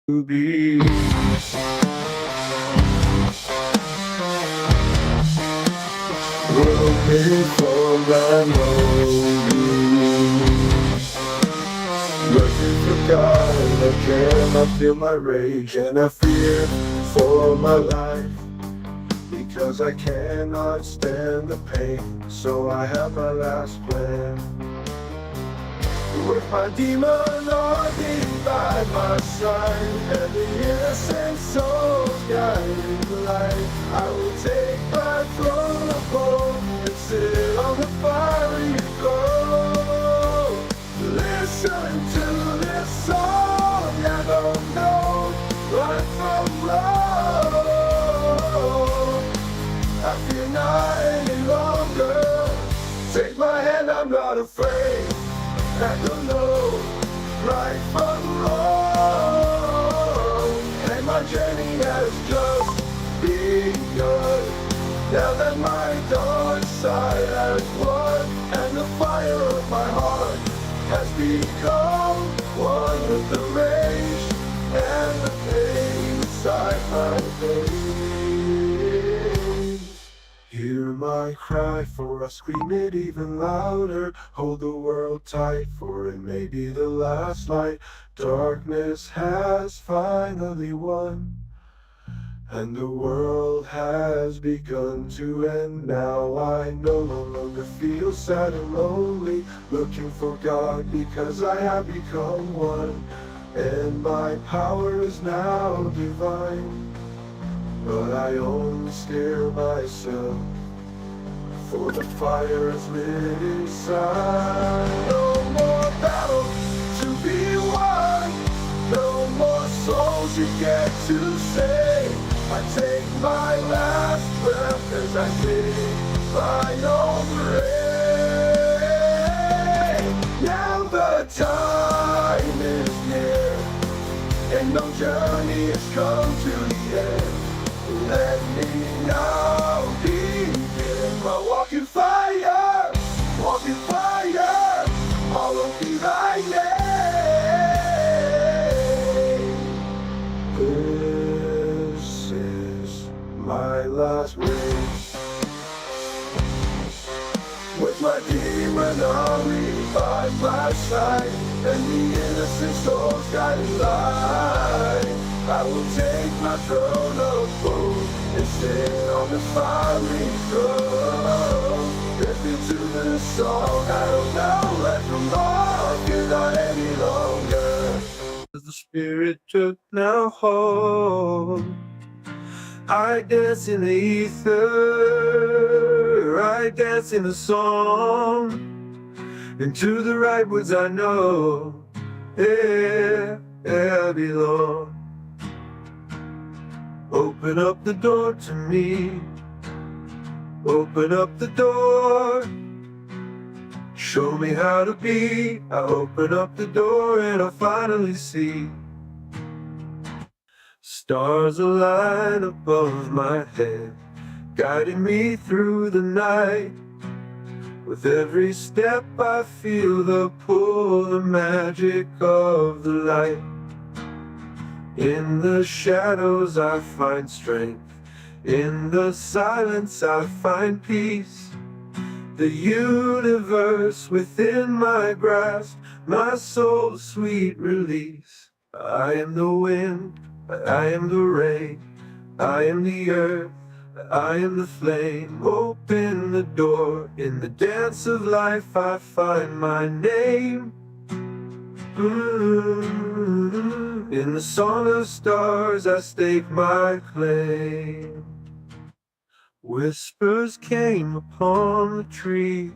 to be. Looking for that moment. Looking for God, and I cannot feel my rage, and I fear for my life, because I cannot stand the pain. So I have my last plan. With my demon army by my side, and the innocent souls guiding the light, I will take my throne of hope and sit on the fiery gold. Listen to this song, I don't know, run from love. I fear not any longer. Take my hand, I'm not afraid. I don't know right from wrong, and my journey has just begun. Now that my dark side has won, and the fire of my heart has become one with the rage and the pain inside my veins. Hear my cry, for I scream it even louder. Hold the world tight, for it may be the last light. Darkness has finally won, and the world has begun to end. Now I no longer feel sad and lonely, looking for God, because I have become one, and my power is now divine. But I only scare myself, for the fire is lit inside. No more battles to be won, no more souls you get to save. I take my last breath as I sing final grave. Now the time is near, and no journey has come to the end. Let me now begin my walking fire, all of me thy name. This is my last race, with my demon army by my side, and the innocent souls guiding light. I will take my throne of gold and sit on the fiery throne. Listen to the song, I don't know, let them all, you're not any longer. As the spirit took now hold, I dance in the ether, I dance in the song, into the right woods I know, yeah, I belong. Open up the door to me, open up the door, show me how to be. I open up the door and I finally see stars align above my head, guiding me through the night. With every step I feel the pull, the magic of the light. In the shadows I find strength, in the silence I find peace. The universe within my grasp, my soul's sweet release. I am the wind, I am the rain, I am the earth, I am the flame. Open the door, in the dance of life I find my name. In the song of stars I stake my claim. Whispers came upon the tree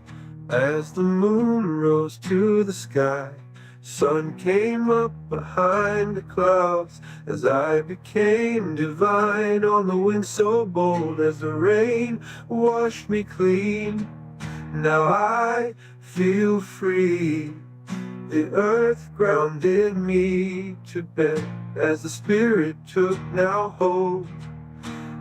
as the moon rose to the sky. Sun came up behind the clouds as I became divine. On the wind so bold as the rain washed me clean. Now I feel free. The earth grounded me to bed as the spirit took now hold.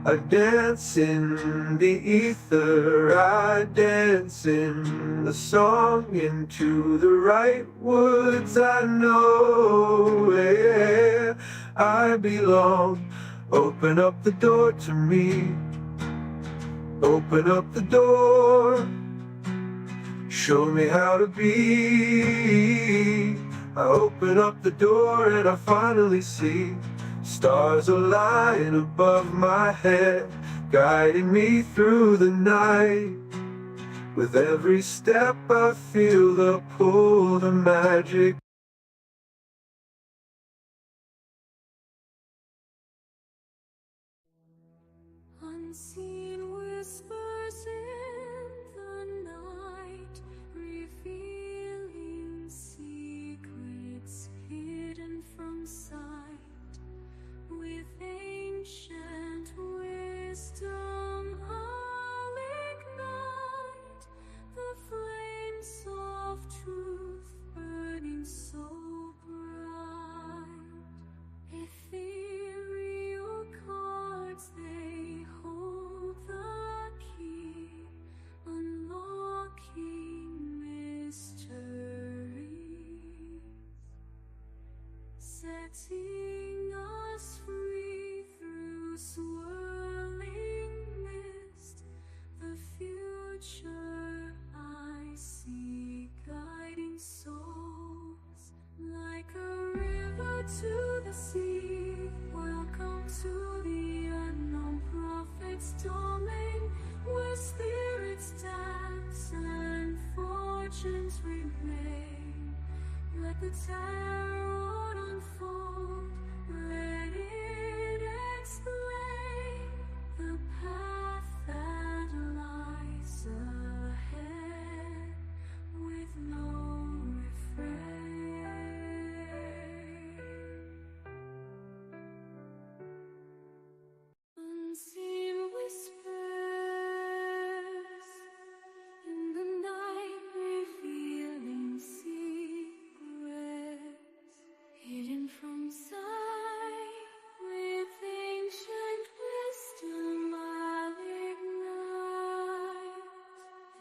I dance in the ether, I dance in the song, into the right woods I know, yeah. I belong. Open up the door to me. Open up the door. Show me how to be. I open up the door and I finally see stars align above my head, guiding me through the night. With every step I feel the pull, the magic. Unseen whispers in the night, revealing secrets hidden from sight. With ancient wisdom I'll ignite the flames of truth burning so bright. Ethereal cards, they hold the key, unlocking mysteries, setting us free through swirling mist. The future I see, guiding souls like a river to the sea. Welcome to the unknown prophet's domain, where spirits dance and fortunes remain. Let the tarot unfold, let it explain the path that lies ahead with no refrain. Unseen whispers in the night, revealing secrets hidden from sight. With ancient wisdom I'll ignite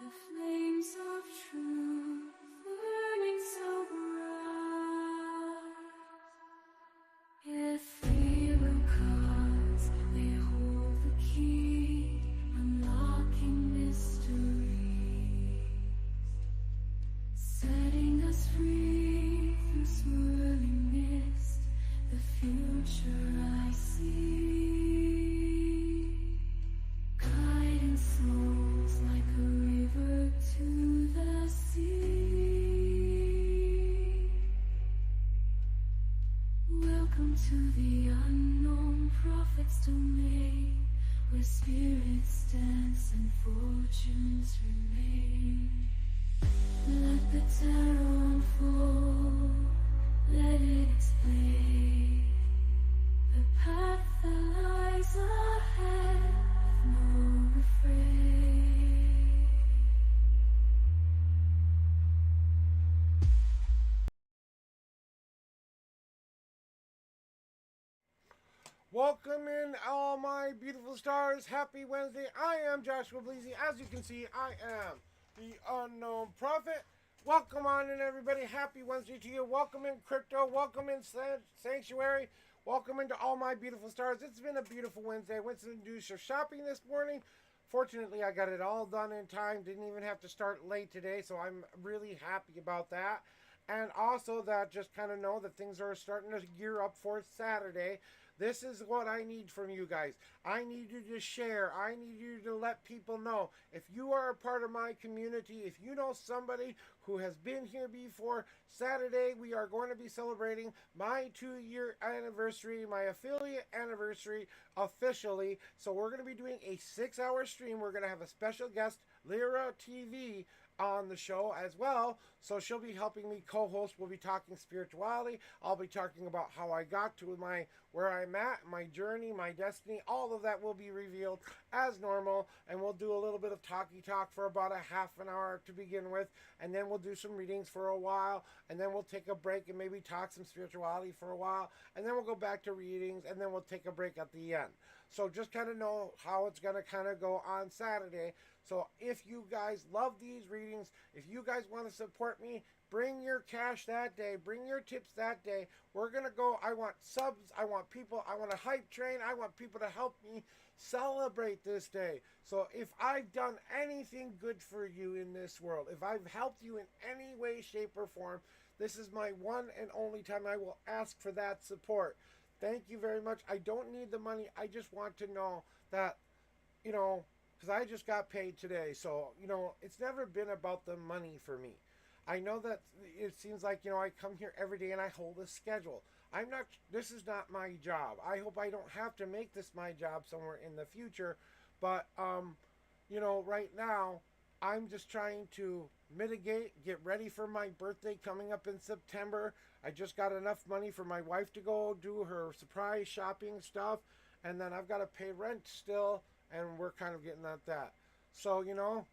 the flames of truth burning so bright. Ethereal cards, they hold the key, unlocking mysteries, setting us free through swirling mist. The future I see, guiding souls like a river to the sea. Welcome to the unknown prophet's domain, where spirits dance and fortunes remain. Let the tarot unfold, let it explain the path that lies ahead with no refrain. Welcome in, all my beautiful stars. Happy Wednesday. I am Joshua Bleasy. As you can see, I am the unknown prophet. Welcome on in, everybody. Happy Wednesday to you. Welcome in, crypto. Welcome in, sanctuary. Welcome into all my beautiful stars. It's been a beautiful Wednesday. I went to do some shopping this morning. Fortunately, I got it all done in time. Didn't even have to start late today, so I'm really happy about that. And also that just kind of know that things are starting to gear up for Saturday. This is what I need from you guys. I need you to share. I need you to let people know. If you are a part of my community, if you know somebody who has been here before, Saturday we are going to be celebrating my 2-year anniversary, my affiliate anniversary officially. So we're going to be doing a 6-hour stream. We're going to have a special guest, Lyra TV, on the show as well. So she'll be helping me co-host. We'll be talking spirituality. I'll be talking about how I got to where I'm at, my journey, my destiny. All of that will be revealed as normal. And we'll do a little bit of talky talk for about a half an hour to begin with. And then we'll do some readings for a while. And then we'll take a break and maybe talk some spirituality for a while. And then we'll go back to readings. And then we'll take a break at the end. So just kind of know how it's going to kind of go on Saturday. So if you guys love these readings, if you guys want to support me, Bring your cash that day. Bring your tips that day. We're going to go. I want subs. I want people. I want a hype train. I want people to help me celebrate this day. So if I've done anything good for you in this world, if I've helped you in any way, shape, or form, this is my one and only time I will ask for that support. Thank you very much. I don't need the money. I just want to know that, because I just got paid today. So, it's never been about the money for me. I know that it seems like, I come here every day and I hold a schedule. This is not my job. I hope I don't have to make this my job somewhere in the future. But, right now, I'm just trying to mitigate, get ready for my birthday coming up in September. I just got enough money for my wife to go do her surprise shopping stuff. And then I've got to pay rent still. And we're kind of getting at that. So,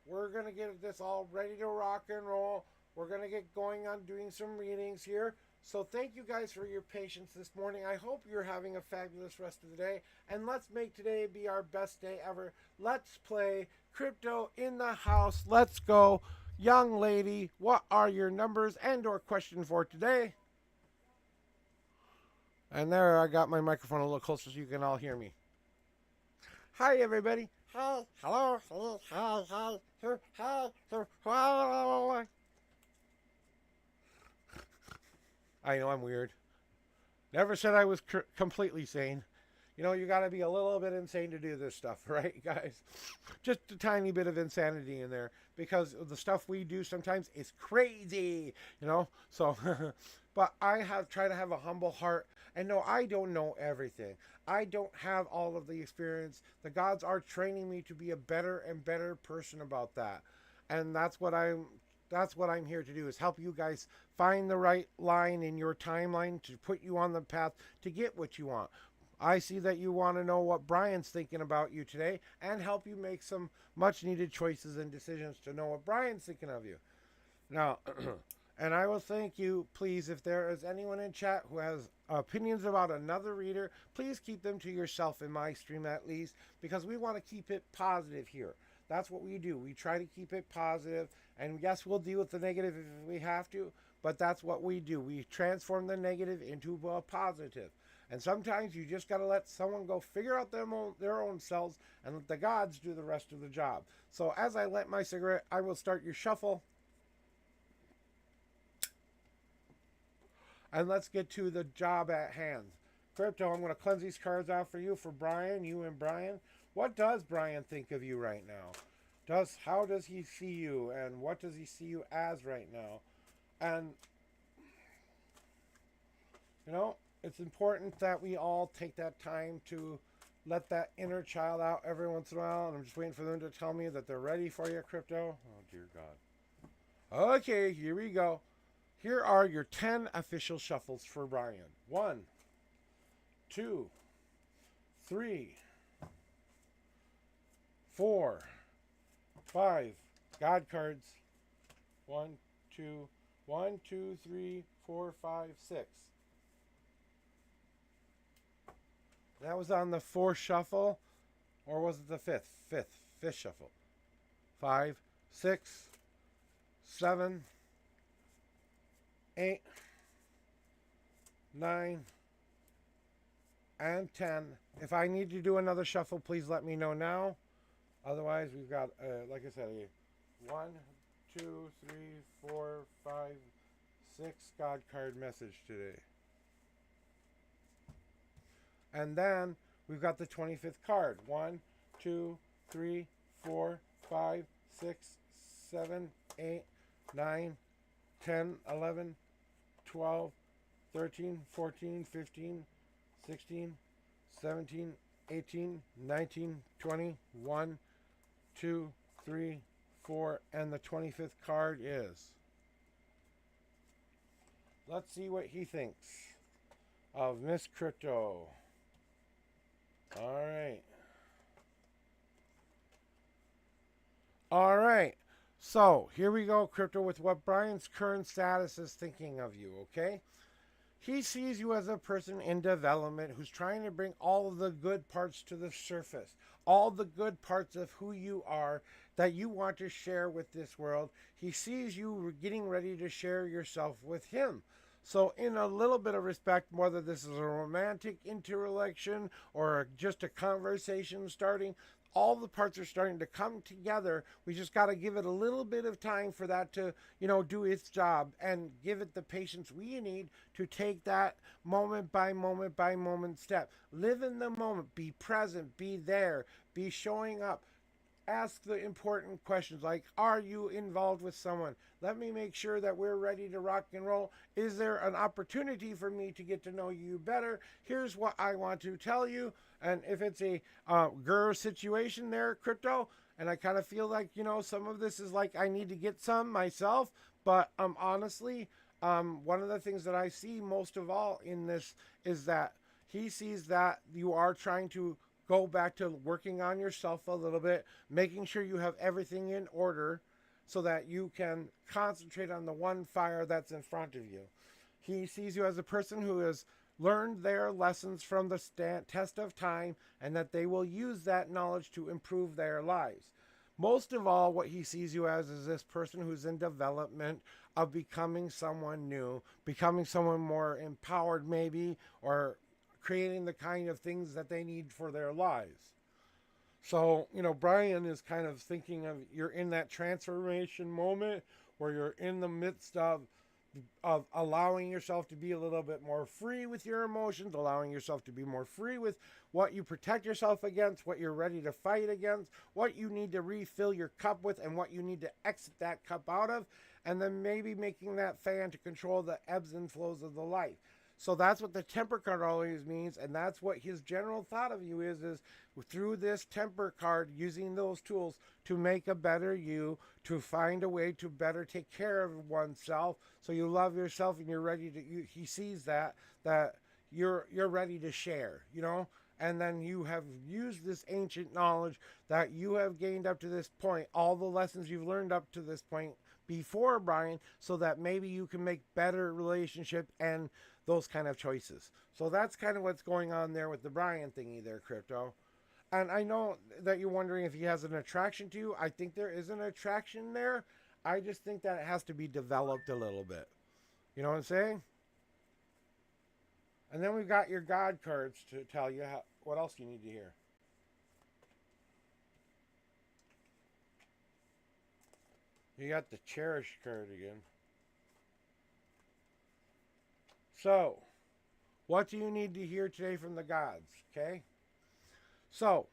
we're going to get this all ready to rock and roll. We're going to get going on doing some readings here. So thank you guys for your patience this morning. I hope you're having a fabulous rest of the day. And let's make today be our best day ever. Let's play Crypto in the House. Let's go. Young lady, what are your numbers and or question for today? And there, I got my microphone a little closer so you can all hear me. Hi, everybody. Hi. Hello. Hello. Hi. Hi. Hi. Hi. I know I'm weird. Never said I was completely sane. You got to be a little bit insane to do this stuff, right, guys? Just a tiny bit of insanity in there because the stuff we do sometimes is crazy, So, but I try to have a humble heart. And no, I don't know everything. I don't have all of the experience. The gods are training me to be a better and better person about that. And that's what I'm here to do, is help you guys find the right line in your timeline to put you on the path to get what you want. I see that you want to know what Brian's thinking about you today and help you make some much needed choices and decisions to know what Brian's thinking of you. Now, and I will thank you, please, if there is anyone in chat who has opinions about another reader, please keep them to yourself in my stream at least, because we want to keep it positive here. That's what we do. We try to keep it positive, and yes, we'll deal with the negative if we have to, but that's what we do. We transform the negative into a positive. And sometimes you just got to let someone go figure out their own selves and let the gods do the rest of the job. So as I light my cigarette, I will start your shuffle. And let's get to the job at hand. Crypto, I'm going to cleanse these cards out for you, for Brian, you and Brian. What does Brian think of you right now? How does he see you, and what does he see you as right now? And, it's important that we all take that time to let that inner child out every once in a while. And I'm just waiting for them to tell me that they're ready for you, Crypto. Oh, dear God. Okay, here we go. Here are your 10 official shuffles for Brian. 1, 2, 3, 4, 5. God cards. 1, 2, 3, 4, 5, 6. That was on the 4th shuffle, or was it the 5th? Fifth shuffle. 5, 6, 7, 8, 9, and 10. If I need to do another shuffle, please let me know now. Otherwise, we've got, like I said, 1, 2, 3, 4, 5, 6 God card message today. And then we've got the 25th card. 1, 2, 3, 4, 5, 6, 7, 8, 9, 10, 11, 12, 13, 14, 15, 16, 17, 18, 19, 20, 1, 2, 3, 4, and the 25th card is. Let's see what he thinks of Miss Crypto. All right. So here we go, Crypto, with what Brian's current status is thinking of you, okay? He sees you as a person in development who's trying to bring all of the good parts to the surface, all the good parts of who you are, that you want to share with this world. He sees you getting ready to share yourself with him. So, in a little bit of respect, whether this is a romantic interrelation or just a conversation starting, all the parts are starting to come together. We just got to give it a little bit of time for that to, do its job and give it the patience we need to take that moment by moment step. Live in the moment, be present, be there, be showing up. Ask the important questions like, are you involved with someone? Let me make sure that we're ready to rock and roll. Is there an opportunity for me to get to know you better? Here's what I want to tell you. And if it's a girl situation there, crypto, and I kind of feel like, some of this is like I need to get some myself. But honestly, one of the things that I see most of all in this is that he sees that you are trying to go back to working on yourself a little bit, making sure you have everything in order so that you can concentrate on the one fire that's in front of you. He sees you as a person who has learned their lessons from the test of time and that they will use that knowledge to improve their lives. Most of all, what he sees you as is this person who's in development of becoming someone new, becoming someone more empowered maybe, or creating the kind of things that they need for their lives. So, Brian is kind of thinking of you're in that transformation moment where you're in the midst of allowing yourself to be a little bit more free with your emotions, allowing yourself to be more free with what you protect yourself against, what you're ready to fight against, what you need to refill your cup with, and what you need to exit that cup out of, and then maybe making that fan to control the ebbs and flows of the life. So that's what the temper card always means, and that's what his general thought of you is through this temper card, using those tools to make a better you, to find a way to better take care of oneself, so you love yourself and you're ready to. He sees that you're ready to share, and then you have used this ancient knowledge that you have gained up to this point, all the lessons you've learned up to this point before, Brian, so that maybe you can make better relationship and those kind of choices. So that's kind of what's going on there with the Brian thingy there, crypto. And I know that you're wondering if he has an attraction to you. I think there is an attraction there. I just think that it has to be developed a little bit. You know what I'm saying? And then we've got your God cards to tell you what else you need to hear. You got the Cherish card again. So, what do you need to hear today from the gods? Okay? So,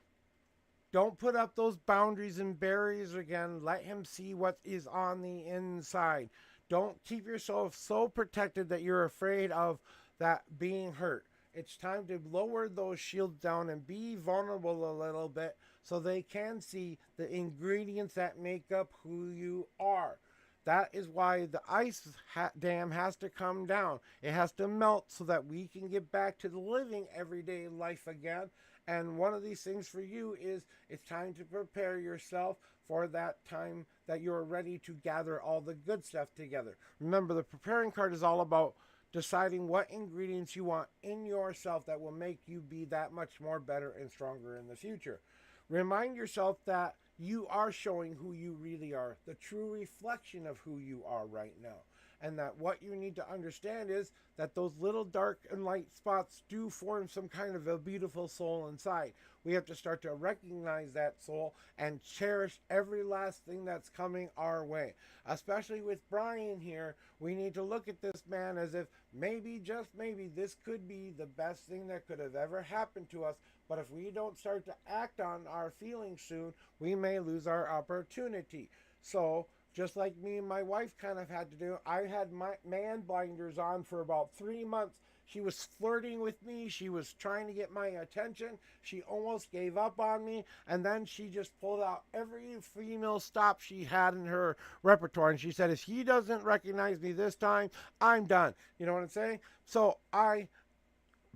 don't put up those boundaries and barriers again. Let him see what is on the inside. Don't keep yourself so protected that you're afraid of that being hurt. It's time to lower those shields down and be vulnerable a little bit so they can see the ingredients that make up who you are. That is why the ice dam has to come down. It has to melt so that we can get back to the living everyday life again. And one of these things for you is it's time to prepare yourself for that time that you're ready to gather all the good stuff together. Remember, the preparing card is all about deciding what ingredients you want in yourself that will make you be that much more better and stronger in the future. Remind yourself that you are showing who you really are, the true reflection of who you are right now. And that what you need to understand is that those little dark and light spots do form some kind of a beautiful soul inside. We have to start to recognize that soul and cherish every last thing that's coming our way. Especially with Brian here, we need to look at this man as if maybe, just maybe, this could be the best thing that could have ever happened to us. But if we don't start to act on our feelings soon, we may lose our opportunity. So, just like me and my wife kind of had to do, I had my man blinders on for about 3 months. She was flirting with me. She was trying to get my attention. She almost gave up on me. And then she just pulled out every female stop she had in her repertoire. And she said, if he doesn't recognize me this time, I'm done. You know what I'm saying? So I,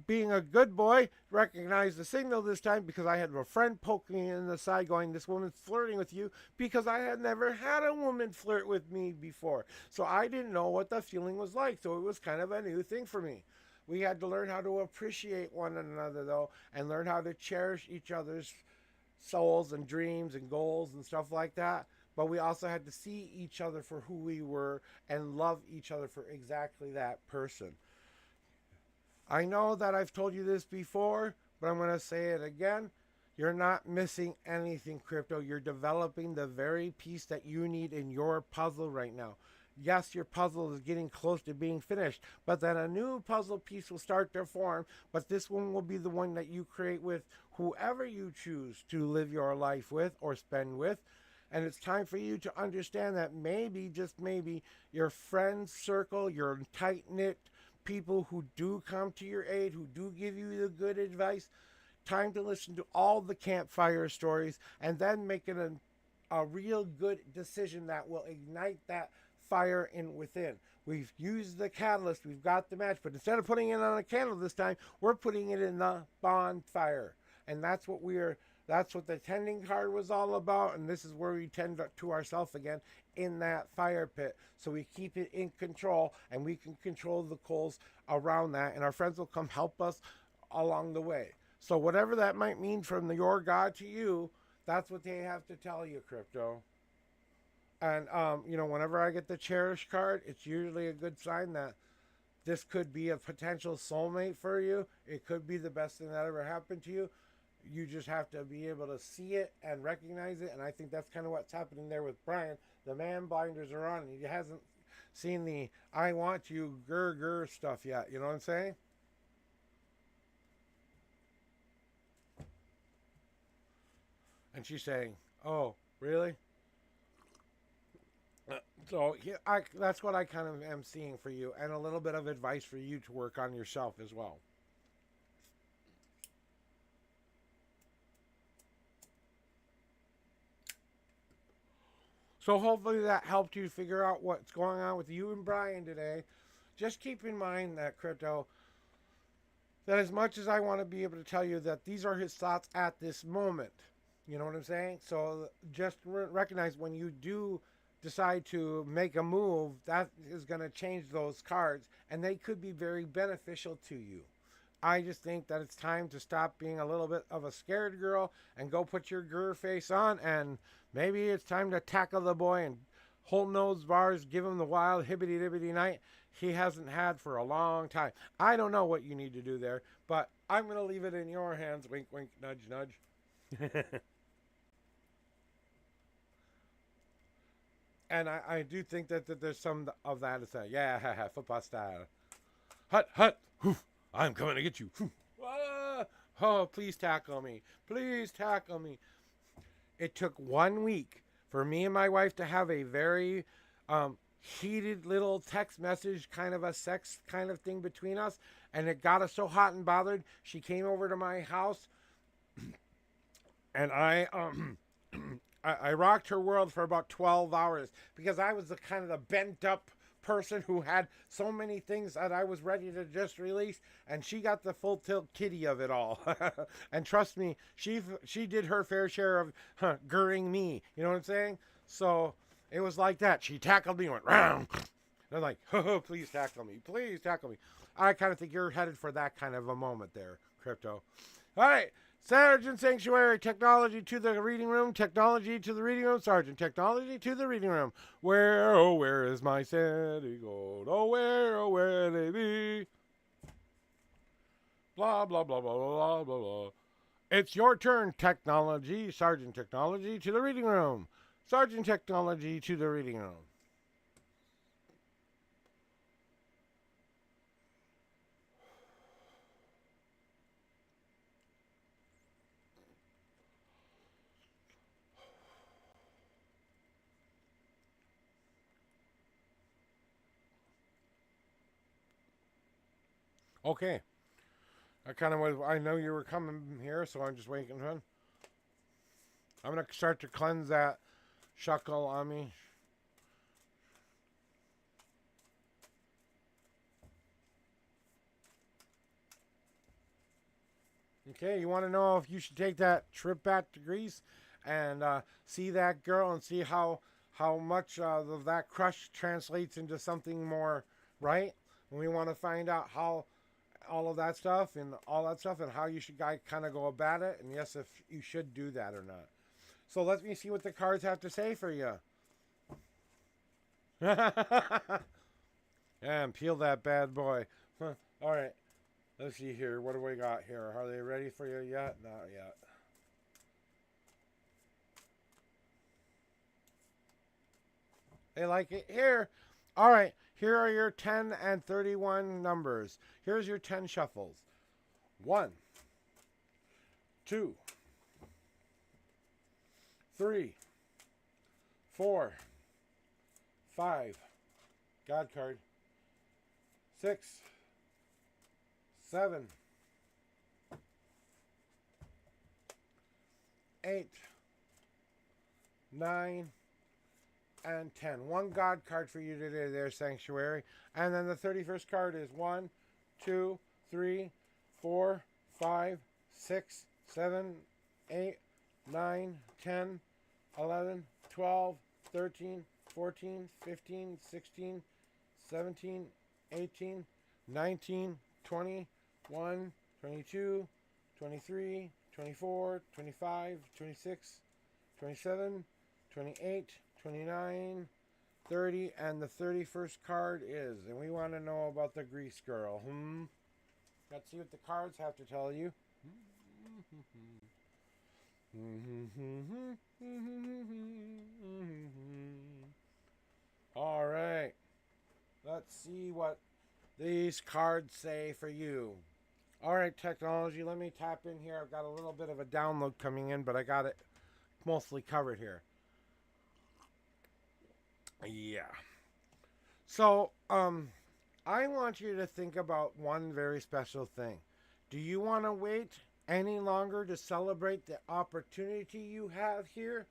being a good boy, recognized the signal this time because I had a friend poking me in the side going, this woman's flirting with you, because I had never had a woman flirt with me before. So I didn't know what the feeling was like. So it was kind of a new thing for me. We had to learn how to appreciate one another, though, and learn how to cherish each other's souls and dreams and goals and stuff like that. But we also had to see each other for who we were and love each other for exactly that person. I know that I've told you this before, but I'm going to say it again. You're not missing anything, crypto. You're developing the very piece that you need in your puzzle right now. Yes, your puzzle is getting close to being finished, but then a new puzzle piece will start to form. But this one will be the one that you create with whoever you choose to live your life with or spend with. And it's time for you to understand that maybe, just maybe, your friend circle, your tight knit people who do come to your aid, who do give you the good advice, time to listen to all the campfire stories and then make it a real good decision that will ignite that fire in within. We've used the catalyst, we've got the match, but instead of putting it on a candle this time, we're putting it in the bonfire. And that's what the tending card was all about, and this is where we tend to ourselves again in that fire pit. So we keep it in control, and we can control the coals around that, and our friends will come help us along the way. So whatever that might mean from your God to you, that's what they have to tell you, crypto. And whenever I get the cherish card, it's usually a good sign that this could be a potential soulmate for you. It could be the best thing that ever happened to you. You just have to be able to see it and recognize it. And I think that's kind of what's happening there with Brian. The man blinders are on. He hasn't seen the I want you grr stuff yet. You know what I'm saying? And she's saying, oh, really? So that's what I kind of am seeing for you. And a little bit of advice for you to work on yourself as well. So hopefully that helped you figure out what's going on with you and Brian today. Just keep in mind that, crypto, that as much as I want to be able to tell you that these are his thoughts at this moment, you know what I'm saying? So just recognize when you do decide to make a move, that is going to change those cards, and they could be very beneficial to you. I just think that it's time to stop being a little bit of a scared girl and go put your grr face on, and maybe it's time to tackle the boy and hold nose bars, give him the wild hibbity-dibbity night he hasn't had for a long time. I don't know what you need to do there, but I'm going to leave it in your hands. Wink, wink, nudge, nudge. And I do think that there's some of that to say, yeah, football style. Hut, hut, hoof. I'm coming to get you. Ah, oh, please tackle me. Please tackle me. It took 1 week for me and my wife to have a very heated little text message, kind of a sex kind of thing between us. And it got us so hot and bothered. She came over to my house and I rocked her world for about 12 hours because I was the kind of the bent up person who had so many things that I was ready to just release, and she got the full tilt kitty of it all. And trust me, she did her fair share of gurring me. You know what I'm saying? So it was like that. She tackled me and went round. And I'm like, oh, please tackle me. Please tackle me. I kind of think you're headed for that kind of a moment there, crypto. All right. Sergeant Sanctuary, technology to the reading room, technology to the reading room, Sergeant, technology to the reading room. Where, oh, where is my city gold? Oh, where they be? Blah, blah, blah, blah, blah, blah, blah. It's your turn, technology, Sergeant Technology to the reading room. Sergeant Technology to the reading room. Okay. I know you were coming here, so I'm just waiting. I'm going to start to cleanse that shuckle on me. Okay, you want to know if you should take that trip back to Greece and see that girl and see how much of that crush translates into something more, right? And we want to find out how all of that stuff and how you should kind of go about it, and yes, if you should do that or not. So let me see what the cards have to say for you. And peel that bad boy. Huh. All right, let's see here. What do we got here? Are they ready for you yet? Not yet. They like it here. All right, here are your 10 and 31 numbers. Here's your 10 shuffles. 1, 2, 3, 4, 5. God card. 6, 7, 8, 9, and 10. One God card for you today there, Sanctuary. And then the 31st card is 1, 2, 3, 4, 5, 6, 7, 8, 9, 10, 11, 12, 13, 14, 15, 16, 17, 18, 19, 20, 21, 22, 23, 24, 25, 26, 27, 28, 29, 30, and the 31st card is, and we want to know about the Grease Girl. Let's see what the cards have to tell you. All right. Let's see what these cards say for you. All right, technology, let me tap in here. I've got a little bit of a download coming in, but I got it mostly covered here. Yeah. So, I want you to think about one very special thing. Do you want to wait any longer to celebrate the opportunity you have here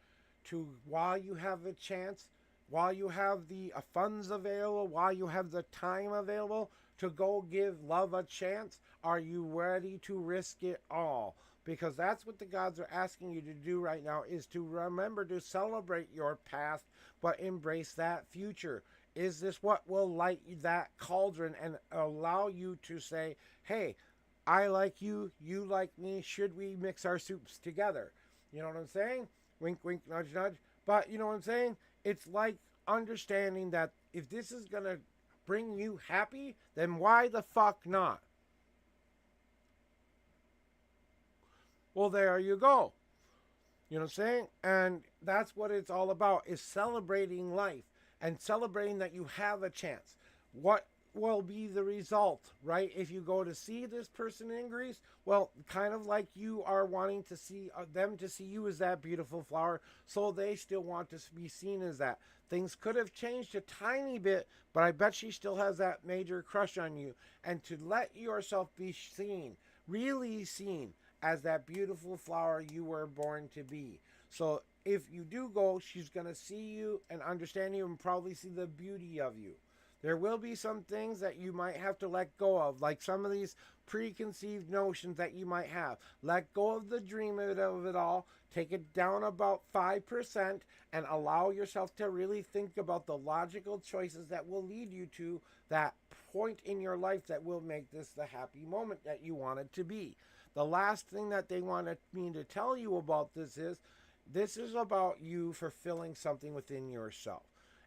while you have the chance, while you have the funds available, while you have the time available to go give love a chance? Are you ready to risk it all? Because that's what the gods are asking you to do right now, is to remember to celebrate your past, but embrace that future. Is this what will light that cauldron and allow you to say, hey, I like you, you like me, should we mix our soups together? You know what I'm saying? Wink, wink, nudge, nudge. But you know what I'm saying? It's like understanding that if this is going to bring you happy, then why the fuck not? Well, there you go. You know what I'm saying? And that's what it's all about, is celebrating life and celebrating that you have a chance. What will be the result, right? If you go to see this person in Greece, well, kind of like you are wanting to see them to see you as that beautiful flower, so they still want to be seen as that. Things could have changed a tiny bit, but I bet she still has that major crush on you. And to let yourself be seen, really seen, as that beautiful flower you were born to be. So if you do go, she's going to see you and understand you and probably see the beauty of you. There will be some things that you might have to let go of, like some of these preconceived notions that you might have. Let go of the dream of it all. Take it down about 5% and allow yourself to really think about the logical choices that will lead you to that point in your life that will make this the happy moment that you want it to be. The last thing that they wanted me to tell you about this is about you fulfilling something within yourself.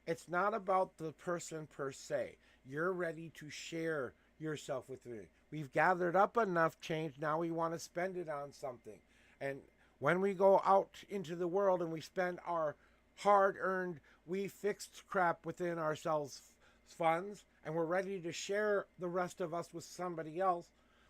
It's not about the person per se. You're ready to share yourself with me. We've gathered up enough change. Now we want to spend it on something. And when we go out into the world and we spend our hard-earned, we fixed crap within ourselves funds, and we're ready to share the rest of us with somebody else,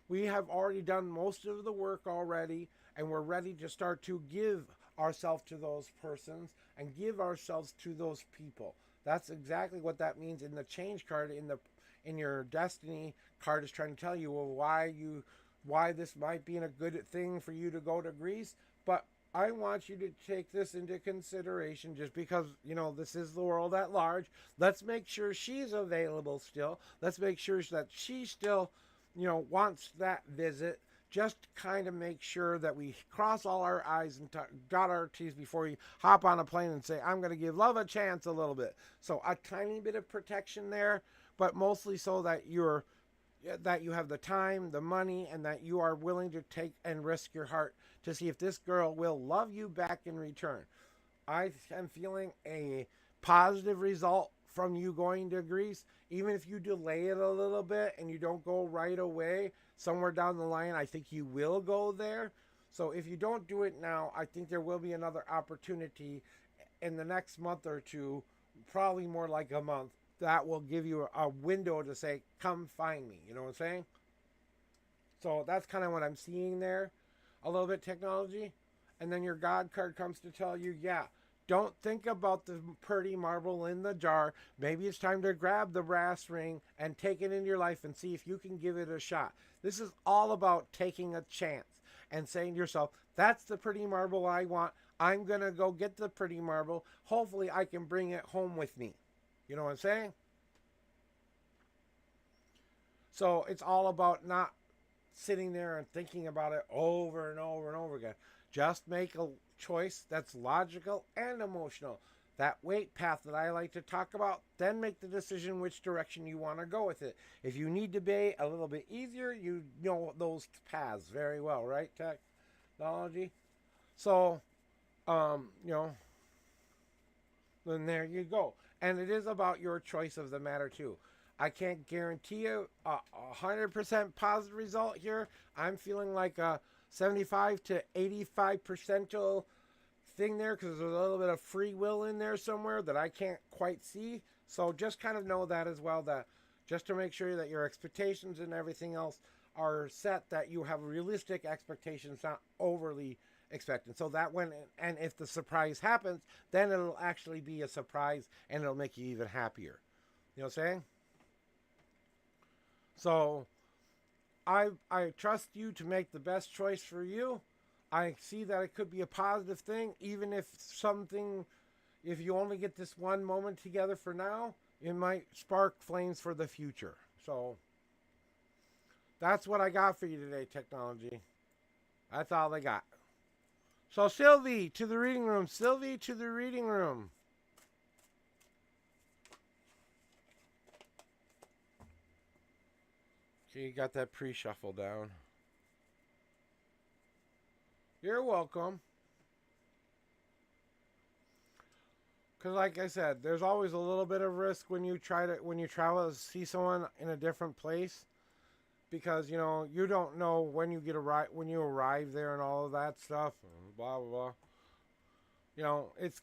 we have already done most of the work already, and we're ready to start to give ourselves to those persons and give ourselves to those people. That's exactly what that means in the change card. In your destiny card is trying to tell you, well, why this might be a good thing for you to go to Greece. But I want you to take this into consideration, just because, this is the world at large. Let's make sure she's available still. Let's make sure that she still wants that visit. Just kind of make sure that we cross all our I's and dot our T's before you hop on a plane and say, I'm going to give love a chance a little bit. So a tiny bit of protection there, but mostly so that you're that you have the time, the money, and that you are willing to take and risk your heart to see if this girl will love you back in return. I am feeling a positive result from you going to Greece. Even if you delay it a little bit and you don't go right away, somewhere down the line, I think you will go there. So if you don't do it now, I think there will be another opportunity in the next month or two, probably more like a month, that will give you a window to say, come find me. You know what I'm saying? So that's kind of what I'm seeing there. A little bit technology. And then your God card comes to tell you, yeah, don't think about the pretty marble in the jar. Maybe it's time to grab the brass ring and take it into your life and see if you can give it a shot. This is all about taking a chance and saying to yourself, that's the pretty marble I want. I'm going to go get the pretty marble. Hopefully I can bring it home with me. You know what I'm saying? So it's all about not sitting there and thinking about it over and over and over again. Just make a choice that's logical and emotional. That weight path that I like to talk about, then make the decision which direction you want to go with it. If you need to be a little bit easier, you know those paths very well, right? Technology. So, then there you go. And it is about your choice of the matter, too. I can't guarantee you a 100% positive result here. I'm feeling like a 75 to 85% thing there because there's a little bit of free will in there somewhere that I can't quite see. So just kind of know that as well, that just to make sure that your expectations and everything else are set, that you have realistic expectations, not overly expectant. So that and if the surprise happens, then it'll actually be a surprise and it'll make you even happier. You know what I'm saying? So I trust you to make the best choice for you. I see that it could be a positive thing, even if you only get this one moment together for now, it might spark flames for the future. So that's what I got for you today, technology. That's all I got. So Sylvie, to the reading room. Sylvie, to the reading room. Okay, you got that pre-shuffle down. You're welcome. Because like I said, there's always a little bit of risk when you travel to see someone in a different place. Because, you don't know when you arrive there and all of that stuff. Blah, blah, blah. It's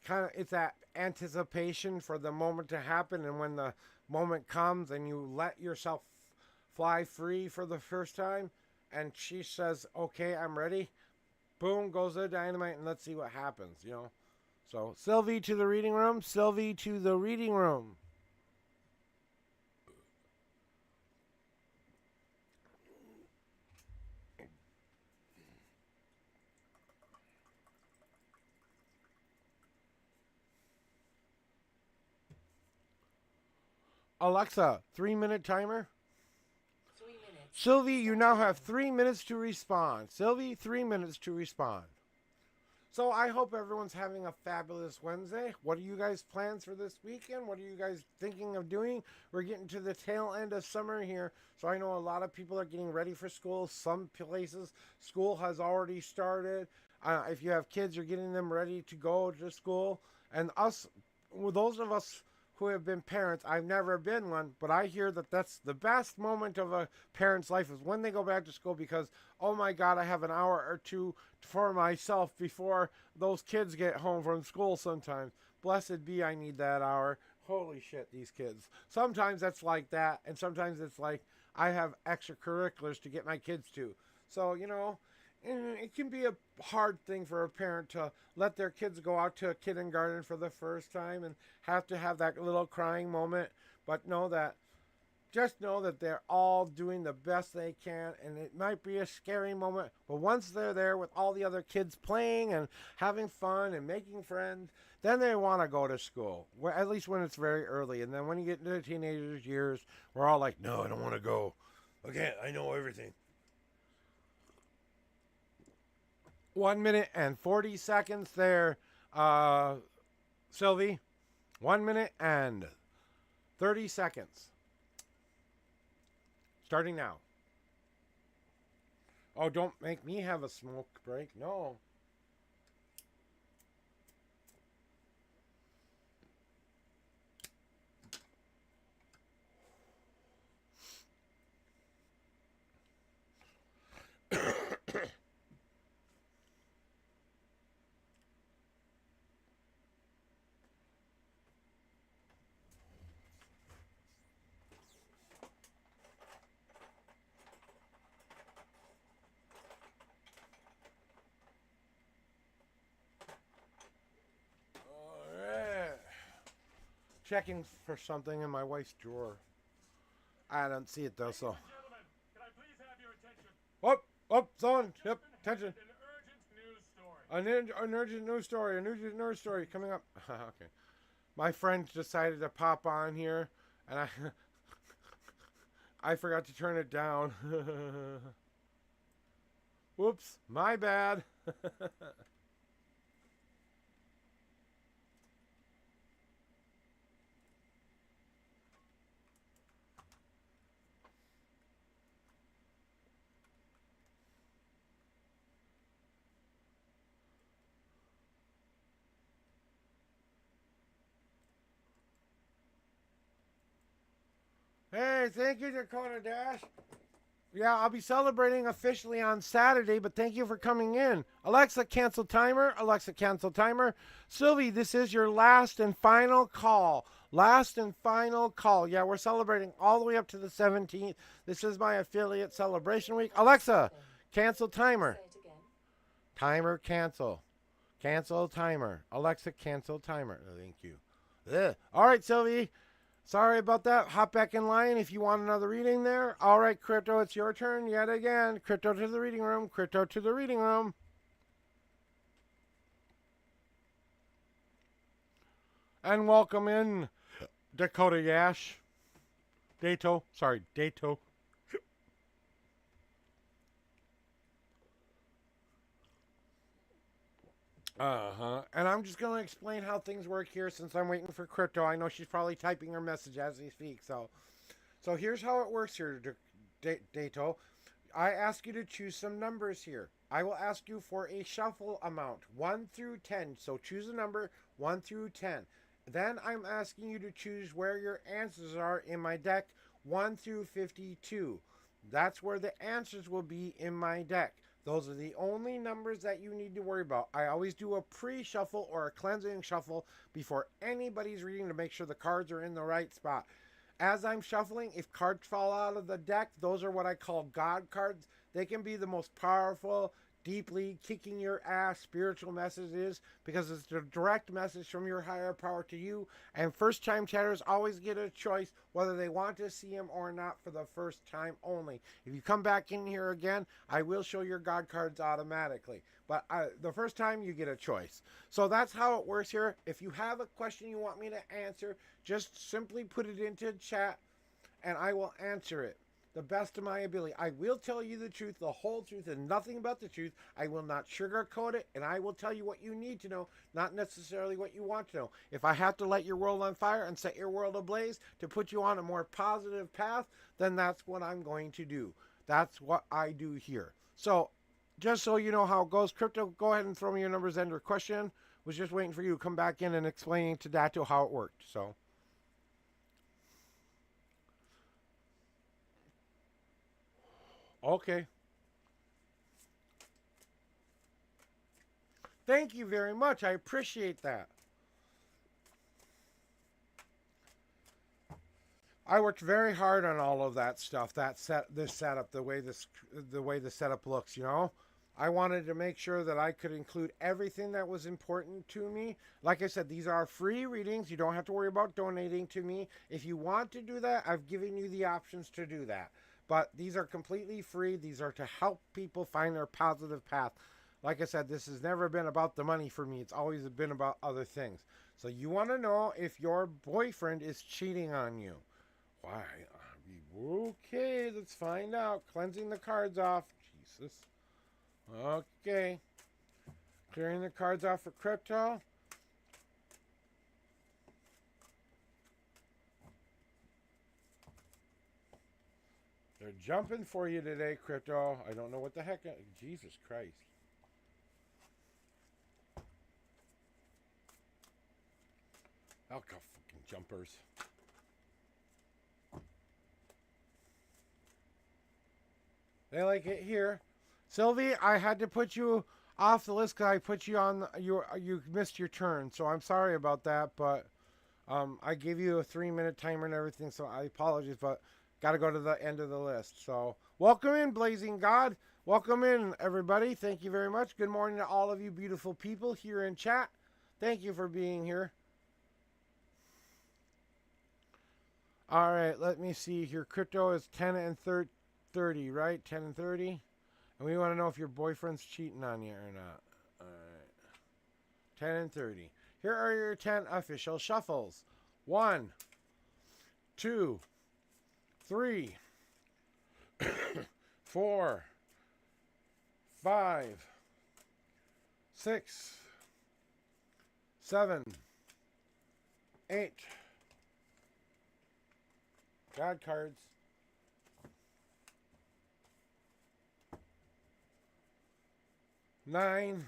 that anticipation for the moment to happen. And when the moment comes and you let yourself fly free for the first time, and she says, okay, I'm ready. Boom, goes the dynamite, and let's see what happens, So, Sylvie to the reading room. Sylvie to the reading room. Alexa, 3-minute timer. 3 minutes. Sylvie, you now have 3 minutes to respond. Sylvie, 3 minutes to respond. So I hope everyone's having a fabulous Wednesday. What are you guys' plans for this weekend? What are you guys thinking of doing? We're getting to the tail end of summer here, so I know a lot of people are getting ready for school. Some places, school has already started. If you have kids, you're getting them ready to go to school. And those of us who have been parents, I've never been one, but I hear that that's the best moment of a parent's life is when they go back to school because, oh my God, I have an hour or two for myself before those kids get home from school sometimes. Blessed be, I need that hour. Holy shit, these kids. Sometimes that's like that, and sometimes it's like I have extracurriculars to get my kids to. So, it can be a hard thing for a parent to let their kids go out to a kindergarten for the first time and have to have that little crying moment. But just know that they're all doing the best they can, and it might be a scary moment, but once they're there with all the other kids playing and having fun and making friends, then they want to go to school, at least when it's very early. And then when you get into the teenagers' years, we're all like, no, I don't want to go. Okay, I know everything. 1 minute and 40 seconds there, Sylvie. 1 minute and 30 seconds. Starting now. Oh, don't make me have a smoke break. No. Checking for something in my wife's drawer. I don't see it though, so. Gentlemen, can I please have your attention? Someone. Yep, attention. An urgent news story. An urgent news story. An urgent news story coming up. Okay. My friend decided to pop on here, and I forgot to turn it down. Whoops, my bad. Hey, thank you, Dakota Dash. Yeah, I'll be celebrating officially on Saturday, but thank you for coming in. Alexa, cancel timer. Alexa, cancel timer. Sylvie, this is your last and final call. Last and final call. Yeah, we're celebrating all the way up to the 17th. This is my affiliate celebration week. Alexa, cancel timer. Say it again. Timer, cancel. Cancel timer. Alexa, cancel timer. Thank you. Ugh. All right, Sylvie. Sorry about that. Hop back in line if you want another reading there. All right, Crypto, it's your turn yet again. Crypto to the reading room. Crypto to the reading room. And welcome in Dakota Yash. Dato. Sorry, Dato. And I'm just going to explain how things work here since I'm waiting for Crypto. I know she's probably typing her message as we speak. So here's how it works here, Dato. I ask you to choose some numbers here. I will ask you for a shuffle amount, 1 through 10. So choose a number, 1 through 10. Then I'm asking you to choose where your answers are in my deck, 1 through 52. That's where the answers will be in my deck. Those are the only numbers that you need to worry about. I always do a pre-shuffle or a cleansing shuffle before anybody's reading to make sure the cards are in the right spot. As I'm shuffling, if cards fall out of the deck, those are what I call God cards. They can be the most powerful, deeply kicking your ass spiritual messages because it's a direct message from your higher power to you. And first time chatters always get a choice whether they want to see him or not for the first time only. If you come back in here again, I will show your God cards automatically. But the first time you get a choice. So that's how it works here. If you have a question you want me to answer, just simply put it into chat and I will answer it. The best of my ability. I will tell you the truth, the whole truth, and nothing but the truth. I will not sugarcoat it, and I will tell you what you need to know, not necessarily what you want to know. If I have to light your world on fire and set your world ablaze to put you on a more positive path, then that's what I'm going to do. That's what I do here. So, just so you know how it goes, Crypto, go ahead and throw me your numbers and your question. Was just waiting for you to come back in and explaining to Dato how it worked. So. Okay. Thank you very much. I appreciate that. I worked very hard on all of that stuff. This setup, the way the setup looks, you know. I wanted to make sure that I could include everything that was important to me. Like I said, these are free readings. You don't have to worry about donating to me. If you want to do that, I've given you the options to do that. But these are completely free. These are to help people find their positive path. Like I said, this has never been about the money for me. It's always been about other things. So you want to know if your boyfriend is cheating on you. Why? Okay, let's find out. Cleansing the cards off. Jesus. Okay. Clearing the cards off for Crypto. They're jumping for you today, Crypto. I don't know what the heck. Jesus Christ. Alcohol fucking jumpers. They like it here. Sylvie, I had to put you off the list because I put you on. You missed your turn, so I'm sorry about that. But I gave you a 3-minute timer and everything, so I apologize. But got to go to the end of the list. So welcome in, Blazing God. Welcome in, everybody. Thank you very much. Good morning to all of you beautiful people here in chat. Thank you for being here. All right, let me see here. Crypto is 10 and 30, right? 10 and 30. And we want to know if your boyfriend's cheating on you or not. All right. 10 and 30. Here are your 10 official shuffles. 1, 2, 3, 4, 5, 6, 7, 8. God cards. 9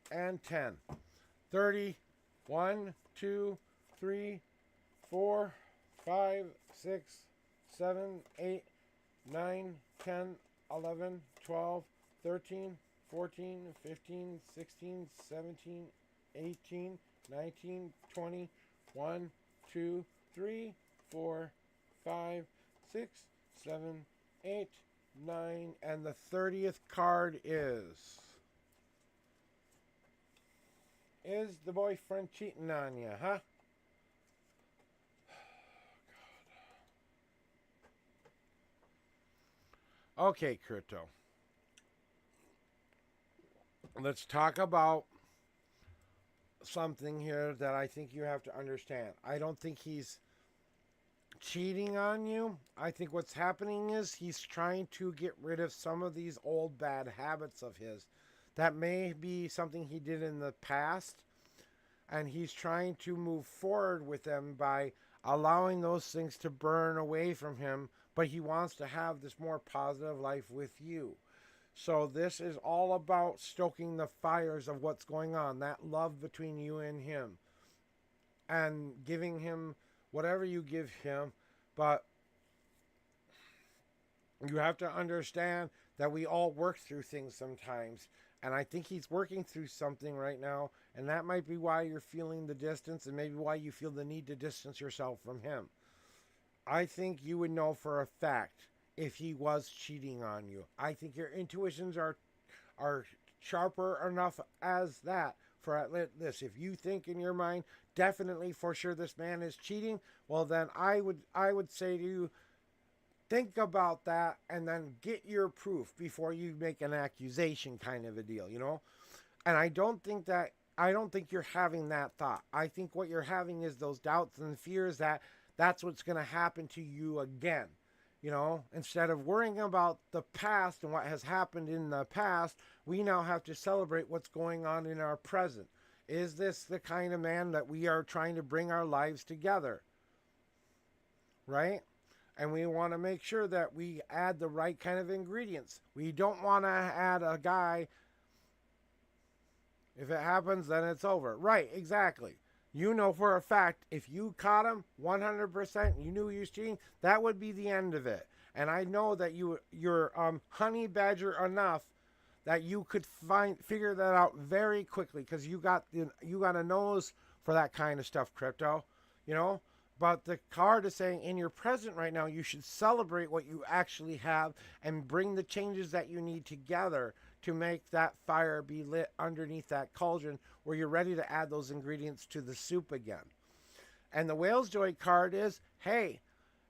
and 10. 30. 1, 2, 3, 4, 5, 6, 7, 8, 9, 10, 11, 12, 13, 14, 15, 16, 17, 18, 19, 20, 1, 2, 3, 4, 5, 6, 7, 8, 9, and the 30th card is the boyfriend cheating on you, huh? God. Okay, Crypto. Let's talk about something here that I think you have to understand. I don't think he's cheating on you. I think what's happening is he's trying to get rid of some of these old bad habits of his. That may be something he did in the past, and he's trying to move forward with them by allowing those things to burn away from him, but he wants to have this more positive life with you. So this is all about stoking the fires of what's going on, that love between you and him, and giving him whatever you give him. But you have to understand that we all work through things sometimes. And I think he's working through something right now. And that might be why you're feeling the distance, and maybe why you feel the need to distance yourself from him. I think you would know for a fact if he was cheating on you. I think your intuitions are sharper enough as that for this. If you think in your mind, definitely for sure this man is cheating, well then I would say to you, think about that and then get your proof before you make an accusation, kind of a deal, you know? And I don't think you're having that thought. I think what you're having is those doubts and fears that that's what's going to happen to you again. You know, instead of worrying about the past and what has happened in the past, we now have to celebrate what's going on in our present. Is this the kind of man that we are trying to bring our lives together? Right? And we want to make sure that we add the right kind of ingredients. We don't want to add a guy, if it happens, then it's over. Right, exactly. You know for a fact, if you caught him 100%, you knew he was cheating, that would be the end of it. And I know that you're honey badger enough that you could figure that out very quickly, because you got a nose for that kind of stuff, Crypto. You know? But the card is saying in your present right now, you should celebrate what you actually have and bring the changes that you need together to make that fire be lit underneath that cauldron where you're ready to add those ingredients to the soup again. And the Whale's Joy card is, hey,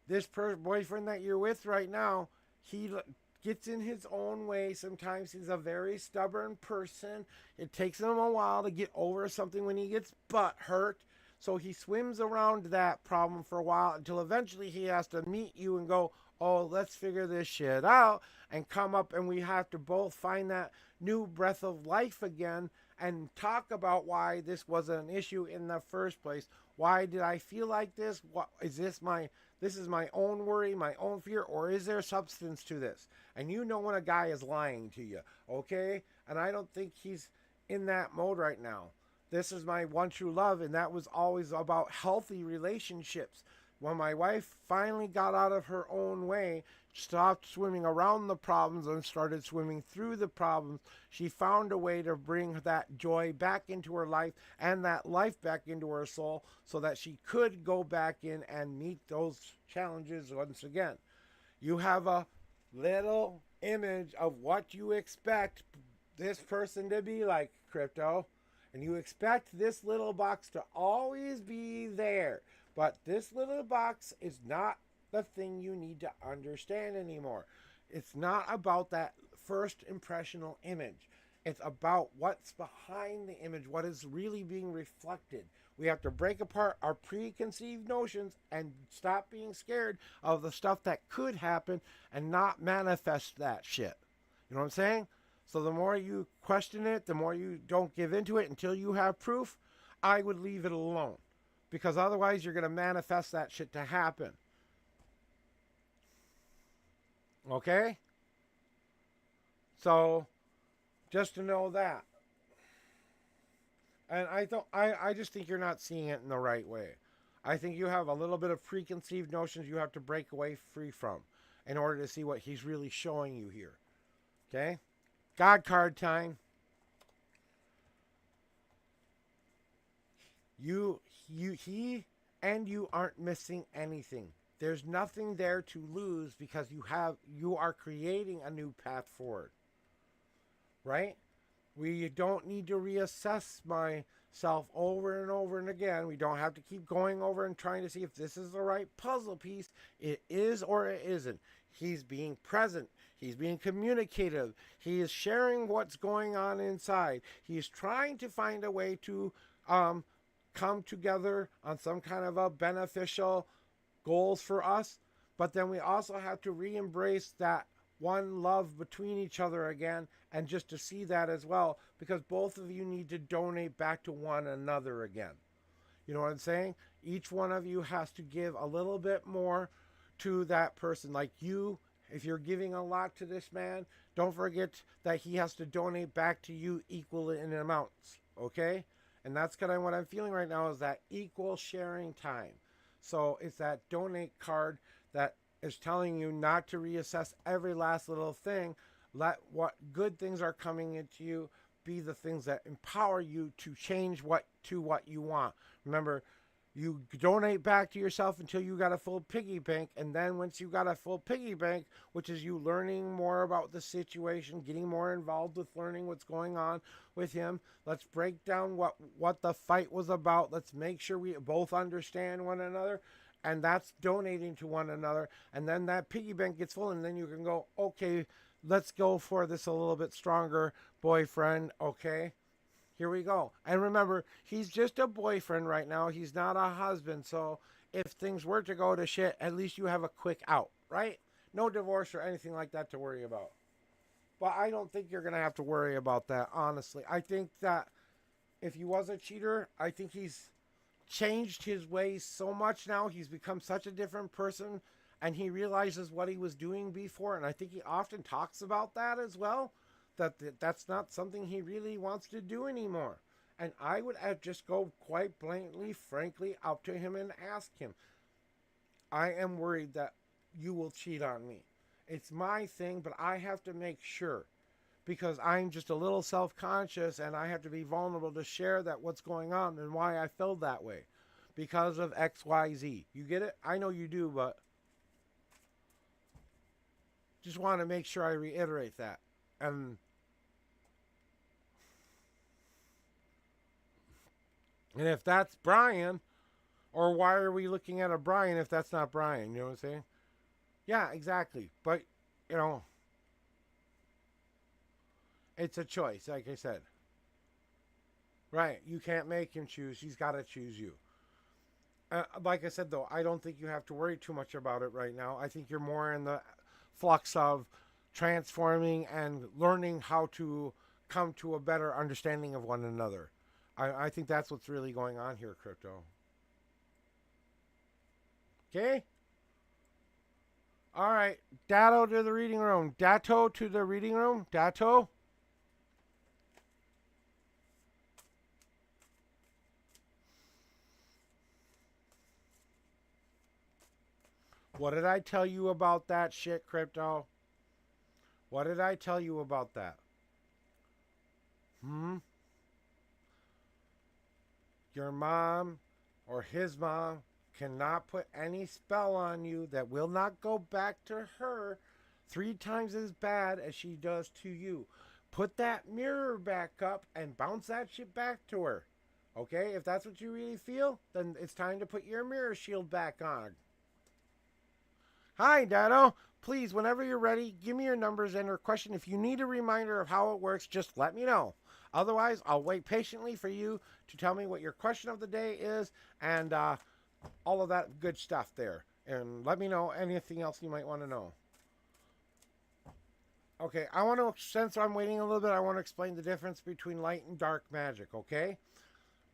this boyfriend that you're with right now, he gets in his own way. Sometimes he's a very stubborn person. It takes him a while to get over something when he gets butt hurt. So he swims around that problem for a while until eventually he has to meet you and go, oh, let's figure this shit out, and come up, and we have to both find that new breath of life again and talk about why this was an issue in the first place. Why did I feel like this? What is this, this is my own worry, my own fear, or is there substance to this? And you know when a guy is lying to you, okay? And I don't think he's in that mode right now. This is my one true love, and that was always about healthy relationships. When my wife finally got out of her own way, stopped swimming around the problems and started swimming through the problems, she found a way to bring that joy back into her life and that life back into her soul so that she could go back in and meet those challenges once again. You have a little image of what you expect this person to be like, Crypto. And you expect this little box to always be there. But this little box is not the thing you need to understand anymore. It's not about that first impressional image. It's about what's behind the image, what is really being reflected. We have to break apart our preconceived notions and stop being scared of the stuff that could happen and not manifest that shit. You know what I'm saying? So the more you question it, the more you don't give into it until you have proof, I would leave it alone. Because otherwise you're going to manifest that shit to happen. Okay? So, just to know that. And I just think you're not seeing it in the right way. I think you have a little bit of preconceived notions you have to break away free from in order to see what he's really showing you here. Okay? God card time. He and you aren't missing anything. There's nothing there to lose because you are creating a new path forward. Right? We don't need to reassess myself over and over and again. We don't have to keep going over and trying to see if this is the right puzzle piece. It is or it isn't. He's being present. He's being communicative. He is sharing what's going on inside. He's trying to find a way to come together on some kind of a beneficial goals for us. But then we also have to re-embrace that one love between each other again, and just to see that as well, because both of you need to donate back to one another again. You know what I'm saying? Each one of you has to give a little bit more to that person. Like you, if you're giving a lot to this man, don't forget that he has to donate back to you equal in amounts. Okay? And that's kind of what I'm feeling right now, is that equal sharing time. So it's that donate card that is telling you not to reassess every last little thing. Let what good things are coming into you be the things that empower you to change what you want. Remember, you donate back to yourself until you got a full piggy bank, and then once you got a full piggy bank, which is you learning more about the situation, getting more involved with learning what's going on with him, let's break down what the fight was about. Let's make sure we both understand one another, and that's donating to one another. And then that piggy bank gets full, and then you can go, okay, let's go for this a little bit stronger, boyfriend. Okay, here we go. And remember, he's just a boyfriend right now. He's not a husband. So if things were to go to shit, at least you have a quick out, right? No divorce or anything like that to worry about. But I don't think you're going to have to worry about that, honestly. I think that if he was a cheater, I think he's changed his ways so much now. He's become such a different person, and he realizes what he was doing before. And I think he often talks about that as well, that's not something he really wants to do anymore. And I would just go quite blatantly, frankly, up to him and ask him, I am worried that you will cheat on me. It's my thing, but I have to make sure, because I'm just a little self-conscious, and I have to be vulnerable to share that what's going on and why I felt that way because of XYZ. You get it? I know you do, but just want to make sure I reiterate that. And if that's Brian, or why are we looking at a Brian if that's not Brian? You know what I'm saying? Yeah, exactly. But, you know, it's a choice, like I said. Right. You can't make him choose. He's got to choose you. Like I said, though, I don't think you have to worry too much about it right now. I think you're more in the flux of transforming and learning how to come to a better understanding of one another. I think that's what's really going on here, Crypto. Okay? All right, Dato to the reading room. Dato to the reading room. Dato. What did I tell you about that shit, Crypto? What did I tell you about that? Hmm? Your mom or his mom cannot put any spell on you that will not go back to her 3 times as bad as she does to you. Put that mirror back up and bounce that shit back to her. Okay? If that's what you really feel, then it's time to put your mirror shield back on. Hi, Dado. Please, whenever you're ready, give me your numbers and your question. If you need a reminder of how it works, just let me know. Otherwise, I'll wait patiently for you to tell me what your question of the day is and all of that good stuff there. And let me know anything else you might want to know. Okay, since I'm waiting a little bit, I want to explain the difference between light and dark magic, okay?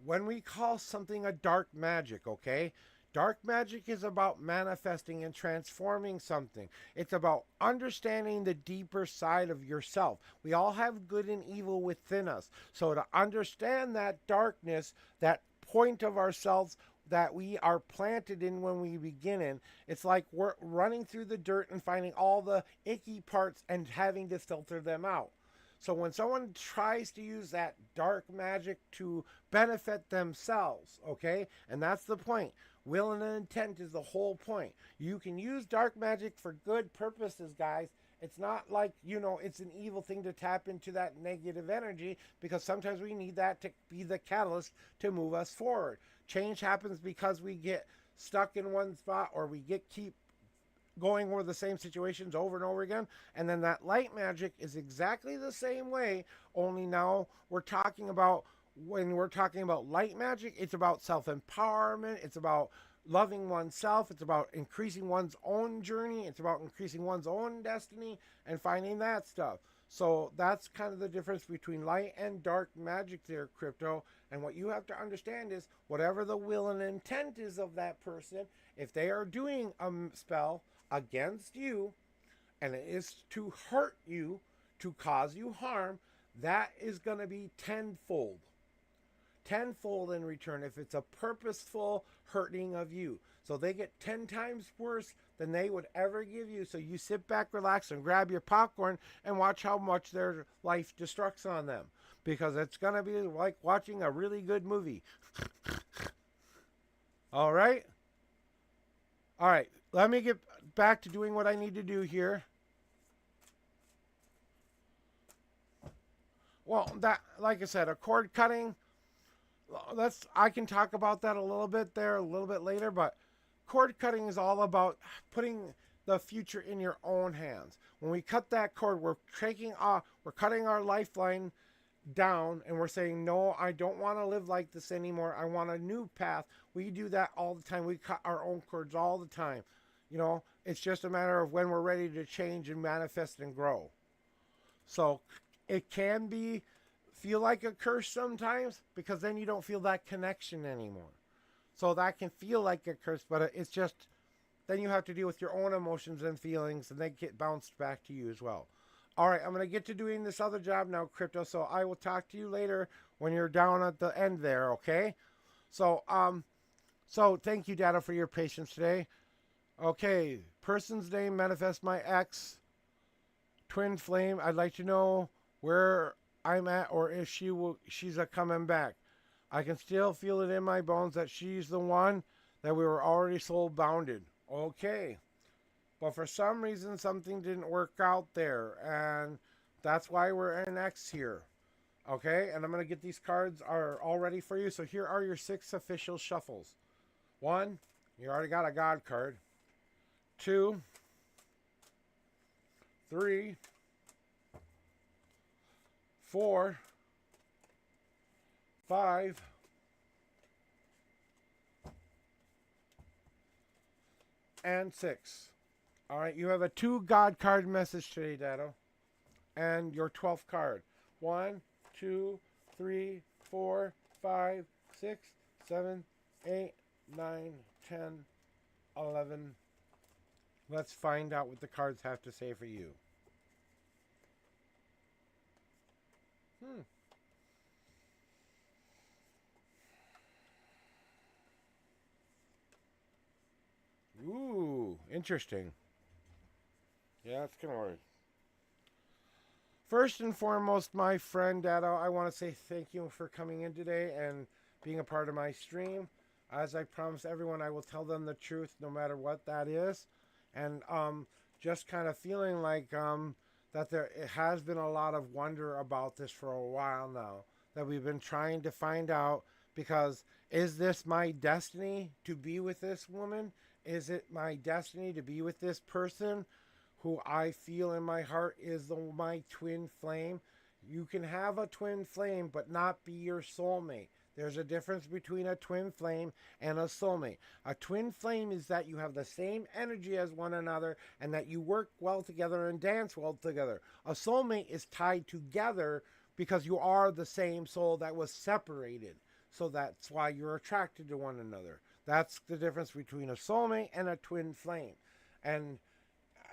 When we call something a dark magic, okay? Dark magic is about manifesting and transforming something. It's about understanding the deeper side of yourself. We all have good and evil within us. So to understand that darkness, that point of ourselves that we are planted in when we begin in, it's like we're running through the dirt and finding all the icky parts and having to filter them out. So when someone tries to use that dark magic to benefit themselves, okay, and that's the point. Will and intent is the whole point. You can use dark magic for good purposes, guys. It's not like, it's an evil thing to tap into that negative energy, because sometimes we need that to be the catalyst to move us forward. Change happens because we get stuck in one spot, or we keep going over the same situations over and over again. And then that light magic is exactly the same way, only now when we're talking about light magic, it's about self-empowerment, it's about loving oneself, it's about increasing one's own journey, it's about increasing one's own destiny and finding that stuff. So that's kind of the difference between light and dark magic there, Crypto. And what you have to understand is whatever the will and intent is of that person, if they are doing a spell against you and it is to hurt you, to cause you harm, that is going to be tenfold in return if it's a purposeful hurting of you. So they get 10 times worse than they would ever give you. So you sit back, relax, and grab your popcorn and watch how much their life destructs on them. Because it's going to be like watching a really good movie. All right? All right. Let me get back to doing what I need to do here. Well, like I said, a cord cutting, I can talk about that a little bit later, but cord cutting is all about putting the future in your own hands. When we cut that cord, we're cutting our lifeline down, and we're saying, no, I don't want to live like this anymore. I want a new path. We do that all the time. We cut our own cords all the time. It's just a matter of when we're ready to change and manifest and grow. So it can feel like a curse sometimes, because then you don't feel that connection anymore. So that can feel like a curse, but it's just, then you have to deal with your own emotions and feelings, and they get bounced back to you as well. All right, I'm going to get to doing this other job now, Crypto, so I will talk to you later when you're down at the end there, okay? So thank you, Data, for your patience today. Okay, person's name, manifest my ex, twin flame. I'd like to know where I'm at, or if she's a coming back. I can still feel it in my bones that she's the one that we were already soul bounded. Okay. But for some reason, something didn't work out there, and that's why we're in X here. Okay, and I'm going to get these cards are all ready for you. So here are your 6 official shuffles. 1, you already got a God card. 2, 3, 4, 5, and 6. All right, you have a 2 God card message today, Dado. And your 12th card. 1, 2, 3, 4, 5, 6, 7, 8, 9, 10, 11, Let's find out what the cards have to say for you. Ooh, interesting. Yeah, it's gonna work. First and foremost, my friend Dado, I want to say thank you for coming in today and being a part of my stream. As I promised everyone, I will tell them the truth no matter what that is. And just kind of feeling like that there it has been a lot of wonder about this for a while now. That we've been trying to find out because is this my destiny to be with this woman? Is it my destiny to be with this person who I feel in my heart is my twin flame? You can have a twin flame but not be your soulmate. There's a difference between a twin flame and a soulmate. A twin flame is that you have the same energy as one another and that you work well together and dance well together. A soulmate is tied together because you are the same soul that was separated. So that's why you're attracted to one another. That's the difference between a soulmate and a twin flame. And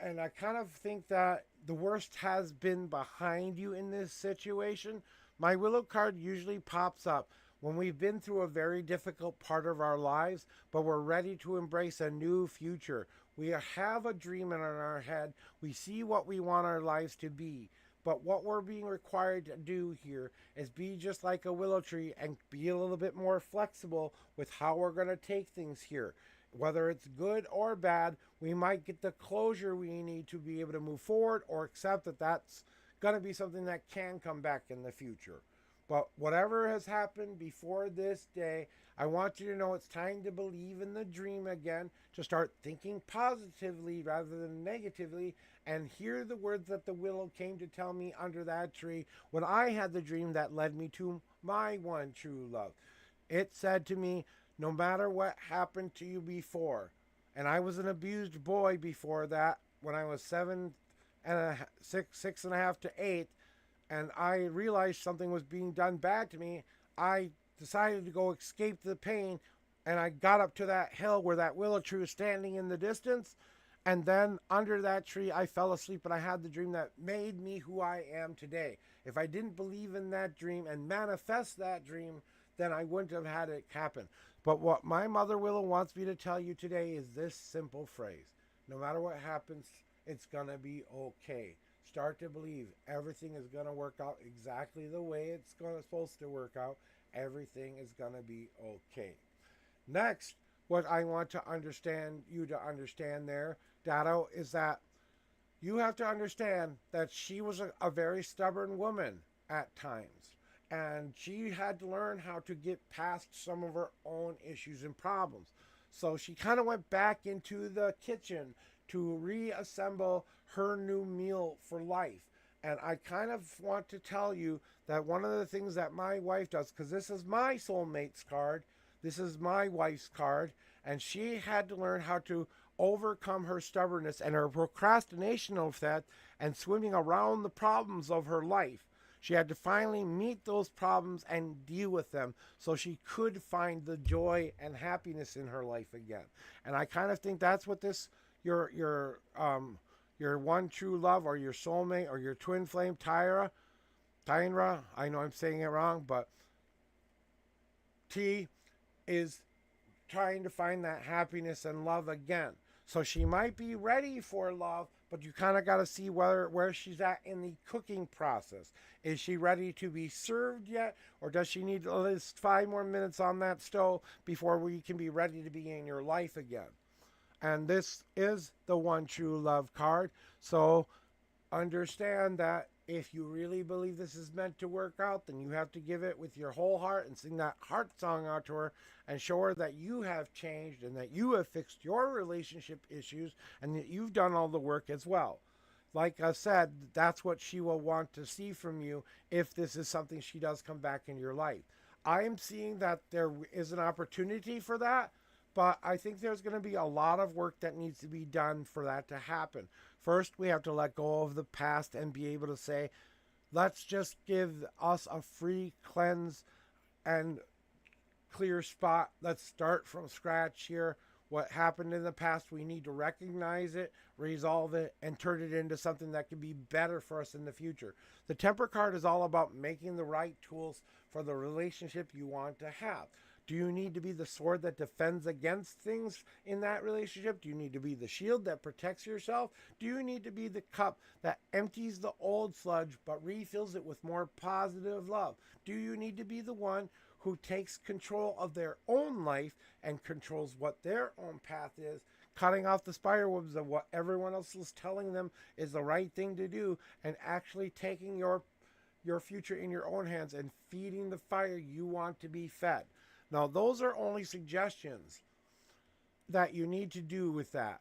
I kind of think that the worst has been behind you in this situation. My Willow card usually pops up when we've been through a very difficult part of our lives, but we're ready to embrace a new future. We have a dream in our head. We see what we want our lives to be. But what we're being required to do here is be just like a willow tree and be a little bit more flexible with how we're going to take things here. Whether it's good or bad, we might get the closure we need to be able to move forward or accept that that's going to be something that can come back in the future. But whatever has happened before this day, I want you to know it's time to believe in the dream again, to start thinking positively rather than negatively, and hear the words that the willow came to tell me under that tree when I had the dream that led me to my one true love. It said to me, no matter what happened to you before, and I was an abused boy before that when I was 6.5 to 8, and I realized something was being done bad to me, I decided to go escape the pain, and I got up to that hill where that willow tree was standing in the distance, and then under that tree I fell asleep and I had the dream that made me who I am today. If I didn't believe in that dream and manifest that dream, then I wouldn't have had it happen. But what my mother Willow wants me to tell you today is this simple phrase. No matter what happens, it's gonna be okay. Start to believe everything is going to work out exactly the way it's supposed to work out. Everything is going to be okay. Next, what I want to understand there, Dado, is that you have to understand that she was a very stubborn woman at times. And she had to learn how to get past some of her own issues and problems. So she kind of went back into the kitchen to reassemble her new meal for life. And I kind of want to tell you that one of the things that my wife does, because this is my soulmate's card, this is my wife's card, and she had to learn how to overcome her stubbornness and her procrastination of that and swimming around the problems of her life. She had to finally meet those problems and deal with them so she could find the joy and happiness in her life again. And I kind of think that's what this your one true love or your soulmate or your twin flame Tyra, I know I'm saying it wrong, but T is trying to find that happiness and love again. So she might be ready for love, but you kind of got to see where she's at in the cooking process. Is she ready to be served yet? Or does she need at least 5 more minutes on that stove before we can be ready to be in your life again? And this is the one true love card. So understand that if you really believe this is meant to work out, then you have to give it with your whole heart and sing that heart song out to her and show her that you have changed and that you have fixed your relationship issues and that you've done all the work as well. Like I said, that's what she will want to see from you if this is something she does come back in your life. I am seeing that there is an opportunity for that, but I think there's going to be a lot of work that needs to be done for that to happen. First, we have to let go of the past and be able to say, let's just give us a free cleanse and clear spot. Let's start from scratch here. what happened in the past. We need to recognize it, resolve it, and turn it into something that can be better for us in the future. The Temper card is all about making the right tools for the relationship you want to have. Do you need to be the sword that defends against things in that relationship? Do you need to be the shield that protects yourself? Do you need to be the cup that empties the old sludge but refills it with more positive love? Do you need to be the one who takes control of their own life and controls what their own path is, cutting off the spider webs of what everyone else is telling them is the right thing to do, and actually taking your future in your own hands and feeding the fire you want to be fed? Now, those are only suggestions that you need to do with that.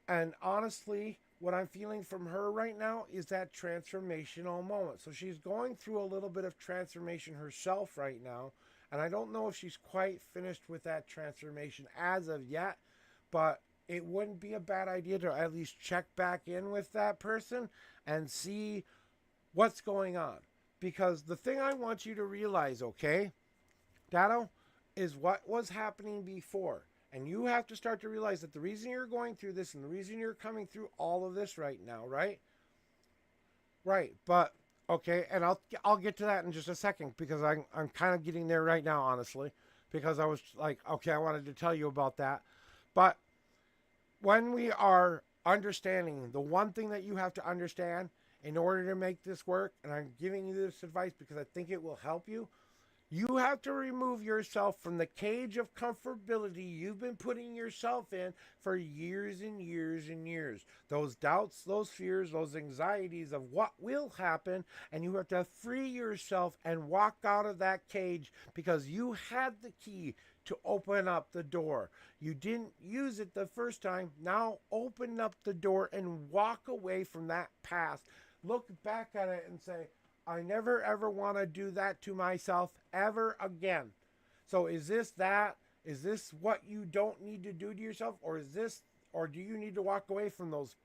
And honestly, what I'm feeling from her right now is that transformational moment. So she's going through a little bit of transformation herself right now. And I don't know if she's quite finished with that transformation as of yet, but it wouldn't be a bad idea to at least check back in with that person and see what's going on. Because the thing I want you to realize, okay, Dado, is what was happening before. And you have to start to realize that the reason you're going through this and the reason you're coming through all of this right now, right? Right, but okay, and I'll get to that in just a second, because I'm kind of getting there right now, honestly, because I was like, okay, I wanted to tell you about that. But when we are understanding, the one thing that you have to understand in order to make this work, and I'm giving you this advice because I think it will help you, you have to remove yourself from the cage of comfortability you've been putting yourself in for years and years and years. Those doubts, those fears, those anxieties of what will happen, and you have to free yourself and walk out of that cage, because you had the key to open up the door. You didn't use it the first time. Now open up the door and walk away from that past. Look back at it and say, I never ever want to do that to myself ever again. So is this that? Is this what you don't need to do to yourself? Or do you need to walk away from those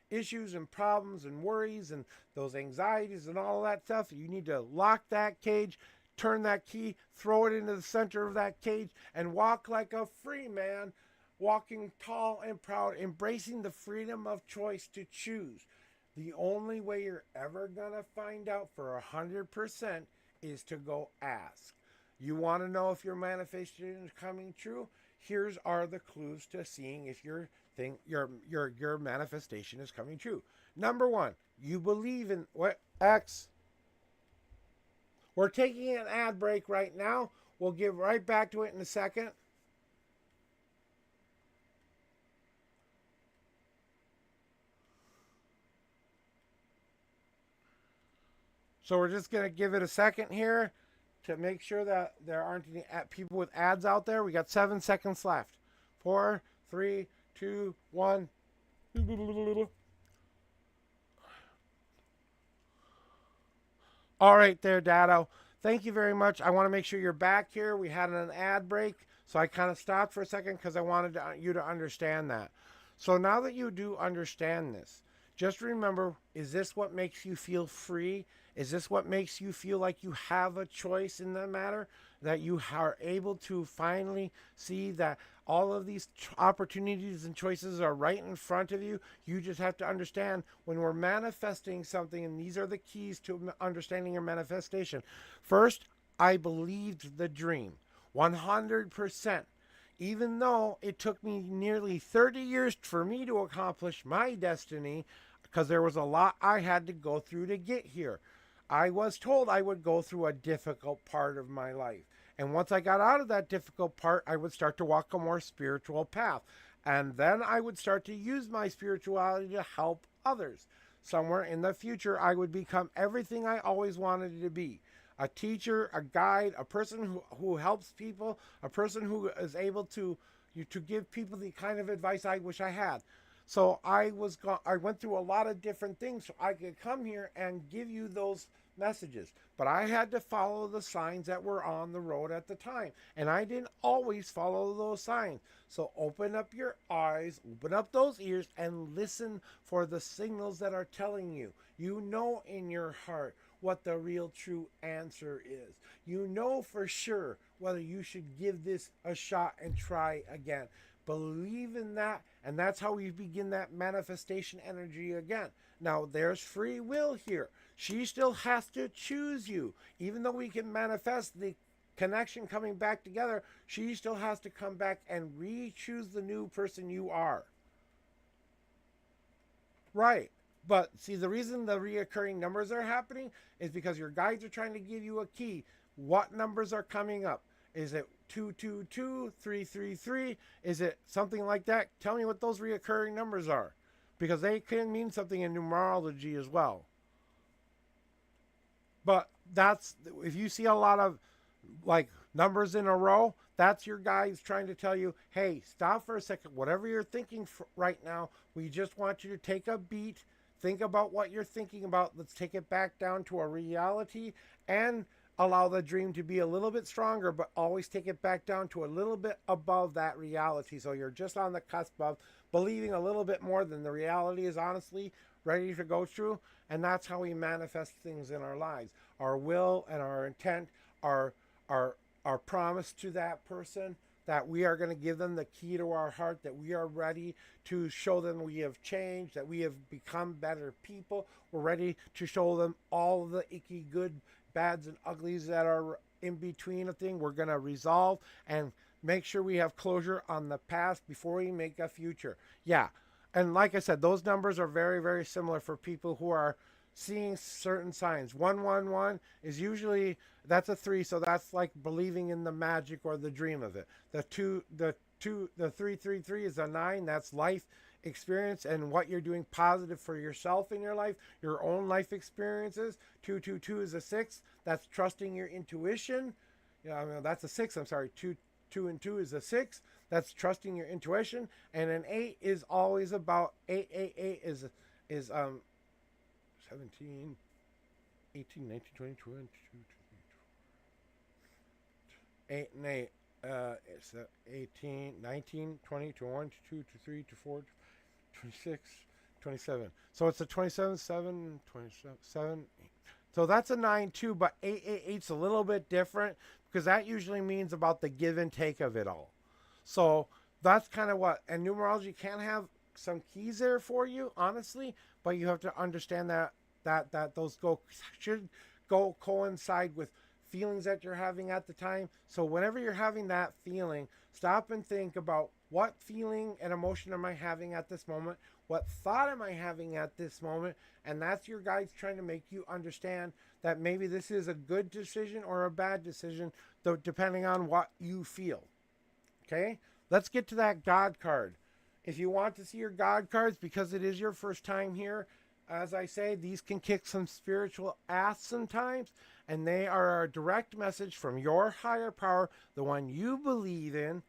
issues and problems and worries and those anxieties and all of that stuff? You need to lock that cage, turn that key, throw it into the center of that cage, and walk like a free man, walking tall and proud, embracing the freedom of choice to choose. The only way you're ever going to find out for 100% is to go ask. You want to know if your manifestation is coming true? Here's are the clues to seeing if your manifestation is coming true. Number 1, you believe in what? X. We're taking an ad break right now. We'll get right back to it in a second. So we're just going to give it a second here to make sure that there aren't any people with ads out there. We got 7 seconds left. 4, 3, 2, 1. All right there, Dado. Thank you very much. I want to make sure you're back here. We had an ad break, so I kind of stopped for a second because I wanted you to understand that. So now that you do understand this, just remember, is this what makes you feel free? Is this what makes you feel like you have a choice in the matter? That you are able to finally see that all of these opportunities and choices are right in front of you? You just have to understand, when we're manifesting something, and these are the keys to understanding your manifestation. First, I believed the dream 100%. Even though it took me nearly 30 years for me to accomplish my destiny, because there was a lot I had to go through to get here. I was told I would go through a difficult part of my life. And once I got out of that difficult part, I would start to walk a more spiritual path. And then I would start to use my spirituality to help others. Somewhere in the future, I would become everything I always wanted to be. A teacher, a guide, a person who helps people, a person who is able to give people the kind of advice I wish I had. So I went through a lot of different things so I could come here and give you those messages. But I had to follow the signs that were on the road at the time. And I didn't always follow those signs. So open up your eyes, open up those ears, and listen for the signals that are telling you. You know in your heart what the real true answer is. You know for sure whether you should give this a shot and try again. Believe in that, and that's how we begin that manifestation energy again. Now, there's free will here. She still has to choose you. Even though we can manifest the connection coming back together, she still has to come back and re-choose the new person you are. Right. But see, the reason the reoccurring numbers are happening is because your guides are trying to give you a key. What numbers are coming up? Is it 222, 333? Is it something like that? Tell me what those reoccurring numbers are, because they can mean something in numerology as well. But that's, if you see a lot of like numbers in a row, that's your guides trying to tell you, hey, stop for a second. Whatever you're thinking right now, we just want you to take a beat. Think about what you're thinking about. Let's take it back down to a reality and allow the dream to be a little bit stronger, but always take it back down to a little bit above that reality. So you're just on the cusp of believing a little bit more than the reality is honestly ready to go through. And that's how we manifest things in our lives. Our will and our intent, our promise to that person, that we are going to give them the key to our heart, that we are ready to show them we have changed, that we have become better people. We're ready to show them all the icky, good, bads, and uglies that are in between a thing. We're going to resolve and make sure we have closure on the past before we make a future. Yeah. And like I said, those numbers are very, very similar for people who are seeing certain signs. 111 is usually, that's a 3, so that's like believing in the magic or the dream of it. The 333 is a 9, that's life experience and what you're doing positive for yourself in your life, your own life experiences. 222 is a 6, that's trusting your intuition. Yeah, I mean, that's a 6, I'm sorry. 2 and 2 is a 6, that's trusting your intuition. And an 8 is always about 888 is 17, 18, 19, 20, 21, 22, 8 and 8. It's 18, 19, 20, 21, 22, 23, 24, 26, 27. So it's a 27, 7, 27, 7. So that's a 9 too, but 888's a little bit different because that usually means about the give and take of it all. So that's kind of what, and numerology can have some keys there for you, honestly, but you have to understand that those should coincide with feelings that you're having at the time. So whenever you're having that feeling, stop and think about, what feeling and emotion am I having at this moment? What thought am I having at this moment? And that's your guides trying to make you understand that maybe this is a good decision or a bad decision, though, depending on what you feel. Okay, let's get to that God card. If you want to see your God cards, because it is your first time here, as I say, these can kick some spiritual ass sometimes, and they are a direct message from your higher power, the one you believe in,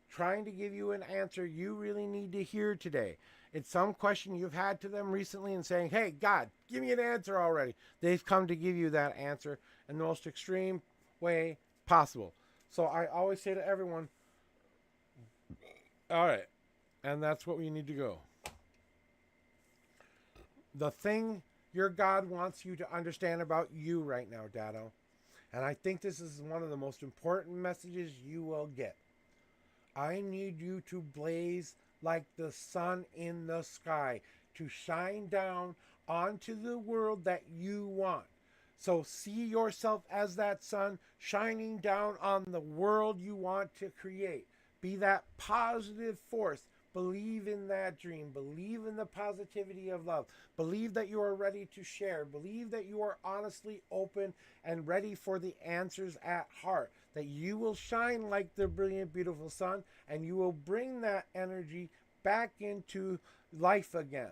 trying to give you an answer you really need to hear today. It's some question you've had to them recently and saying, hey, God, give me an answer already. They've come to give you that answer in the most extreme way possible. So I always say to everyone, all right, and that's what we need to go. The thing your God wants you to understand about you right now, Dado, and I think this is one of the most important messages you will get. I need you to blaze like the sun in the sky, to shine down onto the world that you want. So see yourself as that sun shining down on the world you want to create. Be that positive force. Believe in that dream. Believe in the positivity of love. Believe that you are ready to share. Believe that you are honestly open and ready for the answers at heart. That you will shine like the brilliant, beautiful sun, and you will bring that energy back into life again.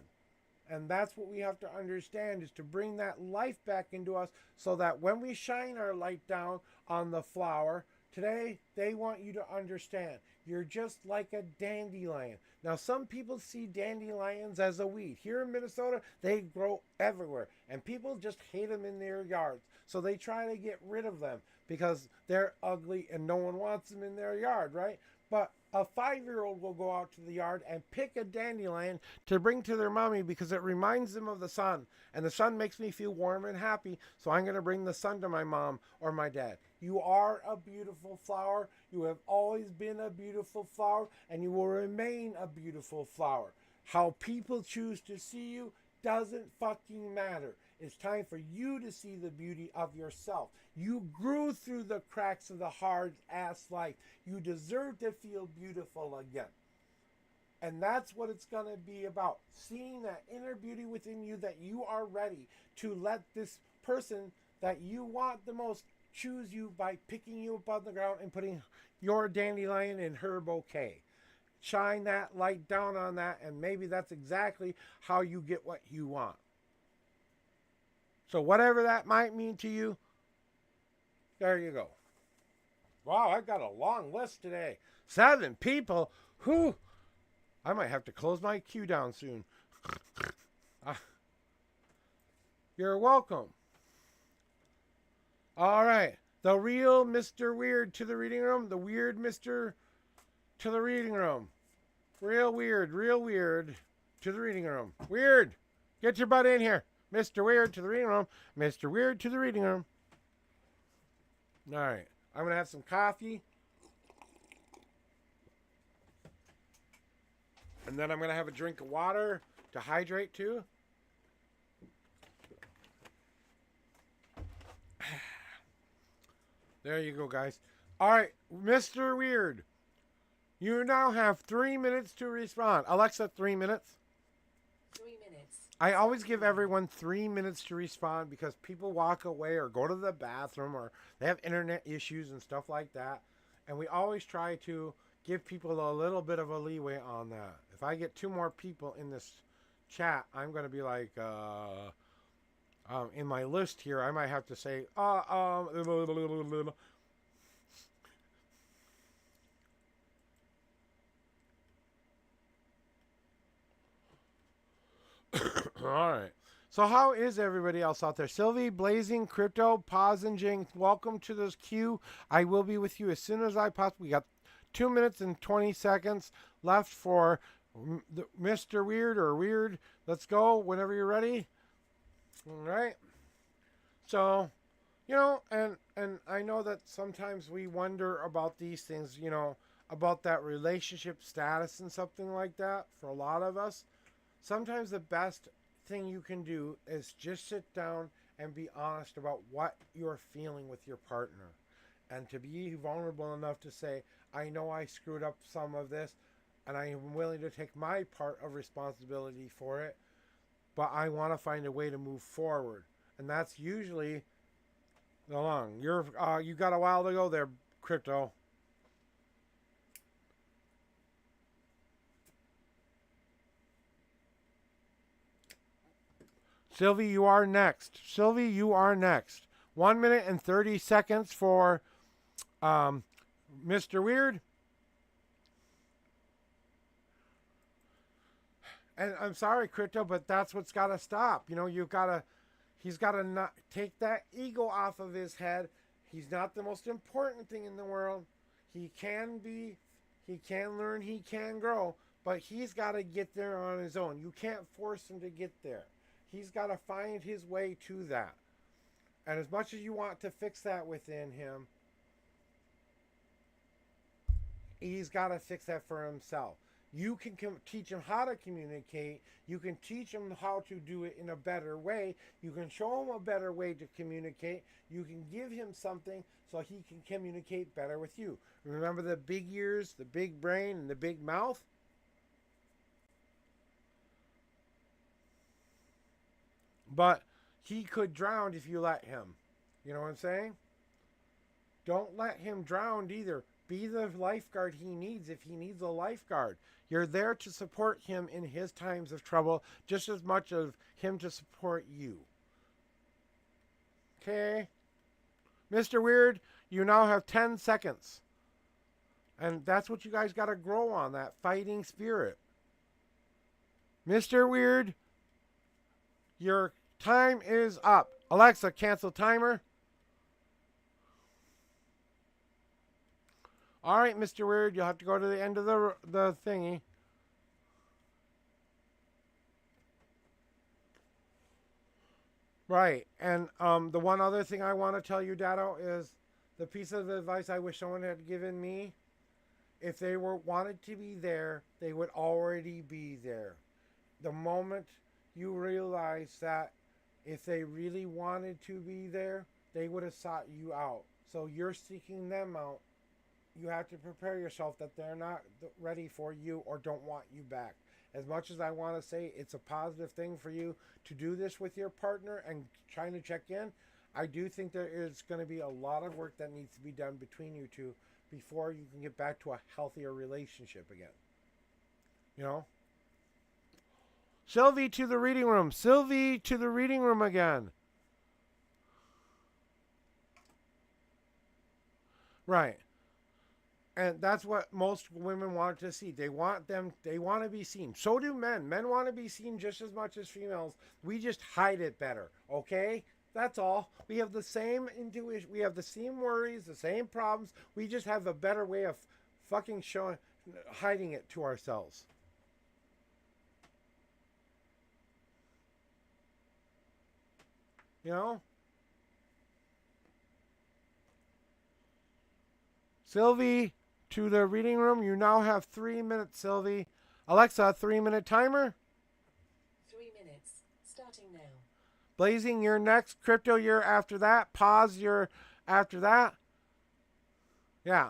And that's what we have to understand, is to bring that life back into us, so that when we shine our light down on the flower, today they want you to understand you're just like a dandelion. Now, some people see dandelions as a weed. Here in Minnesota, they grow everywhere, and people just hate them in their yards. So they try to get rid of them because they're ugly and no one wants them in their yard, right? But A 5-year-old will go out to the yard and pick a dandelion to bring to their mommy because it reminds them of the sun. And the sun makes me feel warm and happy, so I'm going to bring the sun to my mom or my dad. You are a beautiful flower. You have always been a beautiful flower, and you will remain a beautiful flower. How people choose to see you doesn't fucking matter. It's time for you to see the beauty of yourself. You grew through the cracks of the hard ass life. You deserve to feel beautiful again. And that's what it's going to be about. Seeing that inner beauty within you, that you are ready to let this person that you want the most choose you by picking you up on the ground and putting your dandelion in her bouquet. Shine that light down on that, and maybe that's exactly how you get what you want. So whatever that might mean to you, there you go. Wow, I've got a long list today. 7 people. Whew. I might have to close my queue down soon. You're welcome. All right. The real Mr. Weird to the reading room. The weird Mr. to the reading room. Real weird to the reading room. Weird. Get your butt in here. Mr. Weird to the reading room. Mr. Weird to the reading room. All right. I'm going to have some coffee. And then I'm going to have a drink of water to hydrate too. There you go, guys. All right. Mr. Weird. You now have 3 minutes to respond. Alexa, 3 minutes. 3 minutes. I always give everyone 3 minutes to respond because people walk away or go to the bathroom or they have internet issues and stuff like that. And we always try to give people a little bit of a leeway on that. If I get 2 more people in this chat, I'm going to be like, in my list here, I might have to say, all right. So how is everybody else out there? Sylvie, Blazing, Crypto, Paz, and Jing, welcome to this queue. I will be with you as soon as I possibly. We got 2 minutes and 20 seconds left for Mr. Weird or Weird. Let's go whenever you're ready. All right. So, you know, and I know that sometimes we wonder about these things, you know, about that relationship status and something like that for a lot of us. Sometimes the best thing you can do is just sit down and be honest about what you're feeling with your partner. And to be vulnerable enough to say, I know I screwed up some of this, and I am willing to take my part of responsibility for it, but I want to find a way to move forward. And that's usually the long. You got a while to go there, Crypto. Sylvie, you are next. Sylvie, you are next. 1 minute and 30 seconds for Mr. Weird. And I'm sorry, Crypto, but that's what's got to stop. You know, he's got to not take that ego off of his head. He's not the most important thing in the world. He can learn, he can grow, but he's got to get there on his own. You can't force him to get there. He's got to find his way to that. And as much as you want to fix that within him, he's got to fix that for himself. You can teach him how to communicate. You can teach him how to do it in a better way. You can show him a better way to communicate. You can give him something so he can communicate better with you. Remember the big ears, the big brain, and the big mouth? But he could drown if you let him. You know what I'm saying? Don't let him drown either. Be the lifeguard he needs if he needs a lifeguard. You're there to support him in his times of trouble just as much as him to support you. Okay? Mr. Weird, you now have 10 seconds. And that's what you guys got to grow on, that fighting spirit. Mr. Weird, your time is up. Alexa, cancel timer. All right, Mr. Weird, you'll have to go to the end of the thingy. Right, and the one other thing I want to tell you, Dado, is the piece of advice I wish someone had given me. If they wanted to be there, they would already be there. The moment you realize that if they really wanted to be there, they would have sought you out. So you're seeking them out. You have to prepare yourself that they're not ready for you or don't want you back. As much as I want to say it's a positive thing for you to do this with your partner and trying to check in, I do think there is going to be a lot of work that needs to be done between you two before you can get back to a healthier relationship again. You know? Sylvie to the reading room. Sylvie to the reading room again. Right. And that's what most women want to see. They want to be seen. So do men. Men want to be seen just as much as females. We just hide it better. Okay? That's all. We have the same intuition. We have the same worries, the same problems. We just have a better way of fucking hiding it to ourselves. You know? Sylvie, to the reading room. You now have 3 minutes, Sylvie. Alexa, 3-minute timer. 3 minutes. Starting now. Blazing, your next. Crypto, year after that. Pause, your after that. Yeah.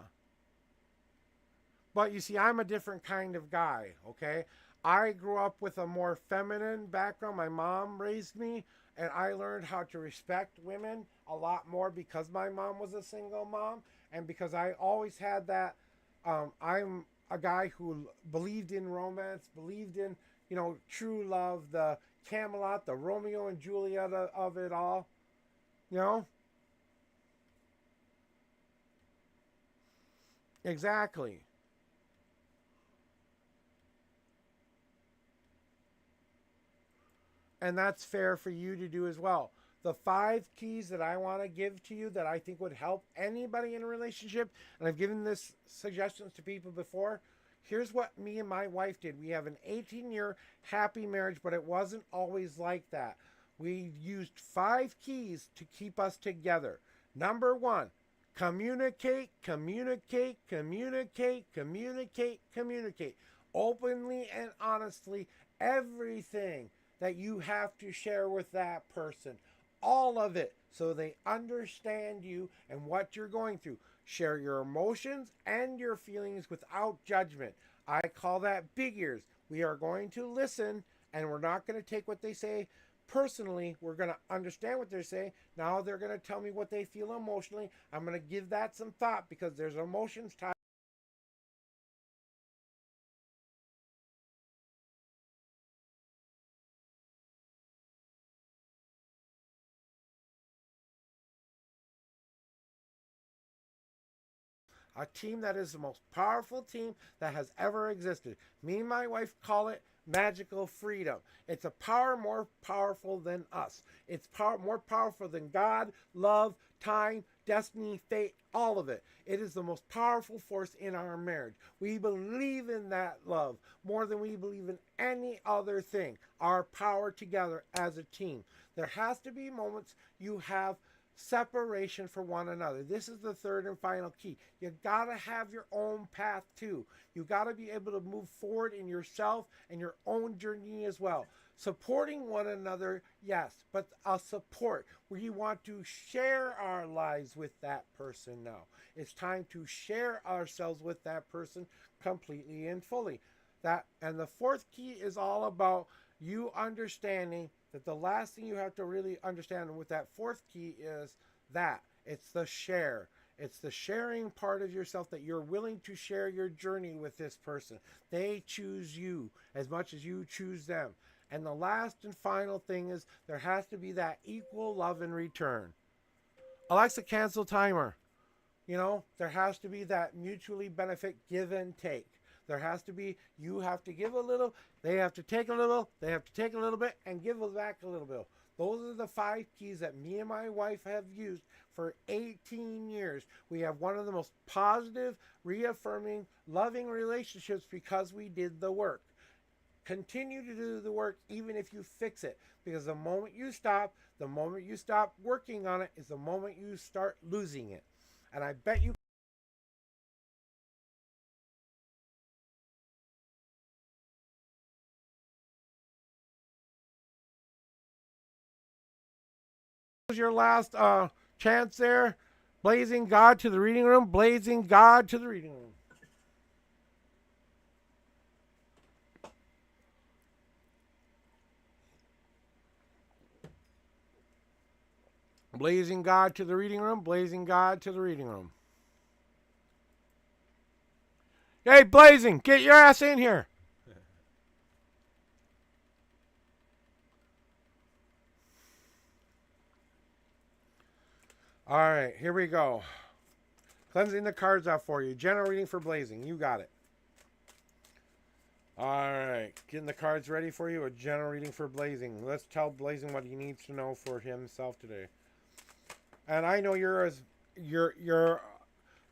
But you see, I'm a different kind of guy, okay? I grew up with a more feminine background. My mom raised me, and I learned how to respect women a lot more because my mom was a single mom, and because I always had that. I'm a guy who believed in romance, believed in, true love, the Camelot, the Romeo and Juliet of it all, you know? Exactly. And that's fair for you to do as well. The 5 keys that I want to give to you that I think would help anybody in a relationship, and I've given this suggestions to people before. Here's what me and my wife did. We have an 18-year happy marriage, but it wasn't always like that. We used 5 keys to keep us together. Number 1, communicate, communicate, communicate, communicate, communicate. Openly and honestly, everything that you have to share with that person. All of it, so they understand you and what you're going through. Share your emotions and your feelings without judgment. I call that big ears. We are going to listen, and we're not going to take what they say personally. We're going to understand what they're saying. Now they're going to tell me what they feel emotionally. I'm going to give that some thought because there's emotions tied. A team that is the most powerful team that has ever existed. Me and my wife call it magical freedom. It's a power more powerful than us. It's more powerful than God, love, time, destiny, fate, all of it. It is the most powerful force in our marriage. We believe in that love more than we believe in any other thing. Our power together as a team. There has to be moments you have separation for one another. This is the third and final key. You gotta have your own path too. You gotta be able to move forward in yourself and your own journey as well. Supporting one another, yes, but a support where you want to share our lives with that person now. It's time to share ourselves with that person completely and fully. And the 4th key is all about you understanding that the last thing you have to really understand with that 4th key is that it's the share. It's the sharing part of yourself, that you're willing to share your journey with this person. They choose you as much as you choose them. And the last and final thing is there has to be that equal love in return. Alexa, cancel timer. There has to be that mutually benefit give and take. There has to be, you have to give a little, they have to take a little, they have to take a little bit and give back a little bit. Those are the 5 keys that me and my wife have used for 18 years. We have one of the most positive, reaffirming, loving relationships because we did the work. Continue to do the work even if you fix it, because the moment you stop working on it is the moment you start losing it. And I bet you was your last chance there. Blazing God to the reading room. Blazing God to the reading room. Blazing God to the reading room. Blazing God to the reading room. Hey, Blazing, get your ass in here. All right, here we go. Cleansing the cards out for you. General reading for Blazing. You got it. All right, getting the cards ready for you. A general reading for Blazing. Let's tell Blazing what he needs to know for himself today. And I know you're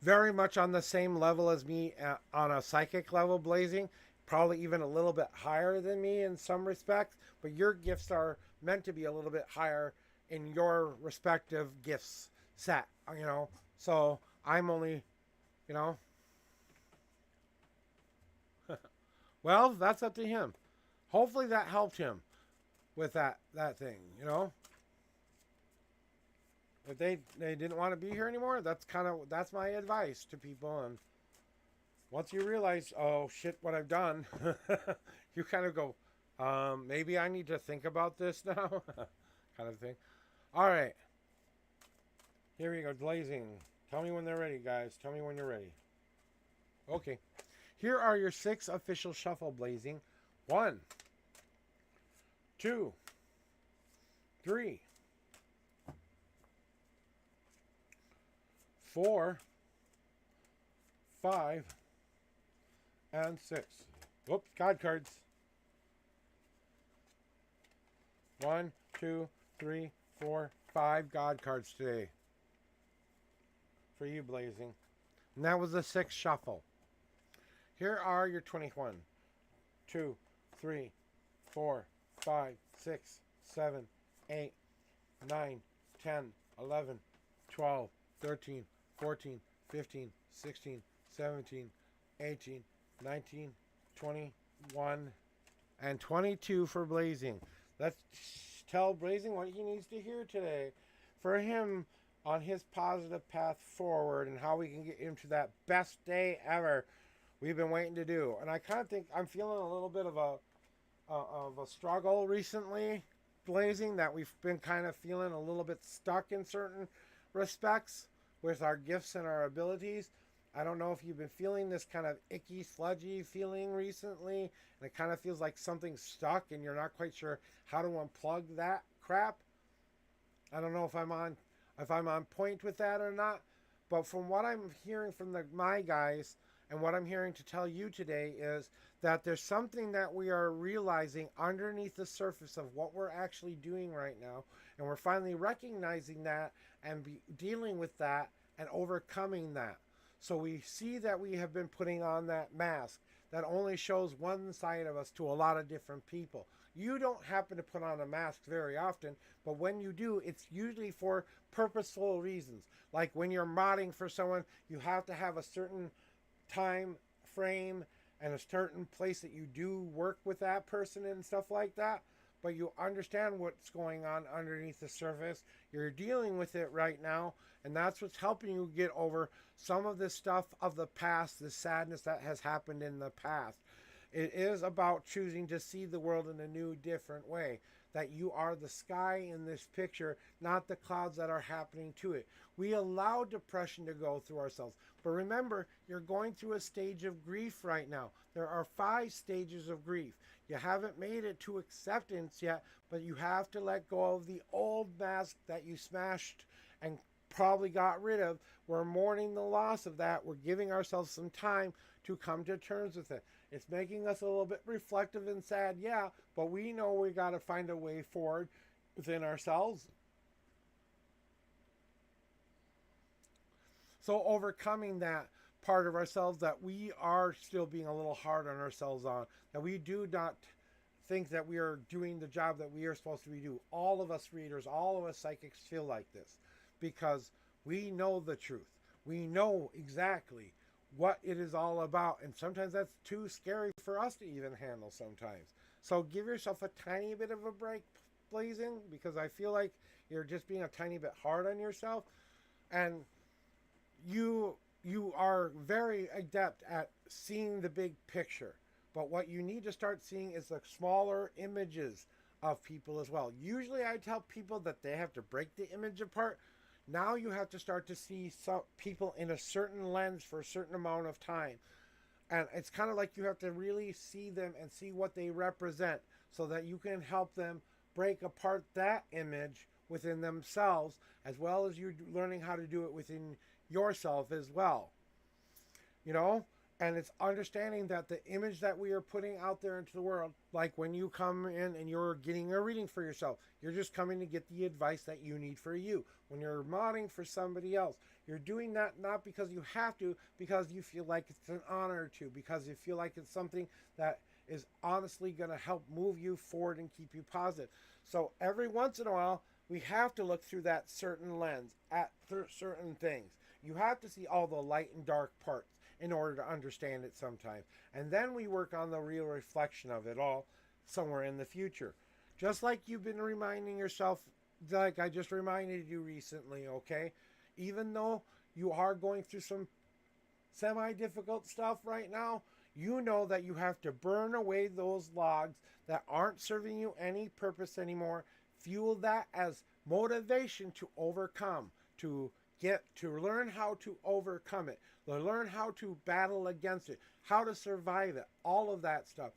very much on the same level as me on a psychic level, Blazing. Probably even a little bit higher than me in some respects. But your gifts are meant to be a little bit higher in your respective gifts set. So I'm only, well, that's up to him. Hopefully that helped him with that thing, If they didn't want to be here anymore, that's my advice to people. And once you realize, oh shit, what I've done, you kind of go, maybe I need to think about this now, kind of thing. All right, here we go. Blazing. Tell me when they're ready, guys. Tell me when you're ready. Okay. Here are your 6 official shuffle, Blazing. 1, 2, 3, 4, 5, and 6. Whoops, card cards. 1, 2, 3, 4, 5 God cards today. For you, Blazing. And that was the 6th shuffle. Here are your 21. 2, 3, 4, 5, 6, 7, 8, 9, 10, 11, 12, 13, 14, 15, 16, 17, 18, 19, 21, and 22 for Blazing. Let's tell Blazing what he needs to hear today for him on his positive path forward and how we can get him to that best day ever we've been waiting to do. And I kind of think I'm feeling a little bit of a struggle recently, Blazing, that we've been kind of feeling a little bit stuck in certain respects with our gifts and our abilities. I don't know if you've been feeling this kind of icky, sludgy feeling recently, and it kind of feels like something's stuck and you're not quite sure how to unplug that crap. I don't know if I'm on point with that or not, but from what I'm hearing from my guys and what I'm hearing to tell you today is that there's something that we are realizing underneath the surface of what we're actually doing right now, and we're finally recognizing that and dealing with that and overcoming that. So we see that we have been putting on that mask that only shows one side of us to a lot of different people. You don't happen to put on a mask very often, but when you do, it's usually for purposeful reasons. Like when you're modding for someone, you have to have a certain time frame and a certain place that you do work with that person and stuff like that. But you understand what's going on underneath the surface. You're dealing with it right now, and that's what's helping you get over some of this stuff of the past, the sadness that has happened in the past. It is about choosing to see the world in a new, different way. That you are the sky in this picture, not the clouds that are happening to it. We allow depression to go through ourselves. But remember, you're going through a stage of grief right now. There are 5 stages of grief. You haven't made it to acceptance yet, but you have to let go of the old mask that you smashed and probably got rid of. We're mourning the loss of that. We're giving ourselves some time to come to terms with it. It's making us a little bit reflective and sad, yeah, but we know we got to find a way forward within ourselves. So overcoming that part of ourselves that we are still being a little hard on ourselves on, that we do not think that we are doing the job that we are supposed to be doing. All of us readers, all of us psychics feel like this because we know the truth. We know exactly what it is all about, and sometimes that's too scary for us to even handle sometimes. So give yourself a tiny bit of a break, Blazing, because I feel like you're just being a tiny bit hard on yourself, and you are very adept at seeing the big picture. But what you need to start seeing is the smaller images of people as well. Usually I tell people that they have to break the image apart. Now you have to start to see some people in a certain lens for a certain amount of time. And it's kind of like you have to really see them and see what they represent so that you can help them break apart that image within themselves, as well as you learning how to do it within yourself as well. You know? And it's understanding that the image that we are putting out there into the world, like when you come in and you're getting a reading for yourself, you're just coming to get the advice that you need for you. When you're modding for somebody else, you're doing that not because you have to, because you feel like it's an honor to, because you feel like it's something that is honestly going to help move you forward and keep you positive. So every once in a while, we have to look through that certain lens at certain things. You have to see all the light and dark parts in order to understand it sometimes. And then we work on the real reflection of it all somewhere in the future. Just like you've been reminding yourself, like I just reminded you recently, okay? Even though you are going through some semi-difficult stuff right now, you know that you have to burn away those logs that aren't serving you any purpose anymore. Fuel that as motivation to overcome, to learn how to overcome it, to learn how to battle against it, how to survive it, all of that stuff.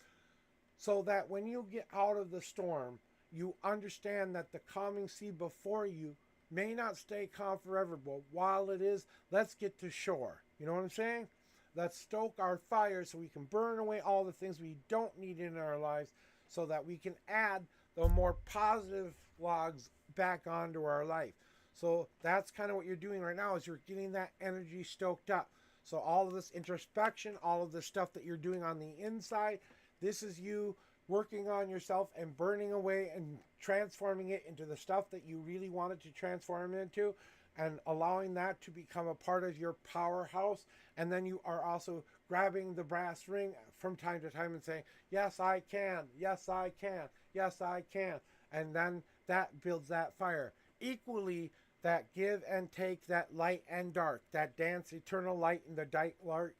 So that when you get out of the storm, you understand that the calming sea before you may not stay calm forever, but while it is, let's get to shore. You know what I'm saying? Let's stoke our fire so we can burn away all the things we don't need in our lives so that we can add the more positive logs back onto our life. So that's kind of what you're doing right now is you're getting that energy stoked up. So all of this introspection, all of the stuff that you're doing on the inside, this is you working on yourself and burning away and transforming it into the stuff that you really wanted to transform into and allowing that to become a part of your powerhouse. And then you are also grabbing the brass ring from time to time and saying, yes, I can, yes, I can, yes, I can. And then that builds that fire. Equally, that give and take, that light and dark, that dance eternal light and the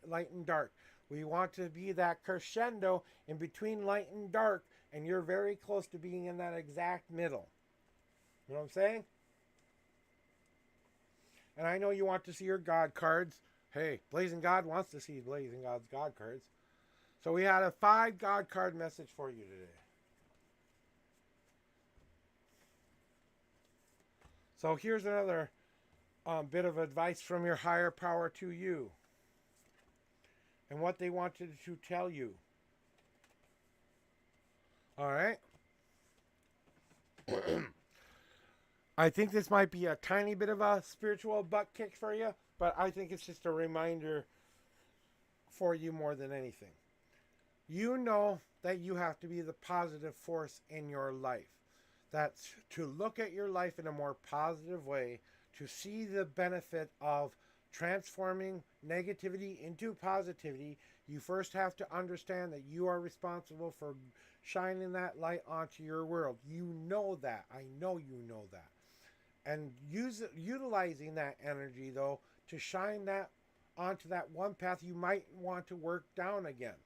light and dark. We want to be that crescendo in between light and dark, and you're very close to being in that exact middle. You know what I'm saying? And I know you want to see your God cards. Hey, Blazing God wants to see Blazing God's God cards. So we had a 5 God card message for you today. So here's another bit of advice from your higher power to you and what they wanted to tell you. All right. I think this might be a tiny bit of a spiritual butt kick for you, but I think it's just a reminder for you more than anything. You know that you have to be the positive force in your life. That's to look at your life in a more positive way, to see the benefit of transforming negativity into positivity. You first have to understand that you are responsible for shining that light onto your world. You know that. I know you know that. And utilizing that energy, though, to shine that onto that one path you might want to walk down again.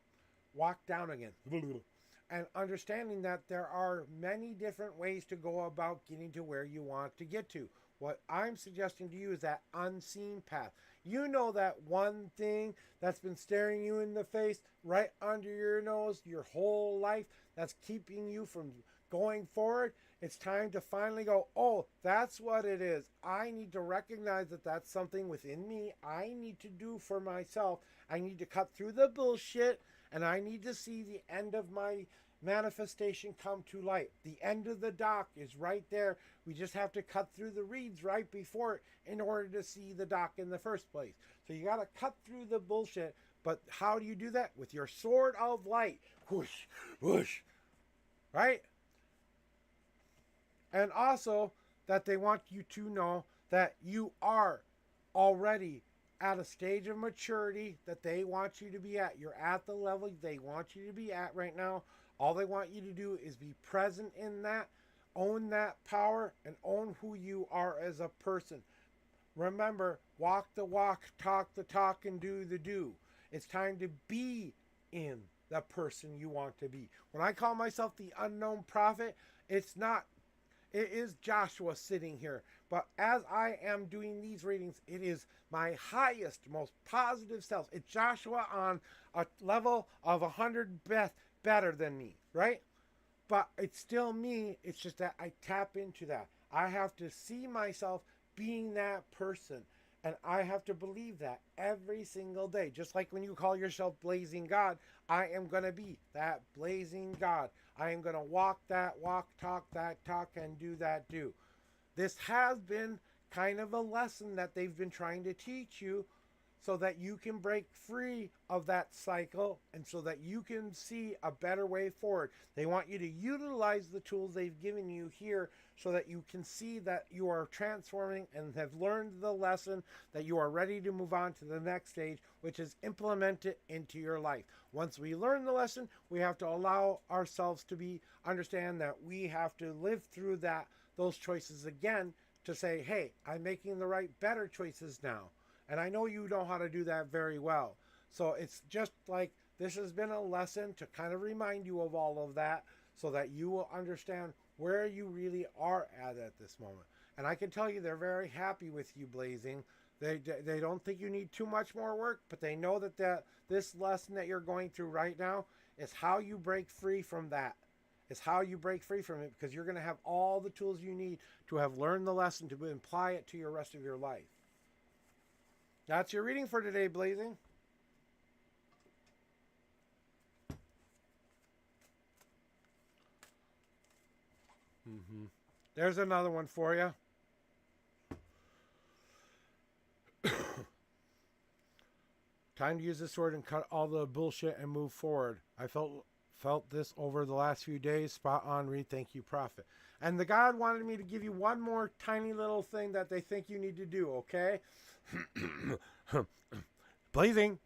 And understanding that there are many different ways to go about getting to where you want to get to. What I'm suggesting to you is that unseen path. You know that one thing that's been staring you in the face right under your nose your whole life that's keeping you from going forward. It's time to finally go, oh, that's what it is. I need to recognize that that's something within me I need to do for myself. I need to cut through the bullshit, and I need to see the end of my manifestation come to light. The end of the dock is right there. We just have to cut through the reeds right before it in order to see the dock in the first place. So you got to cut through the bullshit. But how do you do that? With your sword of light. Whoosh, whoosh. Right? And also that they want you to know that you are already at a stage of maturity that they want you to be at. You're at the level they want you to be at right now. All they want you to do is be present in that, own that power, and own who you are as a person. Remember, walk the walk, talk the talk, and do the do. It's time to be in the person you want to be. When I call myself the unknown prophet, it's not. It is Joshua sitting here. But as I am doing these readings, it is my highest, most positive self. It's Joshua on a level of 100 better than me, right? But it's still me. It's just that I tap into that. I have to see myself being that person. And I have to believe that every single day. Just like when you call yourself Blazing God, I am going to be that Blazing God. I am going to walk that walk, talk that talk, and do that do. This has been kind of a lesson that they've been trying to teach you so that you can break free of that cycle and so that you can see a better way forward. They want you to utilize the tools they've given you here so that you can see that you are transforming and have learned the lesson, that you are ready to move on to the next stage, which is implement it into your life. Once we learn the lesson, we have to allow ourselves to understand that we have to live through those choices again to say, hey, I'm making the right, better choices now. And I know you know how to do that very well. So it's just like this has been a lesson to kind of remind you of all of that so that you will understand where you really are at this moment. And I can tell you they're very happy with you, Blazing. They don't think you need too much more work, but they know that this lesson that you're going through right now is how you break free from that. It's how you break free from it, because you're going to have all the tools you need to have learned the lesson to apply it to your rest of your life. That's your reading for today, Blazing. There's another one for you. Time to use the sword and cut all the bullshit and move forward. I felt this over the last few days. Spot on, read. Thank you, Prophet. And the God wanted me to give you one more tiny little thing that they think you need to do, okay? Blazing,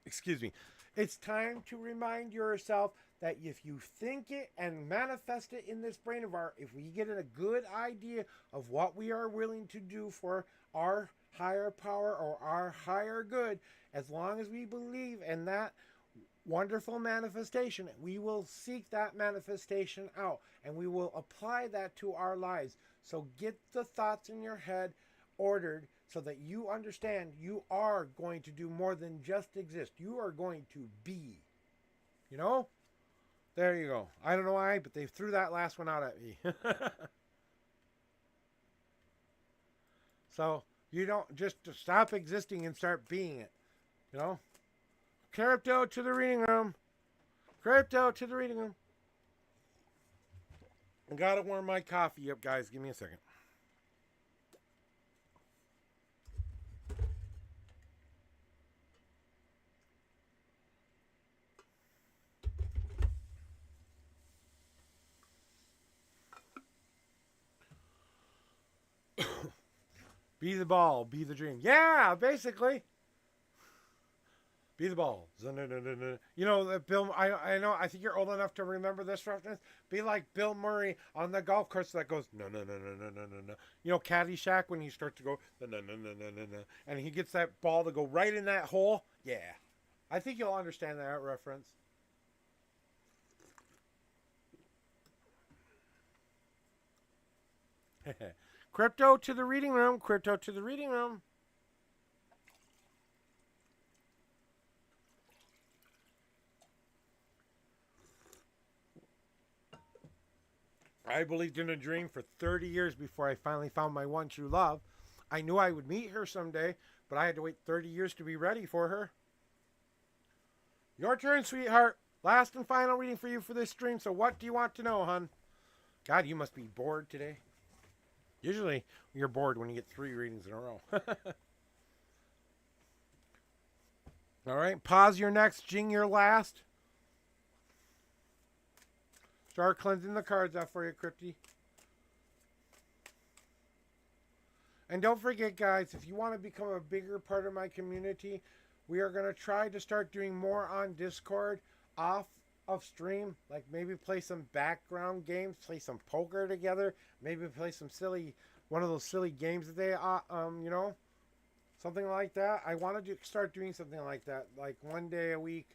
excuse me. It's time to remind yourself that if you think it and manifest it in this brain of ours, if we get a good idea of what we are willing to do for our higher power or our higher good, as long as we believe in that wonderful manifestation, we will seek that manifestation out and we will apply that to our lives. So get the thoughts in your head ordered so that you understand you are going to do more than just exist. You are going to be. You know? There you go. I don't know why, but they threw that last one out at me. So you don't just stop existing and start being it. You know? Crypto to the reading room. Crypto to the reading room. I gotta warm my coffee up, guys. Give me a second. Be the ball, be the dream. Yeah, basically. Be the ball. You know that Bill. I know. I think you're old enough to remember this reference. Be like Bill Murray on the golf course that goes no. You know Caddyshack when he starts to go no, and he gets that ball to go right in that hole. Yeah, I think you'll understand that reference. Crypto to the reading room. Crypto to the reading room. I believed in a dream for 30 years before I finally found my one true love. I knew I would meet her someday, but I had to wait 30 years to be ready for her. Your turn, sweetheart. Last and final reading for you for this stream. So what do you want to know, hun? God, you must be bored today. Usually you're bored when you get 3 readings in a row. All right, pause your next, jing your last. Start cleansing the cards out for you, Crypty. And don't forget, guys, if you want to become a bigger part of my community, we are going to try to start doing more on Discord off of stream. Like maybe play some background games, play some poker together, maybe play some one of those silly games that they, you know, something like that. I want to start doing something like that, like one day a week,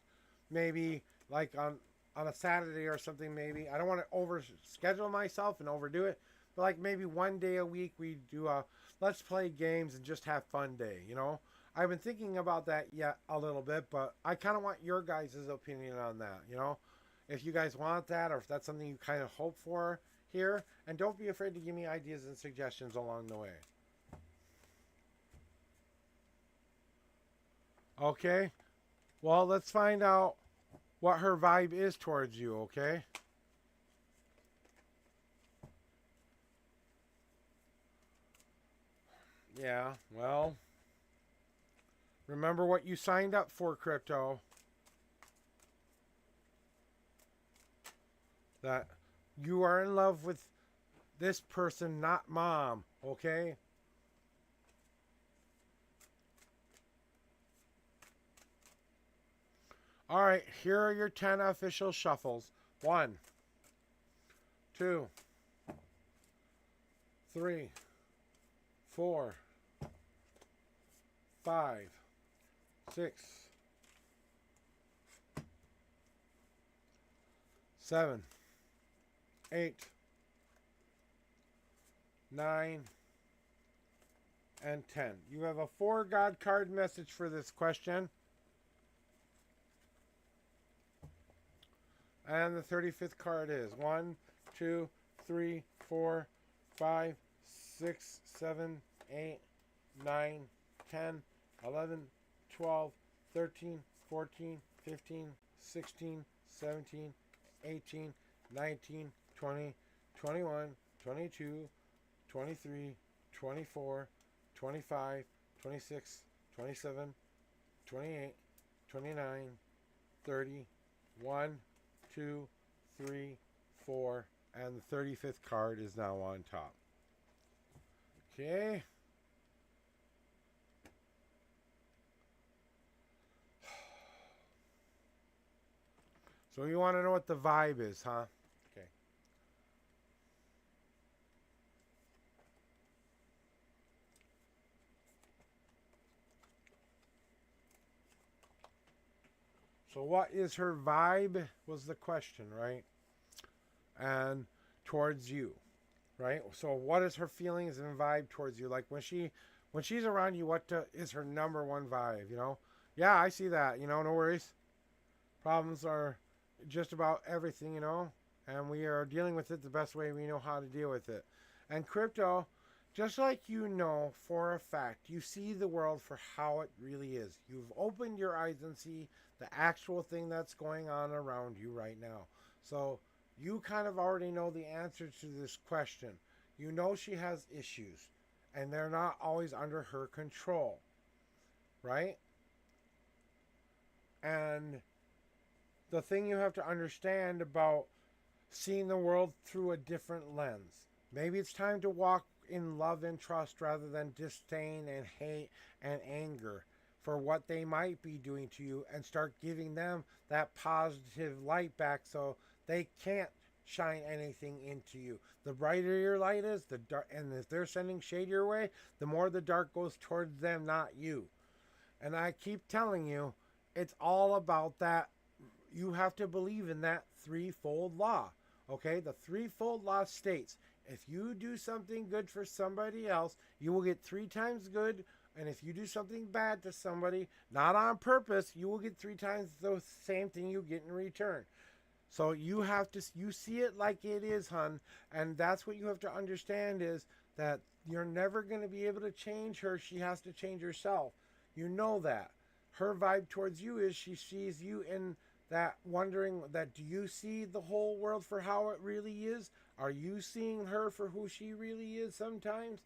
maybe like on a Saturday or something. Maybe I don't want to over schedule myself and overdo it, but like maybe one day a week we do a let's play games and just have fun day. You know, I've been thinking about that yet a little bit, but I kind of want your guys' opinion on that. You know, if you guys want that or if that's something you kind of hope for here, and don't be afraid to give me ideas and suggestions along the way. Okay, well, let's find out what her vibe is towards you, okay? Yeah, well, remember what you signed up for, Crypto. That you are in love with this person, not mom, okay? All right, here are your 10 official shuffles. 1, 2, 3, 4, 5, 6, 7, 8, 9, and 10. You have a 4 God card message for this question. And the 35th card is 1, 2, 3, 4, 5, 6, 7, 8, 9, 10, 11, 12, 13, 14, 15, 16, 17, 18, 19, 20, 21, 22, 23, 24, 25, 26, 27, 28, 29, 30, 1, 2, 3, 4, and the 35th card is now on top. Okay. So you want to know what the vibe is, huh? Okay. So what is her vibe was the question, right? And towards you, right? So what is her feelings and vibe towards you? Like when she's around you, is her number one vibe, you know? Yeah, I see that, you know, no worries. Problems are just about everything, you know? And we are dealing with it the best way we know how to deal with it. And Crypto, just like you know for a fact, you see the world for how it really is. You've opened your eyes and see the actual thing that's going on around you right now. So you kind of already know the answer to this question. You know she has issues, and they're not always under her control, right? And the thing you have to understand about seeing the world through a different lens. Maybe it's time to walk in love and trust rather than disdain and hate and anger for what they might be doing to you, and start giving them that positive light back so they can't shine anything into you. The brighter your light is, the dark, and if they're sending shade your way, the more the dark goes towards them, not you. And I keep telling you, it's all about that. You have to believe in that threefold law. Okay, the threefold law states if you do something good for somebody else, you will get 3 times good. And if you do something bad to somebody, not on purpose, you will get 3 times the same thing you get in return. So you see it like it is, hun. And that's what you have to understand is that you're never going to be able to change her. She has to change herself. You know that. Her vibe towards you is she sees you in that wondering that do you see the whole world for how it really is? Are you seeing her for who she really is sometimes?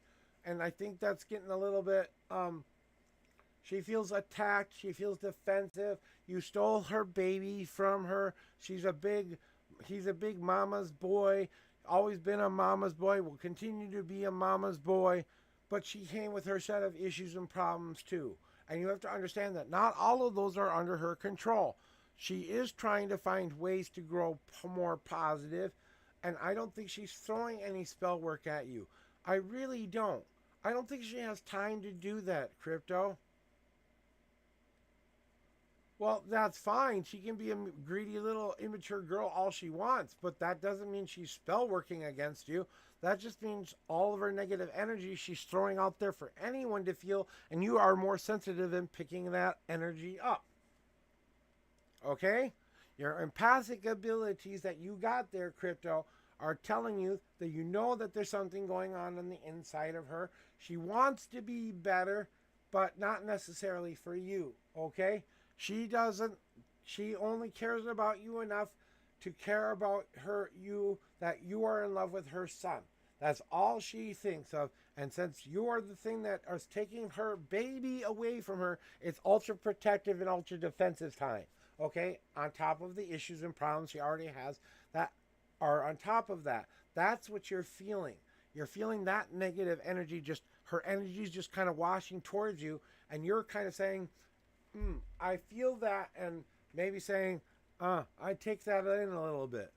And I think that's getting a little bit she feels attacked, she feels defensive. You stole her baby from her. He's a big mama's boy. Always been a mama's boy, will continue to be a mama's boy, but she came with her set of issues and problems too. And you have to understand that not all of those are under her control. She is trying to find ways to grow more positive, and I don't think she's throwing any spell work at you. I really don't. I don't think she has time to do that, Crypto. Well, that's fine. She can be a greedy little immature girl all she wants, but that doesn't mean she's spell working against you. That just means all of her negative energy she's throwing out there for anyone to feel, and you are more sensitive in picking that energy up. Okay? Your empathic abilities that you got there, Crypto, are telling you that you know that there's something going on the inside of her. She wants to be better, but not necessarily for you. Okay? She only cares about you enough to care about that you are in love with her son. That's all she thinks of. And since you are the thing that is taking her baby away from her, it's ultra protective and ultra defensive time. Okay? On top of the issues and problems she already has that are on top of that. That's what you're feeling. You're feeling that negative energy, her energy is just kind of washing towards you, and you're kind of saying, I feel that, and maybe saying, I take that in a little bit.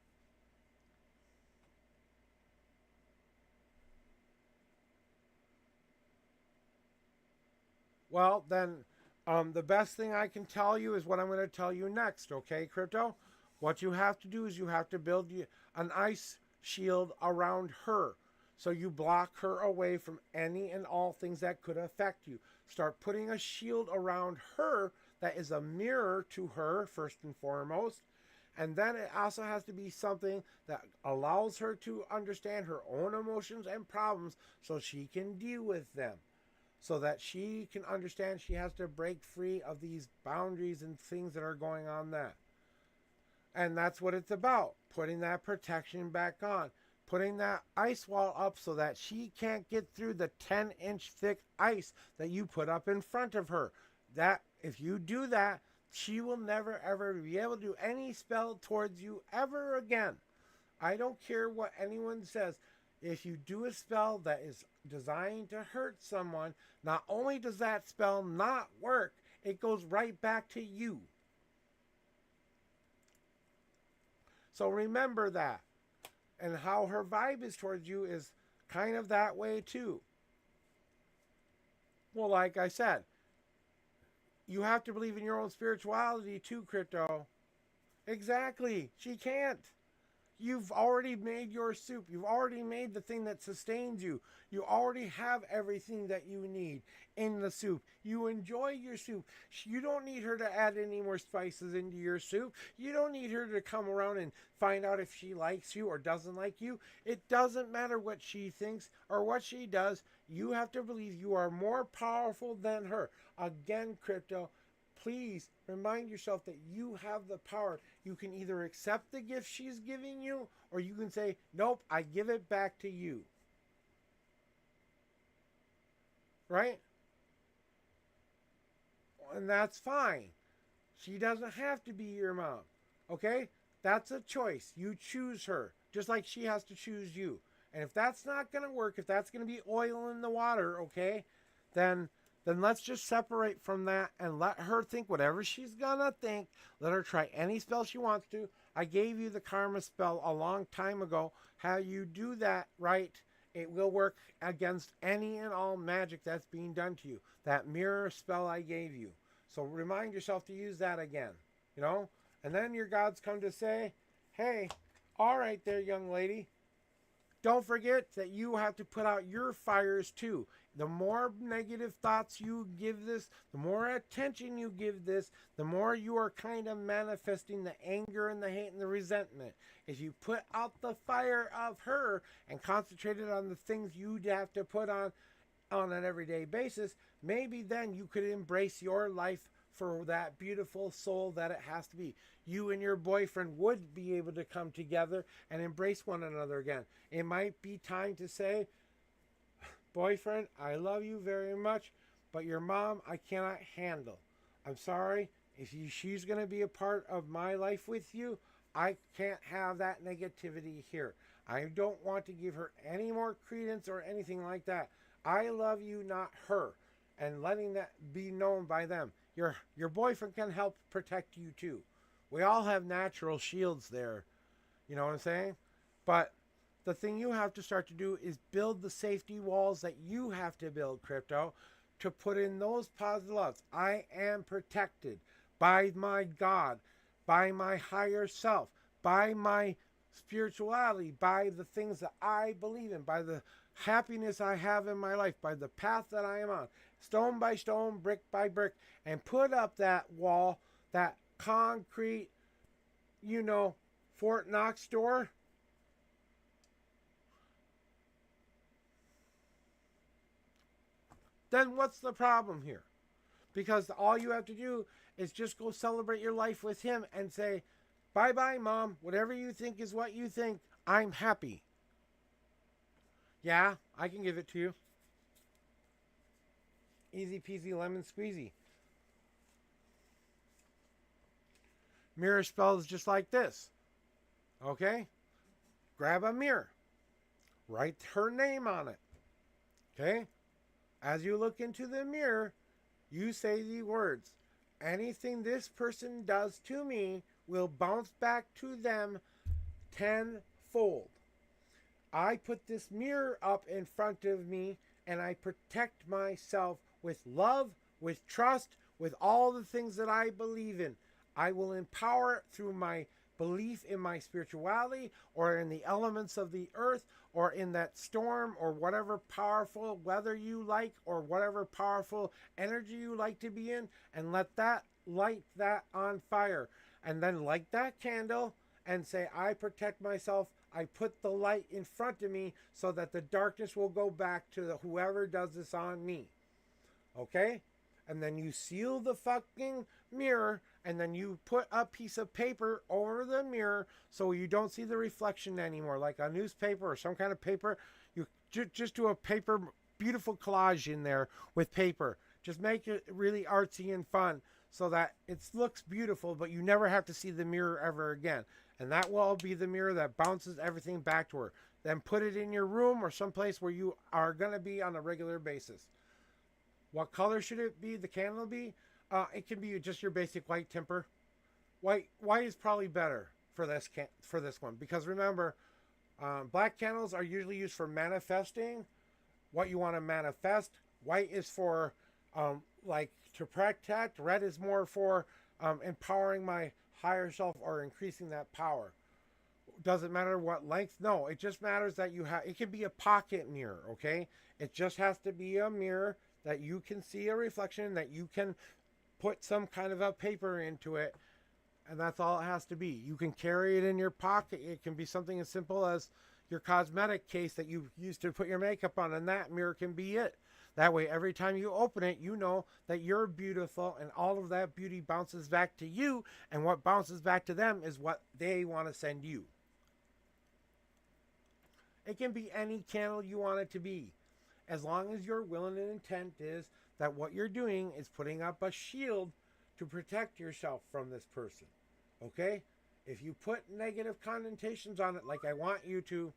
Well, then, the best thing I can tell you is what I'm going to tell you next, okay, Crypto? What you have to do is you have to build an ice shield around her. So you block her away from any and all things that could affect you. Start putting a shield around her that is a mirror to her, first and foremost. And then it also has to be something that allows her to understand her own emotions and problems so she can deal with them. So that she can understand she has to break free of these boundaries and things that are going on there. And that's what it's about. Putting that protection back on. Putting that ice wall up so that she can't get through the 10-inch thick ice that you put up in front of her. That, if you do that, she will never ever be able to do any spell towards you ever again. I don't care what anyone says. If you do a spell that is designed to hurt someone, not only does that spell not work, it goes right back to you. So remember that. And how her vibe is towards you is kind of that way too. Well, like I said, you have to believe in your own spirituality too, Crypto. Exactly. She can't. You've already made your soup. You've already made the thing that sustains you. You already have everything that you need in the soup. You enjoy your soup. You don't need her to add any more spices into your soup. You don't need her to come around and find out if she likes you or doesn't like you. It doesn't matter what she thinks or what she does. You have to believe you are more powerful than her. Again, Crypto, please remind yourself that you have the power. You can either accept the gift she's giving you, or you can say, nope, I give it back to you. Right? And that's fine. She doesn't have to be your mom. Okay? That's a choice. You choose her, just like she has to choose you. And if that's not going to work, if that's going to be oil in the water, okay, then let's just separate from that and let her think whatever she's gonna think. Let her try any spell she wants to. I gave you the karma spell a long time ago. How you do that right, it will work against any and all magic that's being done to you. That mirror spell I gave you. So remind yourself to use that again, you know? And then your gods come to say, hey, all right there, young lady. Don't forget that you have to put out your fires too. The more negative thoughts you give this, the more attention you give this, the more you are kind of manifesting the anger and the hate and the resentment. If you put out the fire of her and concentrated on the things you'd have to put on an everyday basis, maybe then you could embrace your life for that beautiful soul that it has to be. You and your boyfriend would be able to come together and embrace one another again. It might be time to say, boyfriend, I love you very much, but your mom I cannot handle. I'm sorry. If she's going to be a part of my life with you, I can't have that negativity here. I don't want to give her any more credence or anything like that. I love you, not her. And letting that be known by them. Your boyfriend can help protect you too. We all have natural shields there. You know what I'm saying? But the thing you have to start to do is build the safety walls that you have to build, Crypto, to put in those positive laws. I am protected by my God, by my higher self, by my spirituality, by the things that I believe in, by the happiness I have in my life, by the path that I am on, stone by stone, brick by brick, and put up that wall, that concrete, Fort Knox door. Then what's the problem here? Because all you have to do is just go celebrate your life with him and say, bye-bye, Mom. Whatever you think is what you think. I'm happy. Yeah, I can give it to you. Easy peasy lemon squeezy. Mirror spells just like this. Okay? Grab a mirror. Write her name on it. Okay? As you look into the mirror, you say the words, anything this person does to me will bounce back to them tenfold. I put this mirror up in front of me and I protect myself with love, with trust, with all the things that I believe in. I will empower it through my belief in my spirituality or in the elements of the earth or in that storm or whatever powerful weather you like or whatever powerful energy you like to be in, and let that light that on fire. And then light that candle and say, I protect myself. I put the light in front of me so that the darkness will go back to whoever does this on me. Okay? And then you seal the fucking mirror, and then you put a piece of paper over the mirror so you don't see the reflection anymore, like a newspaper or some kind of paper. You just do a paper, beautiful collage in there with paper. Just make it really artsy and fun so that it looks beautiful, but you never have to see the mirror ever again. And that will be the mirror that bounces everything back to her. Then put it in your room or someplace where you are going to be on a regular basis. What color should it be? The candle be? It can be just your basic white temper. White is probably better for this one, because remember, black candles are usually used for manifesting what you want to manifest. White is for like to protect. Red is more for empowering my higher self or increasing that power. Doesn't matter what length. No, it just matters that you have. It can be a pocket mirror. Okay, it just has to be a mirror that you can see a reflection, that you can put some kind of a paper into it, and that's all it has to be. You can carry it in your pocket. It can be something as simple as your cosmetic case that you use to put your makeup on, and that mirror can be it. That way, every time you open it, you know that you're beautiful, and all of that beauty bounces back to you, and what bounces back to them is what they want to send you. It can be any candle you want it to be, as long as your will and intent is that what you're doing is putting up a shield to protect yourself from this person. Okay? If you put negative connotations on it like I want you to,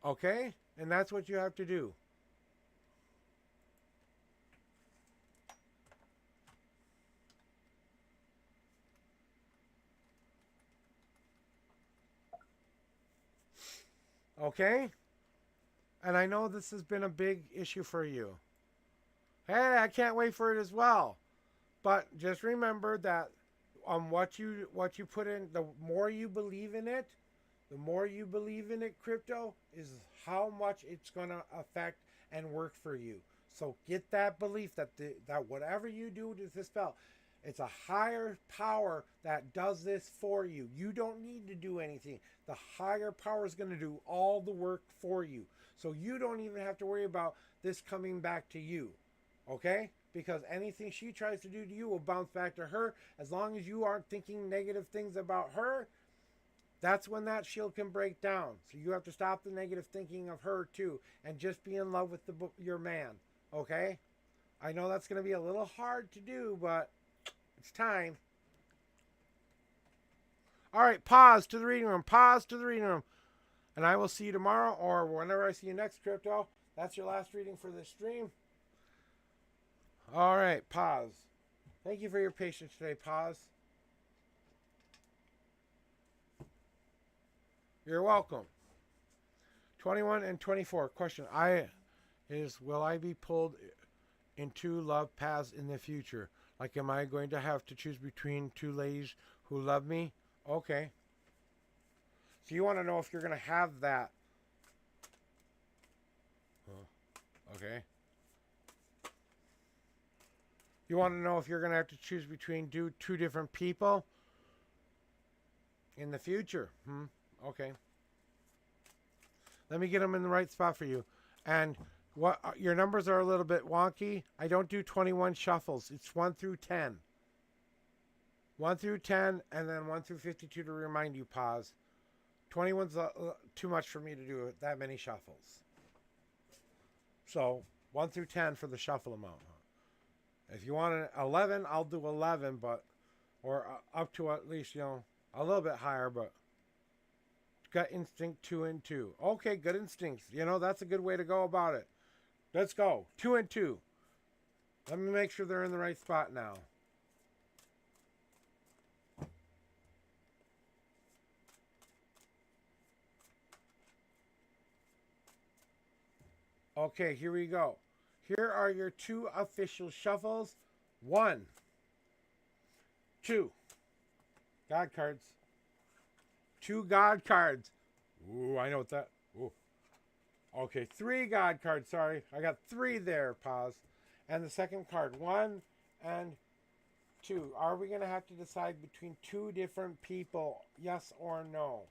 okay? And that's what you have to do. Okay? And I know this has been a big issue for you. Hey, I can't wait for it as well. But just remember that what you put in, the more you believe in it, crypto, is how much it's going to affect and work for you. So get that belief that that whatever you do with this spell, It's a higher power that does this for you. You don't need to do anything. The higher power is going to do all the work for you. So you don't even have to worry about this coming back to you. Okay? Because anything she tries to do to you will bounce back to her. As long as you aren't thinking negative things about her, that's when that shield can break down. So you have to stop the negative thinking of her too, and just be in love with your man. Okay? I know that's going to be a little hard to do, but it's time. All right, pause to the reading room. Pause to the reading room. And I will see you tomorrow or whenever I see you next, Crypto. That's your last reading for this stream. All right, pause. Thank you for your patience today. Pause. You're welcome. 21 and 24. Question will I be pulled into love paths in the future? Like, am I going to have to choose between two ladies who love me? Okay. So you want to know if you're going to have that. Okay. You want to know if you're going to have to choose between two different people in the future? Okay. Let me get them in the right spot for you. And what your numbers are a little bit wonky. I don't do 21 shuffles. It's 1 through 10. 1 through 10 and then 1 through 52 to remind you. Pause. 21's too much for me to do that many shuffles. So 1 through 10 for the shuffle amount. If you want an 11, I'll do 11, or up to at least, a little bit higher, but gut instinct 2 and 2. Okay, good instincts. That's a good way to go about it. Let's go. 2 and 2. Let me make sure they're in the right spot now. Okay, here we go. Here are your 2 official shuffles. 1, 2. God cards. 2 God cards. Ooh, I know what that. Ooh. Okay, 3 God cards. Sorry, I got 3 there. Pause. And the second card. 1 and 2. Are we going to have to decide between 2 different people? Yes or no?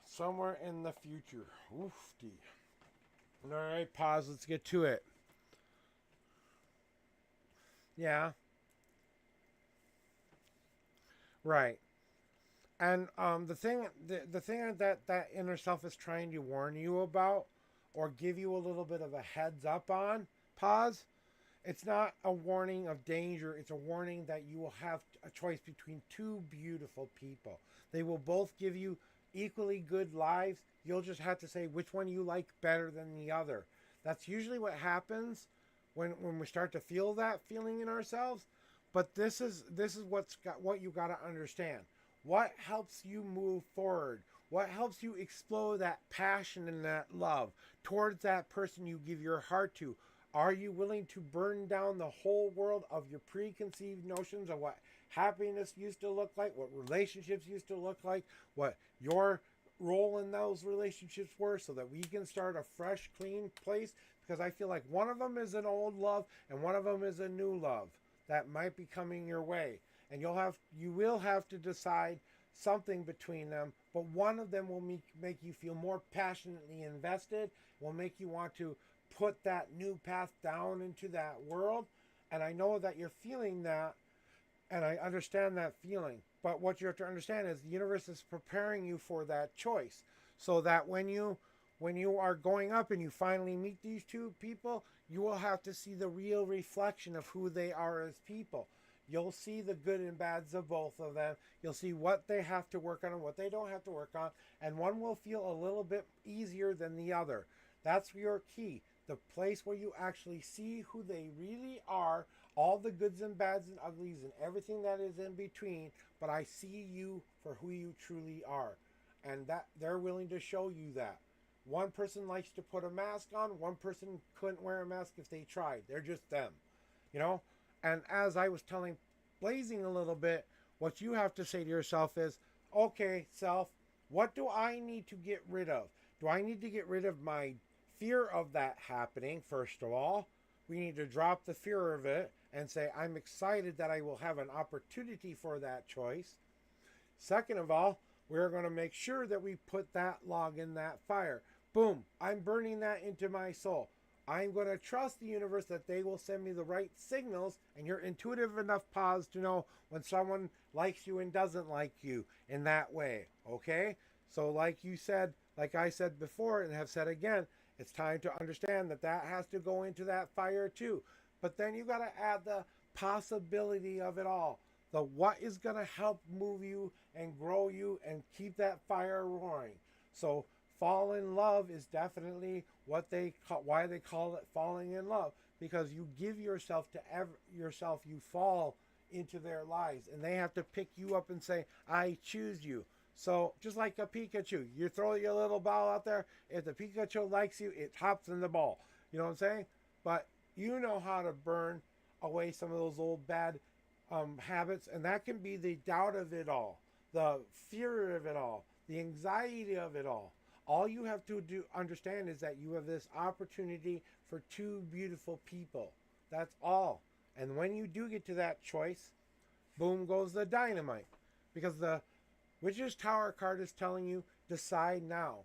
Somewhere in the future. Oofty. All right, pause. Let's get to it. Yeah. Right. And the thing that inner self is trying to warn you about, or give you a little bit of a heads up on, pause. It's not a warning of danger. It's a warning that you will have a choice between 2 beautiful people. They will both give you equally good lives. You'll just have to say which one you like better than the other. That's usually what happens when we start to feel that feeling in ourselves. But this is what you got to understand. What helps you move forward? What helps you explode that passion and that love towards that person you give your heart to? Are you willing to burn down the whole world of your preconceived notions of what happiness used to look like, what relationships used to look like, what your role in those relationships were, so that we can start a fresh, clean place? Because I feel like one of them is an old love and one of them is a new love that might be coming your way. And you will have to decide something between them, but one of them will make you feel more passionately invested, will make you want to put that new path down into that world. And I know that you're feeling that, and I understand that feeling. But what you have to understand is the universe is preparing you for that choice, so that when you are going up and you finally meet these 2 people, you will have to see the real reflection of who they are as people. You'll see the good and bads of both of them. You'll see what they have to work on and what they don't have to work on. And one will feel a little bit easier than the other. That's your key. The place where you actually see who they really are, all the goods and bads and uglies and everything that is in between. But I see you for who you truly are. And that they're willing to show you that. One person likes to put a mask on. One person couldn't wear a mask if they tried. They're just them. And as I was telling Blazing a little bit, what you have to say to yourself is, okay, self, what do I need to get rid of? Do I need to get rid of my fear of that happening, first of all. We need to drop the fear of it and say, I'm excited that I will have an opportunity for that choice. Second of all, we're going to make sure that we put that log in that fire. Boom, I'm burning that into my soul. I'm going to trust the universe that they will send me the right signals, and you're intuitive enough, pause, to know when someone likes you and doesn't like you in that way, okay? So like you said, like I said before and have said again, it's time to understand that that has to go into that fire too. But then you got to add the possibility of it all. The what is going to help move you and grow you and keep that fire roaring. So fall in love is definitely what they call, why they call it falling in love, because you give yourself to yourself, you fall into their lives, and they have to pick you up and say, I choose you. So just like a Pikachu, you throw your little ball out there. If the Pikachu likes you, it hops in the ball. You know what I'm saying? But you know how to burn away some of those old bad habits, and that can be the doubt of it all, the fear of it all, the anxiety of it all. All you have to understand is that you have this opportunity for two beautiful people. That's all. And when you do get to that choice, boom goes the dynamite. Because the Witch's Tower card is telling you, decide now.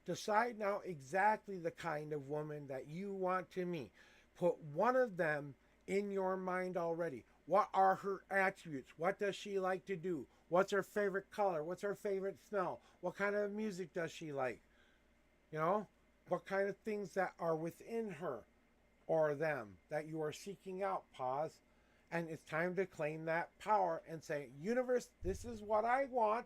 Decide now exactly the kind of woman that you want to meet. Put one of them in your mind already. What are her attributes? What does she like to do? What's her favorite color? What's her favorite smell? What kind of music does she like? You know, what kind of things that are within her or them that you are seeking out. Pause. And it's time to claim that power and say, universe, this is what I want.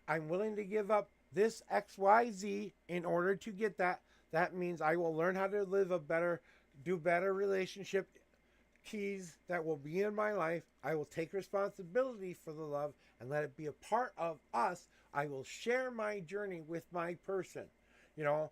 I'm willing to give up this XYZ in order to get that. That means I will learn how to live a better, do better relationship keys that will be in my life. I will take responsibility for the love and let it be a part of us. I will share my journey with my person, you know,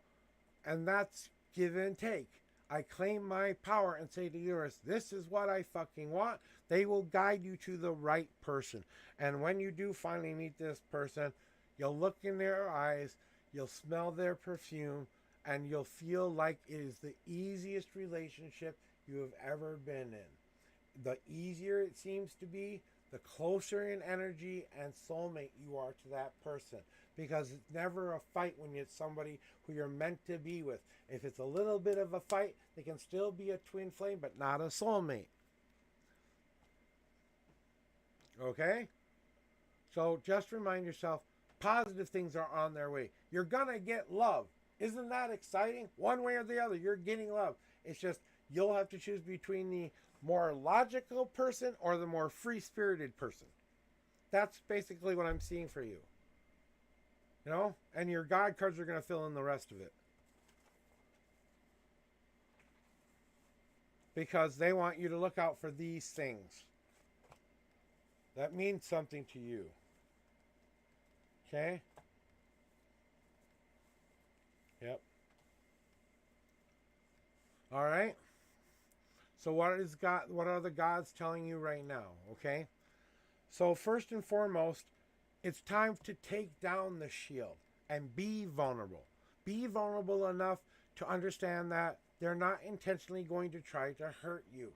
and that's give and take. I claim my power and say to the universe, this is what I fucking want. They will guide you to the right person. And when you do finally meet this person, you'll look in their eyes, you'll smell their perfume, and you'll feel like it is the easiest relationship you have ever been in. The easier it seems to be, the closer in energy and soulmate you are to that person. Because it's never a fight when it's somebody who you're meant to be with. If it's a little bit of a fight, they can still be a twin flame, but not a soulmate. Okay? So just remind yourself, positive things are on their way. You're gonna get love. Isn't that exciting? One way or the other, you're getting love. It's just, you'll have to choose between the more logical person or the more free-spirited person. That's basically what I'm seeing for you. You know? And your God cards are going to fill in the rest of it. Because they want you to look out for these things. That means something to you. Okay? Yep. All right? So what are the gods telling you right now? Okay? So first and foremost, it's time to take down the shield and be vulnerable. Be vulnerable enough to understand that they're not intentionally going to try to hurt you.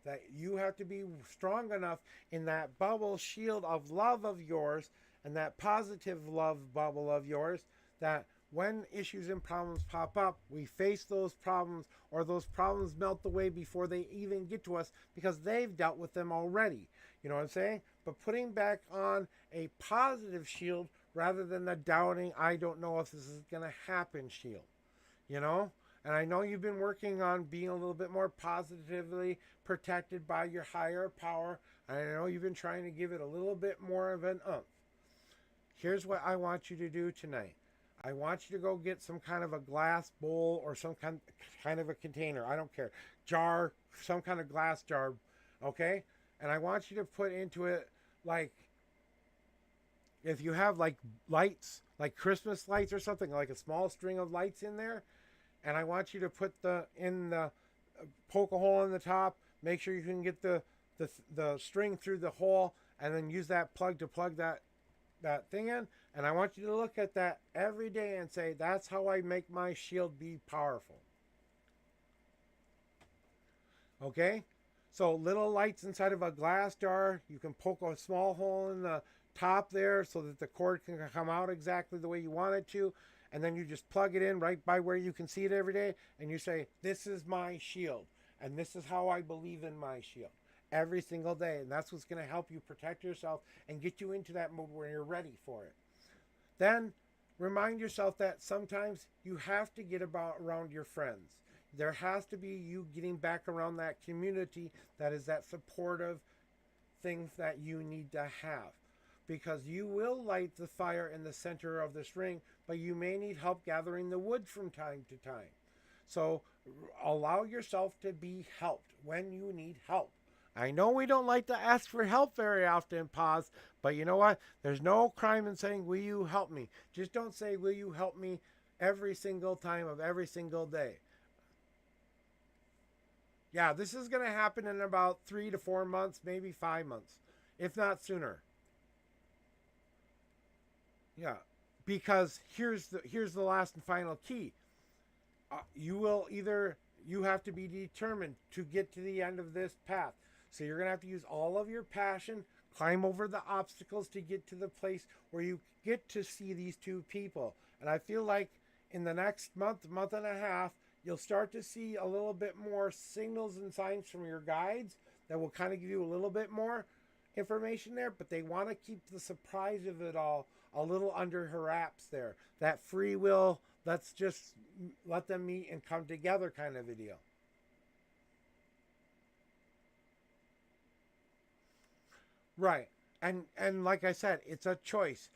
That you have to be strong enough in that bubble shield of love of yours and that positive love bubble of yours that when issues and problems pop up, we face those problems, or those problems melt away before they even get to us because they've dealt with them already. You know what I'm saying? But putting back on a positive shield rather than the doubting, I don't know if this is going to happen shield. You know? And I know you've been working on being a little bit more positively protected by your higher power. And I know you've been trying to give it a little bit more of an oomph. Here's what I want you to do tonight. I want you to go get some kind of a glass bowl or some kind of a container. I don't care. Jar, some kind of glass jar. Okay? And I want you to put into it, like, if you have like lights, like Christmas lights or something, like a small string of lights in there. And I want you to put poke a hole in the top. Make sure you can get the string through the hole, and then use that plug to plug that thing in. And I want you to look at that every day and say, that's how I make my shield be powerful. Okay? So little lights inside of a glass jar. You can poke a small hole in the top there so that the cord can come out exactly the way you want it to. And then you just plug it in right by where you can see it every day. And you say, this is my shield. And this is how I believe in my shield. Every single day. And that's what's going to help you protect yourself and get you into that mode where you're ready for it. Then remind yourself that sometimes you have to get around your friends. There has to be you getting back around that community that is that supportive things that you need to have. Because you will light the fire in the center of this ring, but you may need help gathering the wood from time to time. So allow yourself to be helped when you need help. I know we don't like to ask for help very often, Paz, but you know what? There's no crime in saying, will you help me? Just don't say, will you help me every single time of every single day. Yeah, this is going to happen in about 3 to 4 months, maybe 5 months, if not sooner. Yeah, because here's the last and final key. You have to be determined to get to the end of this path. So you're going to have to use all of your passion, climb over the obstacles to get to the place where you get to see these two people. And I feel like in the next month and a half, you'll start to see a little bit more signals and signs from your guides that will kind of give you a little bit more information there, but they want to keep the surprise of it all a little under wraps there. That free will, let's just let them meet and come together kind of video. Right. And like I said, it's a choice.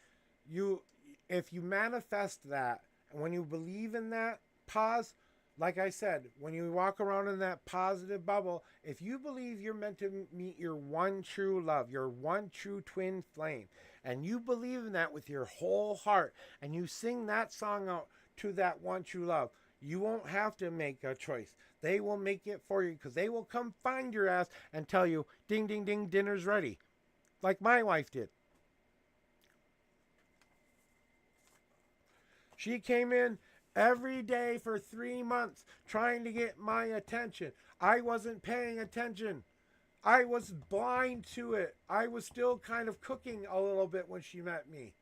If you manifest that and when you believe in that, pause. Like I said, when you walk around in that positive bubble, if you believe you're meant to meet your one true love, your one true twin flame, and you believe in that with your whole heart, and you sing that song out to that one true love, you won't have to make a choice. They will make it for you because they will come find your ass and tell you, ding, ding, ding, dinner's ready. Like my wife did. She came in every day for 3 months trying to get my attention. I wasn't paying attention. I was blind to it. I was still kind of cooking a little bit when she met me.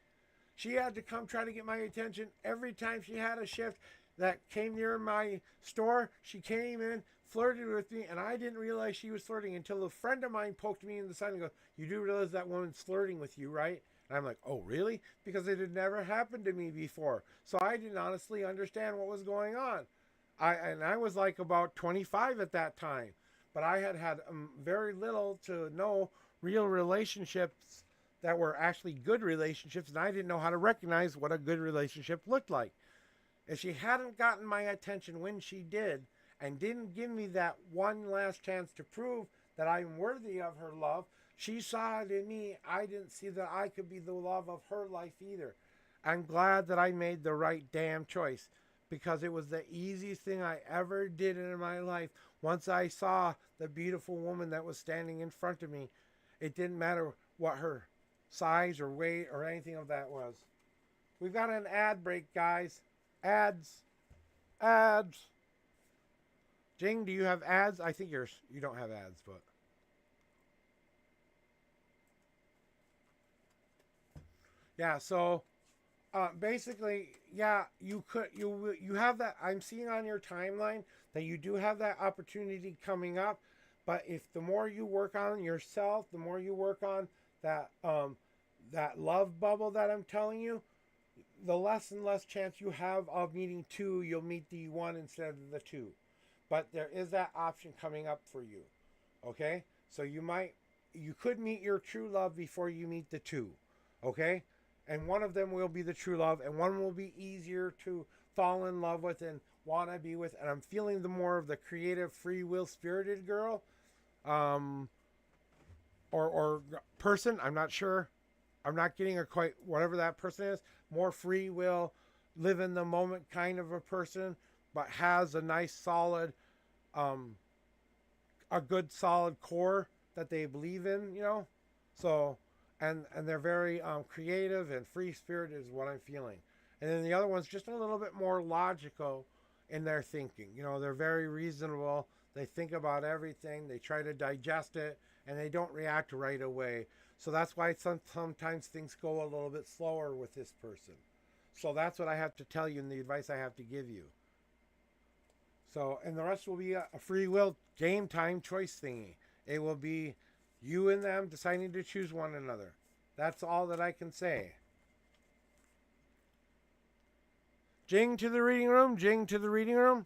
She had to come try to get my attention every time she had a shift that came near my store. She came in, flirted with me, and I didn't realize she was flirting until a friend of mine poked me in the side and goes, you do realize that woman's flirting with you, right? And I'm like, oh, really? Because it had never happened to me before. So I didn't honestly understand what was going on. I was like about 25 at that time. But I had very little to no real relationships that were actually good relationships. And I didn't know how to recognize what a good relationship looked like. If she hadn't gotten my attention when she did and didn't give me that one last chance to prove that I'm worthy of her love, she saw it in me. I didn't see that I could be the love of her life either. I'm glad that I made the right damn choice because it was the easiest thing I ever did in my life. Once I saw the beautiful woman that was standing in front of me, it didn't matter what her size or weight or anything of that was. We've got an ad break, guys. Ads. Jing, do you have ads? I think you don't have ads, but... Yeah, so basically, yeah, you have that. I'm seeing on your timeline that you do have that opportunity coming up, but if the more you work on yourself, the more you work on that that love bubble that I'm telling you, the less and less chance you have of meeting two. You'll meet the one instead of the two, but there is that option coming up for you. Okay, so you could meet your true love before you meet the two. Okay. And one of them will be the true love, and one will be easier to fall in love with and want to be with. And I'm feeling the more of the creative, free will, spirited girl, or person. I'm not sure. I'm not getting a quite whatever that person is. More free will, live in the moment kind of a person, but has a nice solid, a good solid core that they believe in. You know, so. And they're very creative and free-spirited is what I'm feeling. And then the other one's just a little bit more logical in their thinking. You know, they're very reasonable. They think about everything. They try to digest it, and they don't react right away. So that's why sometimes things go a little bit slower with this person. So that's what I have to tell you and the advice I have to give you. So, and the rest will be a free will game time choice thingy. It will be you and them deciding to choose one another. That's all that I can say. Jing to the reading room. Jing to the reading room.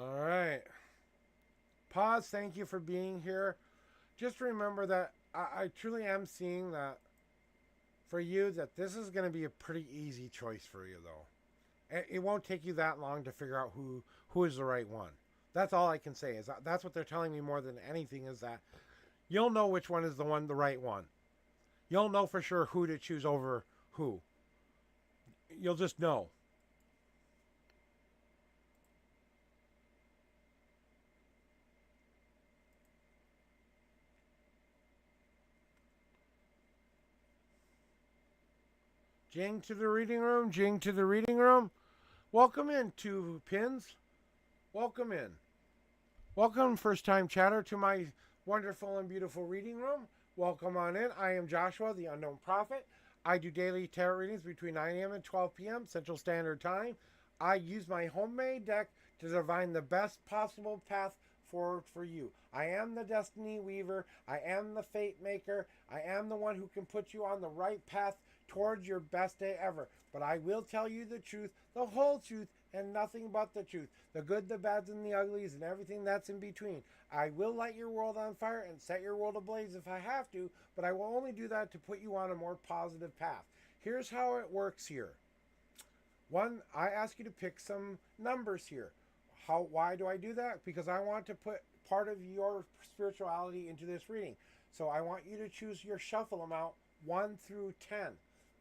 All right. Pause. Thank you for being here. Just remember that I truly am seeing that for you that this is going to be a pretty easy choice for you, though. It won't take you that long to figure out who is the right one. That's all I can say. That's what they're telling me more than anything is that you'll know which one is the right one. You'll know for sure who to choose over who. You'll just know. Jing to the reading room. Jing to the reading room. Welcome in, two pins. Welcome in. Welcome, first time chatter, to my wonderful and beautiful reading room. Welcome on in. I am Joshua, the Unknown Prophet. I do daily tarot readings between 9 a.m. and 12 p.m. Central Standard Time. I use my homemade deck to divine the best possible path forward for you. I am the Destiny Weaver. I am the Fate Maker. I am the one who can put you on the right path towards your best day ever. But I will tell you the truth, the whole truth, and nothing but the truth. The good, the bads, and the uglies, and everything that's in between. I will light your world on fire and set your world ablaze if I have to, but I will only do that to put you on a more positive path. Here's how it works here. One, I ask you to pick some numbers here. Why do I do that? Because I want to put part of your spirituality into this reading. So I want you to choose your shuffle amount 1 through 10.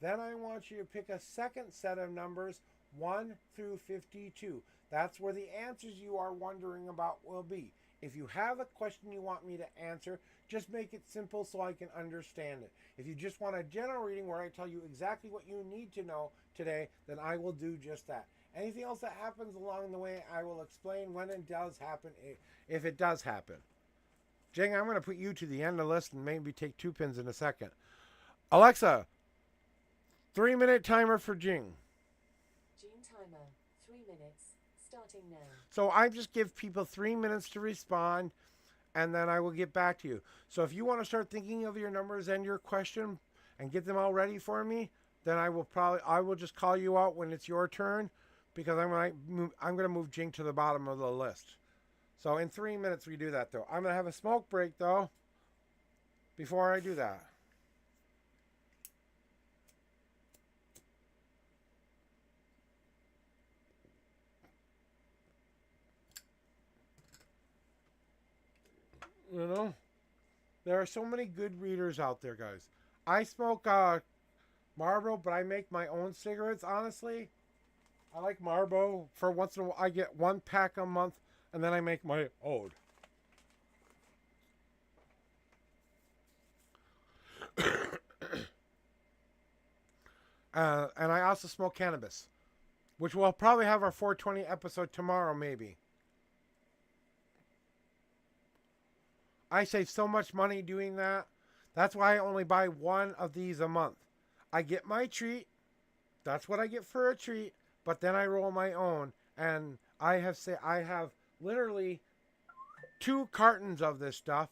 Then I want you to pick a second set of numbers 1 through 52. That's where the answers you are wondering about will be. If you have a question you want me to answer, just make it simple so I can understand it. If you just want a general reading where I tell you exactly what you need to know today, then I will do just that. Anything else that happens along the way, I will explain when it does happen, if it does happen. Jing, I'm going to put you to the end of the list and maybe take 2 pins in a second. Alexa, 3-minute timer for Jing. Gene timer, 3 minutes, starting now. So I just give people 3 minutes to respond, and then I will get back to you. So if you want to start thinking of your numbers and your question and get them all ready for me, then I will just call you out when it's your turn, because I'm going to move Jing to the bottom of the list. So in 3 minutes we do that, though. I'm going to have a smoke break, though, before I do that. You know, there are so many good readers out there, guys. I smoke Marlboro, but I make my own cigarettes, honestly. I like Marlboro. For once in a while, I get 1 pack a month, and then I make my own. And I also smoke cannabis, which we'll probably have our 420 episode tomorrow, maybe. I save so much money doing that. That's why I only buy 1 of these a month. I get my treat. That's what I get for a treat. But then I roll my own. And I have literally 2 cartons of this stuff.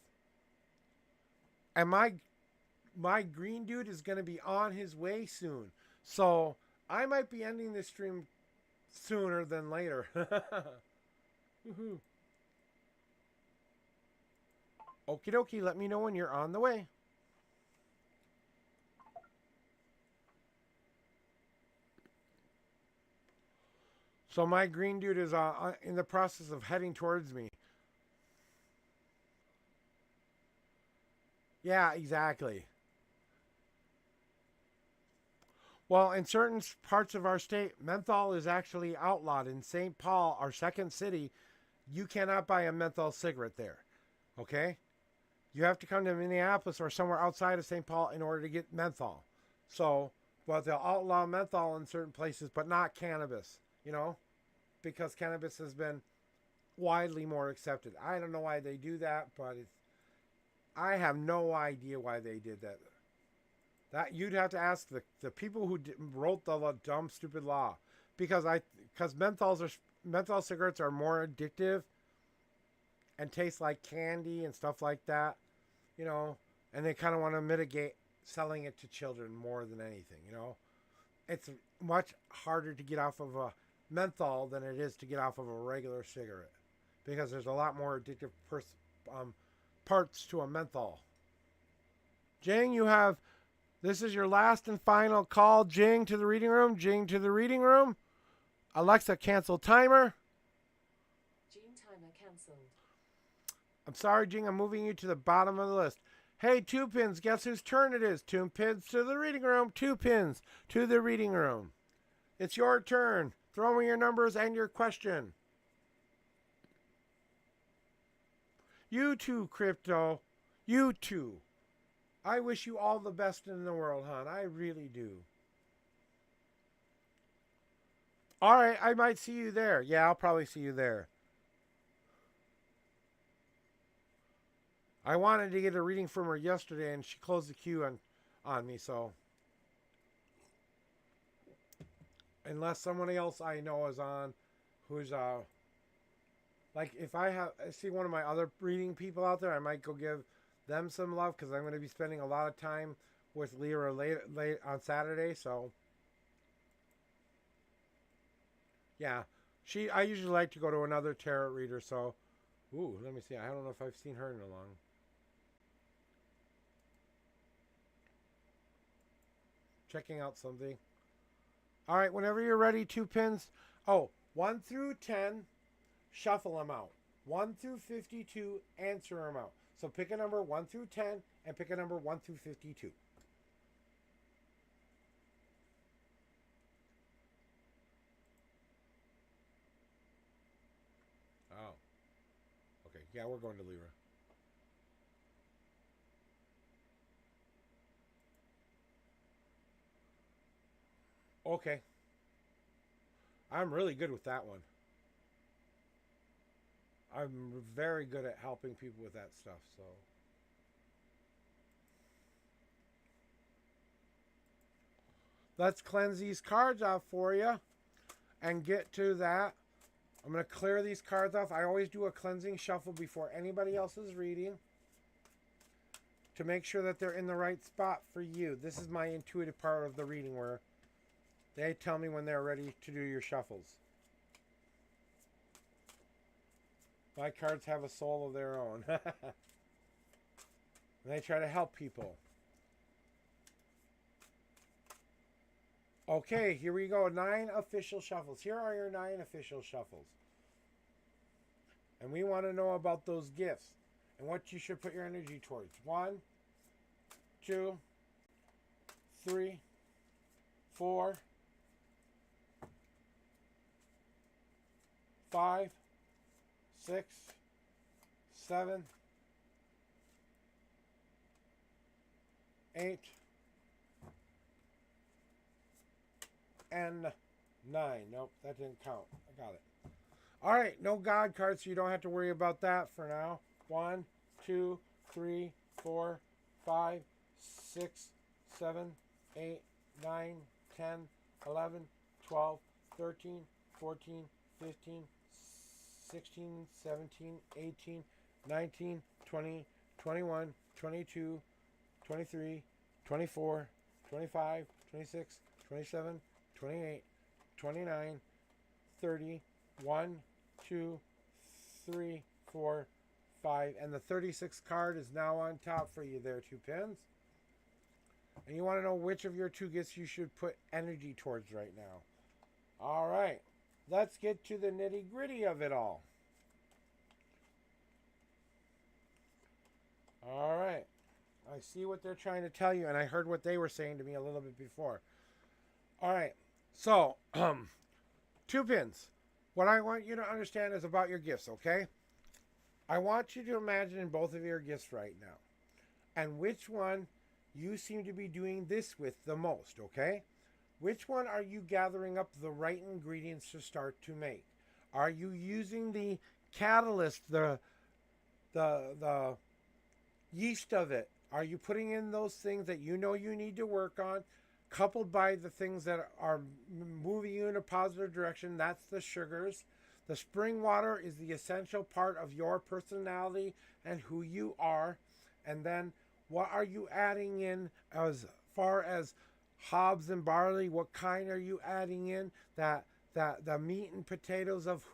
And my green dude is going to be on his way soon. So I might be ending this stream sooner than later. Woohoo. Okie dokie, let me know when you're on the way. So my green dude is in the process of heading towards me. Yeah, exactly. Well, in certain parts of our state, menthol is actually outlawed. In St. Paul, our second city, you cannot buy a menthol cigarette there. Okay? You have to come to Minneapolis or somewhere outside of St. Paul in order to get menthol. So, but they'll outlaw menthol in certain places, but not cannabis, you know, because cannabis has been widely more accepted. I don't know why they do that, but I have no idea why they did that. That you'd have to ask the people who wrote the dumb stupid law, because menthol cigarettes are more addictive and taste like candy and stuff like that, you know, and they kind of want to mitigate selling it to children more than anything, you know. It's much harder to get off of a menthol than it is to get off of a regular cigarette, because there's a lot more addictive parts to a menthol. Jing, this is your last and final call. Jing to the reading room. Jing to the reading room. Alexa, cancel timer. Gene timer cancelled. I'm sorry, Jing. I'm moving you to the bottom of the list. Hey, 2Pins, guess whose turn it is? 2Pins to the reading room. 2Pins to the reading room. It's your turn. Throw me your numbers and your question. You too, Crypto. You too. I wish you all the best in the world, hon. I really do. All right, I might see you there. Yeah, I'll probably see you there. I wanted to get a reading from her yesterday, and she closed the queue on me, so. Unless somebody else I know is on, who's, like, if I see one of my other reading people out there, I might go give them some love, because I'm going to be spending a lot of time with Lyra late on Saturday, so. Yeah, I usually like to go to another tarot reader, so. Ooh, let me see. I don't know if I've seen her in a long. Checking out something. All right, whenever you're ready, 2Pins. Oh, 1 through 10, shuffle them out. 1 through 52, answer them out. So pick a number 1 through 10 and pick a number 1 through 52. Oh. Okay, yeah, we're going to Lyra. Okay. I'm really good with that one. I'm very good at helping people with that stuff, so. Let's cleanse these cards off for you and get to that. I'm going to clear these cards off. I always do a cleansing shuffle before anybody else is reading to make sure that they're in the right spot for you. This is my intuitive part of the reading where they tell me when they're ready to do your shuffles. My cards have a soul of their own. And they try to help people. Okay, here we go. 9 official shuffles. Here are your 9 official shuffles. And we want to know about those gifts and what you should put your energy towards. 1, 2, 3, 4, 5, 6, 7, 8, and 9. Nope, that didn't count. I got it. All right, no God cards, so you don't have to worry about that for now. 1, 2, 3, 4, 5, 6, 7, 8, 9, 10, 11, 12, 13, 14, 15, 16, 17, 18, 19, 20, 21, 22, 23, 24, 25, 26, 27, 28, 29, 30, 1, 2, 3, 4, 5. And the 36th card is now on top for you there, 2Pins. And you want to know which of your 2 gifts you should put energy towards right now. All right. Let's get to the nitty-gritty of it all. All right. I see what they're trying to tell you, and I heard what they were saying to me a little bit before. All right. So, 2 pins. What I want you to understand is about your gifts, okay? I want you to imagine both of your gifts right now and which one you seem to be doing this with the most, okay? Which one are you gathering up the right ingredients to start to make? Are you using the catalyst, the yeast of it? Are you putting in those things that you know you need to work on, coupled by the things that are moving you in a positive direction? That's the sugars. The spring water is the essential part of your personality and who you are. And then what are you adding in as far as hobs and barley? What kind are you adding in? That the meat and potatoes of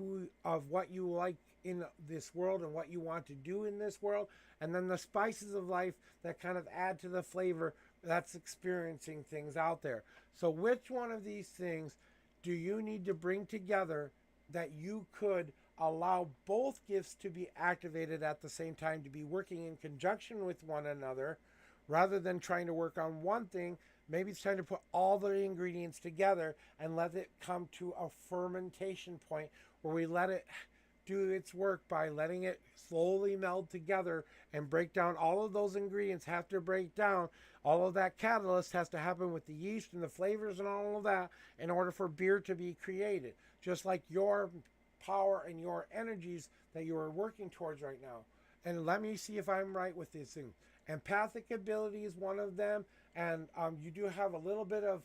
what you like in this world and what you want to do in this world, and then the spices of life that kind of add to the flavor that's experiencing things out there. So which one of these things do you need to bring together that you could allow both gifts to be activated at the same time, to be working in conjunction with one another, rather than trying to work on one thing? Maybe it's time to put all the ingredients together and let it come to a fermentation point where we let it do its work by letting it slowly meld together and break down. All of those ingredients have to break down. All of that catalyst has to happen with the yeast and the flavors and all of that in order for beer to be created. Just like your power and your energies that you are working towards right now. And let me see if I'm right with this thing. Empathic ability is one of them, and you do have a little bit of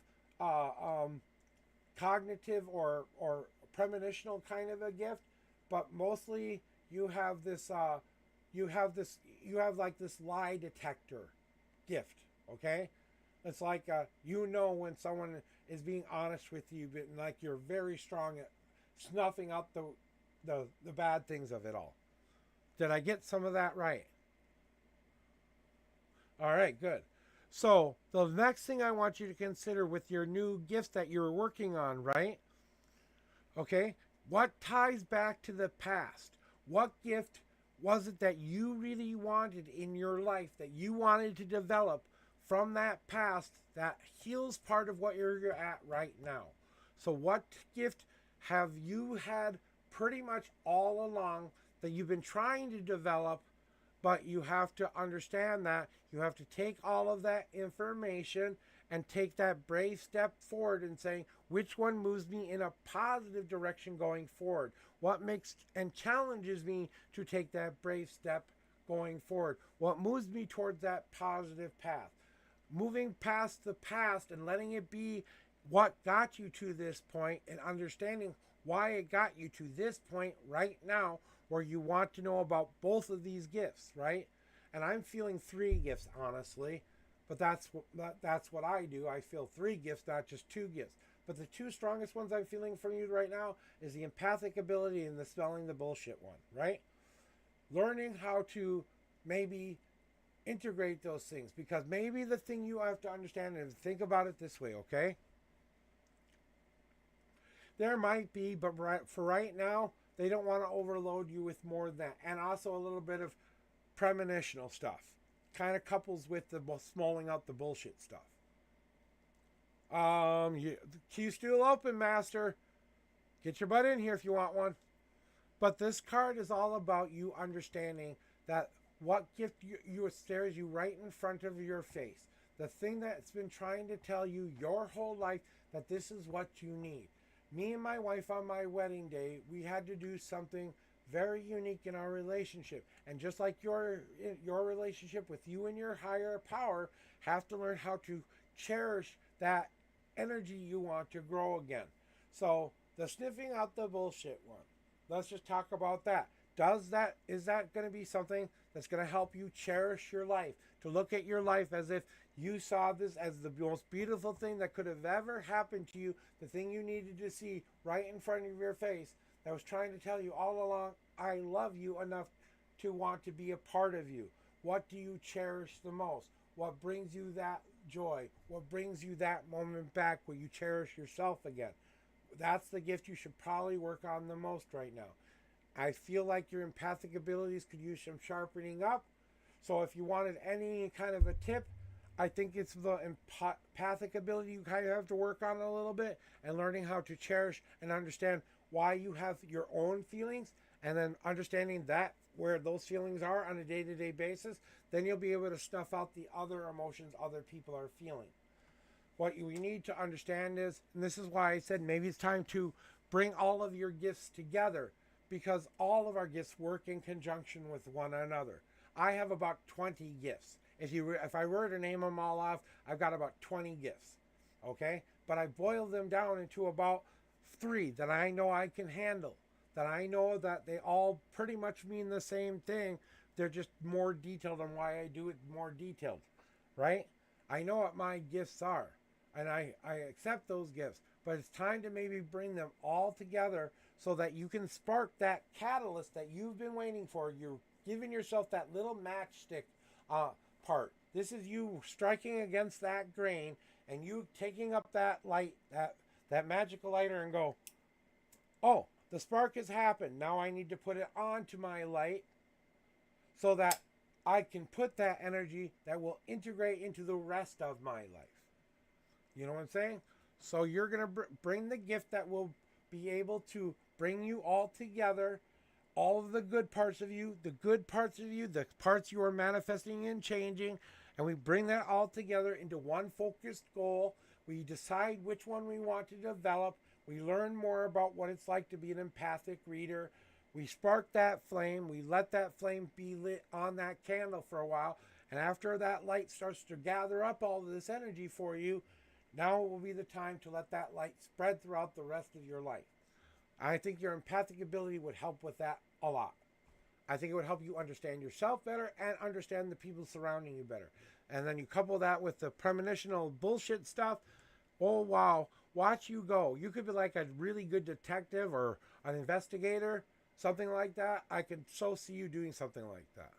cognitive or premonitional kind of a gift, but mostly you have this like this lie detector gift. Okay, it's like when someone is being honest with you, but like you're very strong at snuffing out the bad things of it all. Did I get some of that right? All right, good. So the next thing I want you to consider with your new gifts that you're working on, right? Okay, what ties back to the past? What gift was it that you really wanted in your life, that you wanted to develop from that past, that heals part of what you're at right now? So what gift have you had pretty much all along that you've been trying to develop, but you have to understand that you have to take all of that information and take that brave step forward and saying, which one moves me in a positive direction going forward? What makes and challenges me to take that brave step going forward? What moves me towards that positive path? Moving past the past and letting it be what got you to this point, and understanding why it got you to this point right now, where you want to know about both of these gifts, right? And I'm feeling 3 gifts, honestly, but that's what I do. I feel 3 gifts, not just 2 gifts. But the 2 strongest ones I'm feeling from you right now is the empathic ability and the smelling the bullshit one, right? Learning how to maybe integrate those things, because maybe the thing you have to understand, and think about it this way, okay? There might be, but for right now, they don't want to overload you with more than that. And also a little bit of premonitional stuff. Kind of couples with the smalling out the bullshit stuff. The queue's still open, Master. Get your butt in here if you want one. But this card is all about you understanding that what gift you stares you right in front of your face. The thing that's been trying to tell you your whole life that this is what you need. Me and my wife on my wedding day, we had to do something very unique in our relationship. And just like your relationship with you and your higher power, have to learn how to cherish that energy you want to grow again. So the sniffing out the bullshit one. Let's just talk about that. Is that going to be something that's going to help you cherish your life? To look at your life as if you saw this as the most beautiful thing that could have ever happened to you, the thing you needed to see right in front of your face, that was trying to tell you all along, I love you enough to want to be a part of you. What do you cherish the most? What brings you that joy? What brings you that moment back where you cherish yourself again? That's the gift you should probably work on the most right now. I feel like your empathic abilities could use some sharpening up. So if you wanted any kind of a tip, I think it's the empathic ability you kind of have to work on a little bit, and learning how to cherish and understand why you have your own feelings, and then understanding that where those feelings are on a day-to-day basis. Then you'll be able to snuff out the other emotions other people are feeling. What we need to understand is, and this is why I said maybe it's time to bring all of your gifts together, because all of our gifts work in conjunction with one another. I have about 20 gifts. If I were to name them all off, I've got about 20 gifts. Okay? But I boiled them down into about 3 that I know I can handle. That I know that they all pretty much mean the same thing. They're just more detailed on why I do it more detailed. Right? I know what my gifts are. And I accept those gifts. But it's time to maybe bring them all together so that you can spark that catalyst that you've been waiting for. You're giving yourself that little matchstick part. This is you striking against that grain and you taking up that light, that magical lighter, and go, oh, the spark has happened. Now I need to put it onto my light so that I can put that energy that will integrate into the rest of my life. You know what I'm saying? So you're going to bring the gift that will be able to bring you all together, all of the good parts of you, the parts you are manifesting and changing, and we bring that all together into one focused goal. We decide which one we want to develop. We learn more about what it's like to be an empathic reader. We spark that flame. We let that flame be lit on that candle for a while. And after that light starts to gather up all of this energy for you, now will be the time to let that light spread throughout the rest of your life. I think your empathic ability would help with that a lot. I think it would help you understand yourself better and understand the people surrounding you better. And then you couple that with the premonitional bullshit stuff. Oh, wow. Watch you go. You could be like a really good detective or an investigator, something like that. I could so see you doing something like that.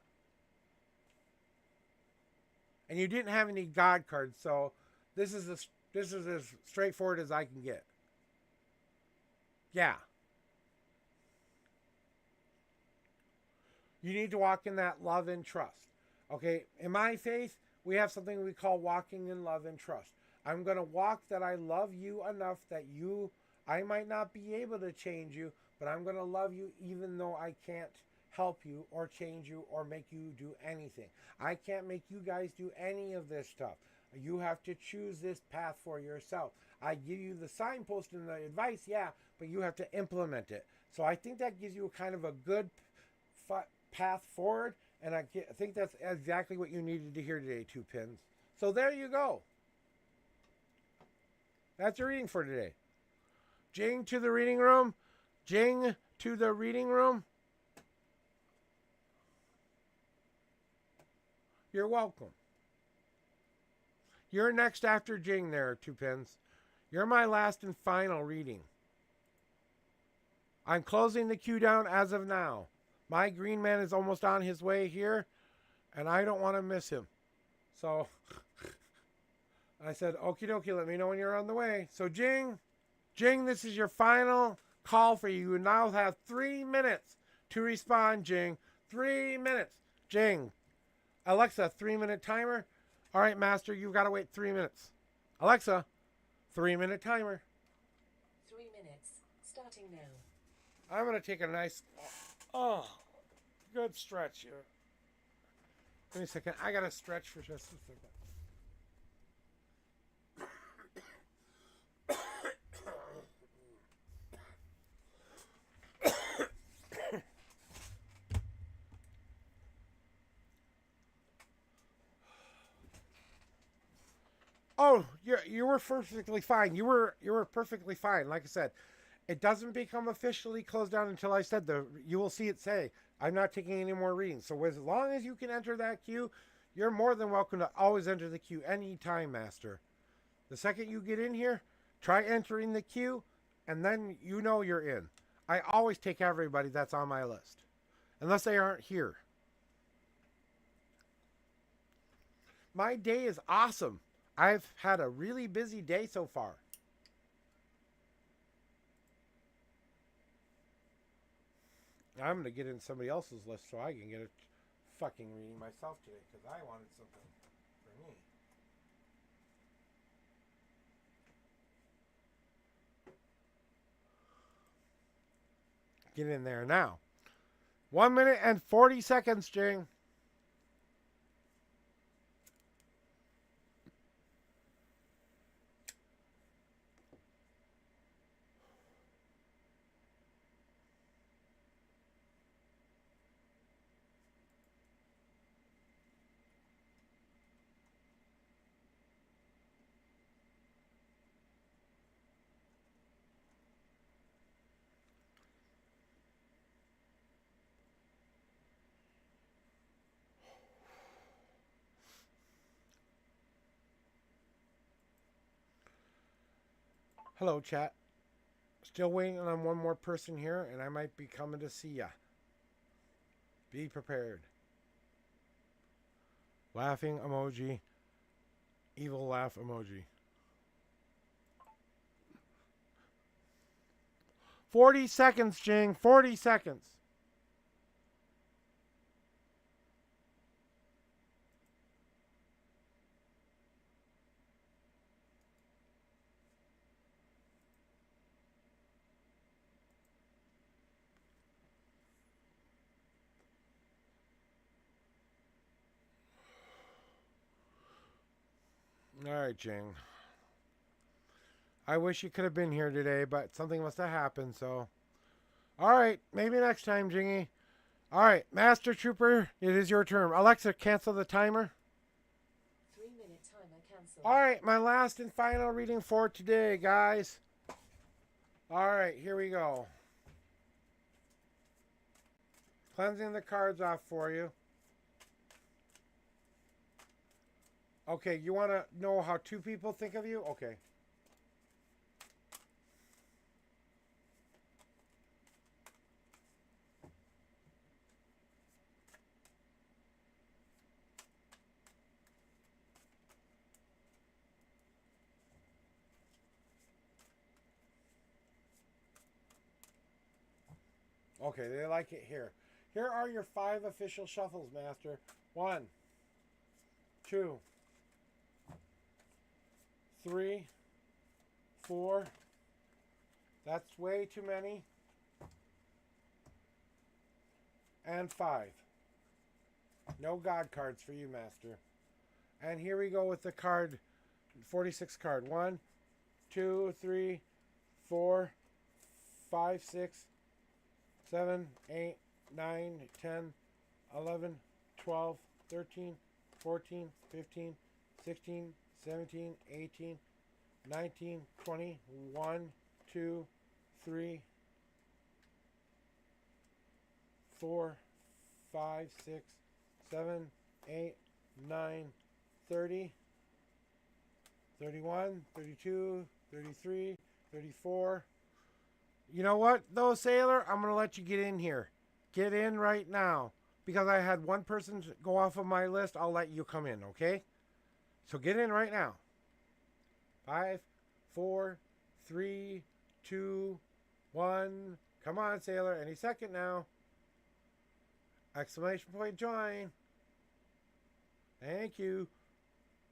And you didn't have any God cards, so this is as straightforward as I can get. Yeah. You need to walk in that love and trust. Okay, in my faith, we have something we call walking in love and trust. I'm going to walk that I love you enough that I might not be able to change you, but I'm going to love you even though I can't help you or change you or make you do anything. I can't make you guys do any of this stuff. You have to choose this path for yourself. I give you the signpost and the advice, yeah, but you have to implement it. So I think that gives you a kind of a good path forward, and I think that's exactly what you needed to hear today, 2 Pins. So there you go. That's your reading for today. Jing to the reading room. Jing to the reading room. You're welcome. You're next after Jing there, 2 Pins. You're my last and final reading. I'm closing the queue down as of now. My green man is almost on his way here, and I don't want to miss him. So I said, okie dokie, let me know when you're on the way. So Jing, this is your final call for you. You now have 3 minutes to respond, Jing. 3 minutes. Jing. Alexa, 3-minute timer. All right, Master, you've got to wait 3 minutes. Alexa, 3-minute timer. 3 minutes, starting now. I'm going to take a nice, good stretch here. Give me a second. I got to stretch for just a second. Oh, you were perfectly fine. You were perfectly fine. Like I said, it doesn't become officially closed down until I said you will see it say, I'm not taking any more readings. So as long as you can enter that queue, you're more than welcome to always enter the queue anytime, Master. The second you get in here, try entering the queue, and then you know you're in. I always take everybody that's on my list, unless they aren't here. My day is awesome. I've had a really busy day so far. I'm going to get in somebody else's list so I can get a fucking reading myself today because I wanted something for me. Get in there now. 1 minute and 40 seconds, Jing. Hello, chat. Still waiting on one more person here, and I might be coming to see ya. Be prepared. Laughing emoji. Evil laugh emoji. 40 seconds, Jing. 40 seconds. All right, Jing. I wish you could have been here today, but something must have happened, so. All right, maybe next time, Jingy. All right, Master Trooper, it is your turn. Alexa, cancel the timer. 3-minute timer cancelled. All right, my last and final reading for today, guys. All right, here we go. Cleansing the cards off for you. Okay, you want to know how two people think of you? Okay. Okay, they like it here. Here are your 5 official shuffles, Master. 1, 2, 3, 4. That's way too many. And 5. No God cards for you, Master. And here we go with the card, 46 card. 1, 2, 3, 4, 5, 6, 7, 8, 9, 10, 11, 12, 13, 14, 15, 16, 17, 18, 19, 20, 1, 2, 3, 4, 5, 6, 7, 8, 9, 30, 31, 32, 33, 34. You know what, though, Sailor? I'm going to let you get in here. Get in right now. Because I had one person go off of my list, I'll let you come in, okay? So get in right now. 5, 4, 3, 2, 1. Come on, Sailor. Any second now. Exclamation point join. Thank you.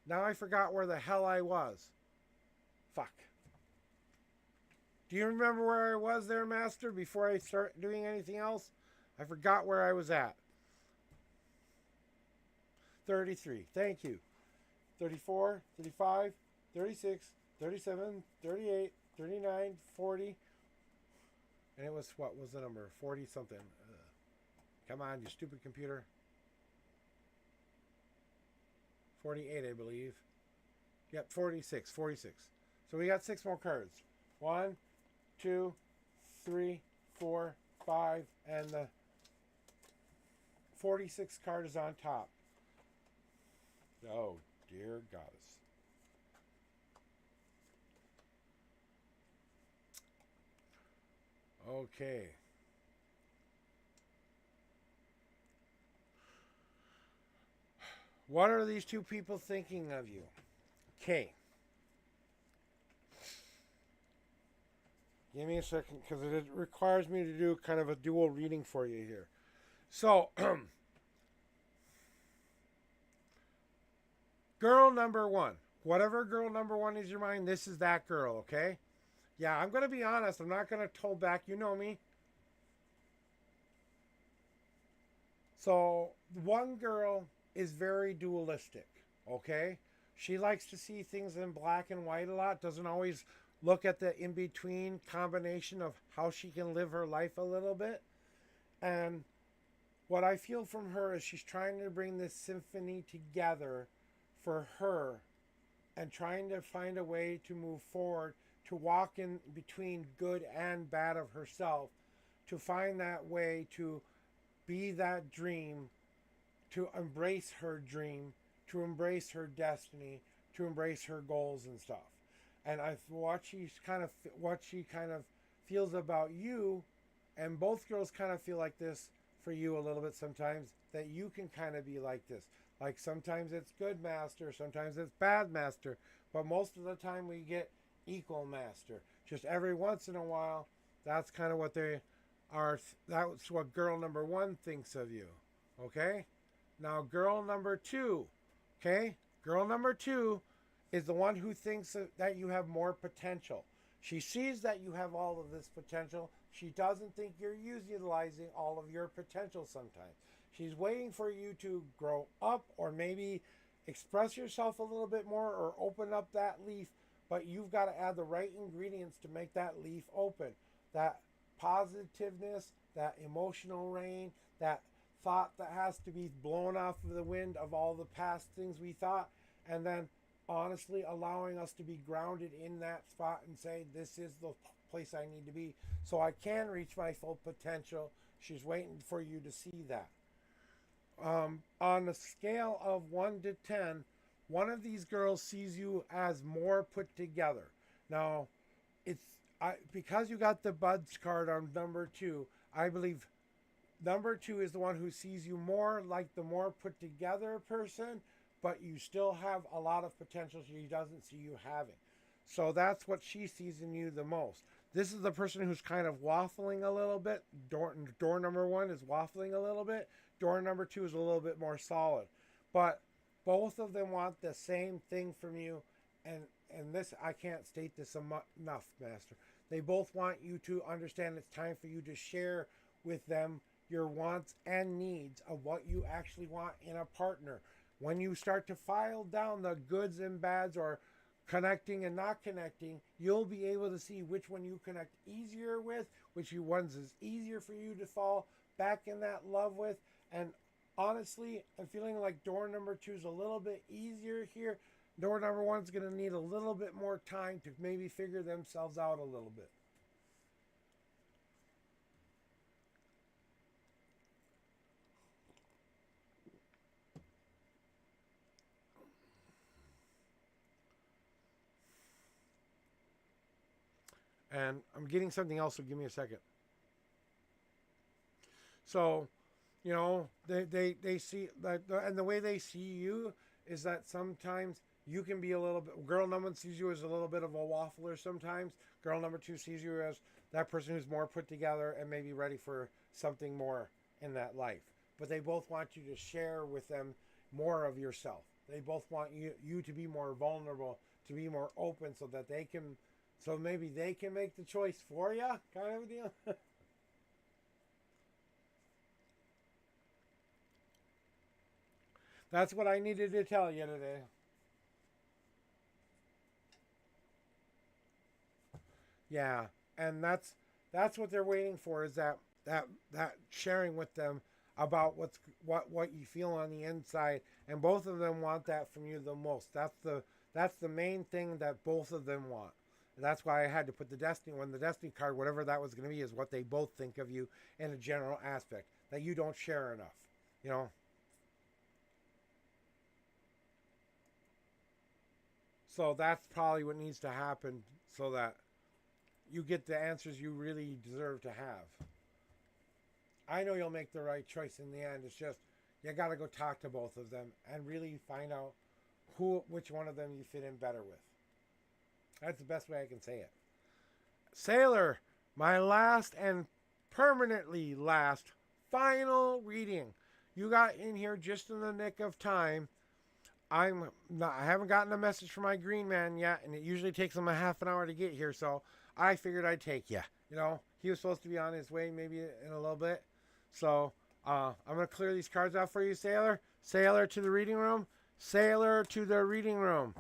Now I forgot where the hell I was. Fuck. Do you remember where I was there, Master, before I start doing anything else? I forgot where I was at. 33. Thank you. 34, 35, 36, 37, 38, 39, 40. And it was, what was the number? 40 something. Come on, you stupid computer. 48, I believe. Yep, 46. So we got 6 more cards. 1, 2, 3, 4, 5, and the 46 card is on top. Oh, dear goddess. Okay. What are these two people thinking of you? Okay. Give me a second, because it requires me to do kind of a dual reading for you here. So, Girl number one. Whatever girl number one is your mind, this is that girl, okay? Yeah, I'm going to be honest. I'm not going to hold back. You know me. So, one girl is very dualistic, okay? She likes to see things in black and white a lot, doesn't always look at the in between combination of how she can live her life a little bit. And what I feel from her is she's trying to bring this symphony together for her and trying to find a way to move forward, to walk in between good and bad of herself, to find that way to be that dream, to embrace her dream, to embrace her destiny, to embrace her goals and stuff. And what she kind of feels about you, and both girls kind of feel like this for you a little bit sometimes, that you can kind of be like this. Like sometimes it's good master, sometimes it's bad master, but most of the time we get equal master. Just every once in a while, that's kind of what they are. That's what girl number one thinks of you. Okay? Now, girl number two. Okay? Girl number two is the one who thinks that you have more potential. She sees that you have all of this potential. She doesn't think you're utilizing all of your potential sometimes. She's waiting for you to grow up or maybe express yourself a little bit more or open up that leaf, but you've got to add the right ingredients to make that leaf open. That positiveness, that emotional rain, that thought that has to be blown off of the wind of all the past things we thought, and then honestly allowing us to be grounded in that spot and say, this is the place I need to be so I can reach my full potential. She's waiting for you to see that. On a scale of 1 to 10, one of these girls sees you as more put together. Now, because you got the buds card on number 2, I believe number 2 is the one who sees you more like the more put together person, but you still have a lot of potential she doesn't see you having. So that's what she sees in you the most. This is the person who's kind of waffling a little bit. Door number 1 is waffling a little bit. Door number 2 is a little bit more solid. But both of them want the same thing from you. And this, I can't state this enough, Master. They both want you to understand it's time for you to share with them your wants and needs of what you actually want in a partner. When you start to file down the goods and bads or connecting and not connecting, you'll be able to see which one you connect easier with, which ones is easier for you to fall back in that love with. And honestly, I'm feeling like door number 2 is a little bit easier here. Door number 1 is going to need a little bit more time to maybe figure themselves out a little bit. And I'm getting something else, so give me a second. So, you know, they see that, and the way they see you is that sometimes you can be a little bit, girl number 1 sees you as a little bit of a waffler sometimes. Girl number 2 sees you as that person who's more put together and maybe ready for something more in that life. But they both want you to share with them more of yourself. They both want you to be more vulnerable, to be more open so that they can, so maybe they can make the choice for you, kind of a deal. That's what I needed to tell you today. Yeah, and that's what they're waiting for, is that sharing with them about what you feel on the inside, and both of them want that from you the most. That's the main thing that both of them want. And that's why I had to put the Destiny card, whatever that was going to be, is what they both think of you in a general aspect, that you don't share enough, you know. So that's probably what needs to happen so that you get the answers you really deserve to have. I know you'll make the right choice in the end. It's just you got to go talk to both of them and really find out which one of them you fit in better with. That's the best way I can say it. Sailor, my last and permanently last final reading. You got in here just in the nick of time. I'm not. I haven't gotten a message from my green man yet, and it usually takes him a half an hour to get here. So I figured I'd take you. You know, he was supposed to be on his way maybe in a little bit. So I'm gonna clear these cards out for you, Sailor. Sailor to the reading room. Sailor to the reading room.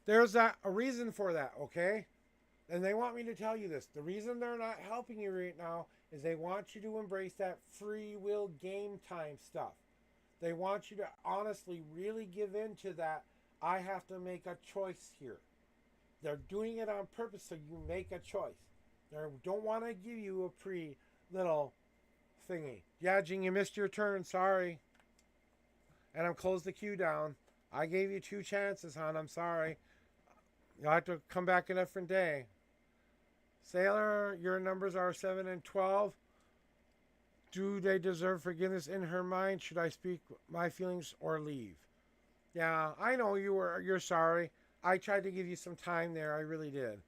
There's a reason for that, okay? And they want me to tell you this. The reason they're not helping you right now is they want you to embrace that free will game time stuff. They want you to honestly really give in to that. I have to make a choice here. They're doing it on purpose so you make a choice. They don't want to give you a little thingy. Yeah, Jing, you missed your turn. Sorry. And I'm closed the queue down. I gave you 2 chances, hon. I'm sorry. You'll have to come back a different day. Sailor, your numbers are 7 and 12. Do they deserve forgiveness in her mind? Should I speak my feelings or leave? Yeah, I know you're sorry. I tried to give you some time there. I really did.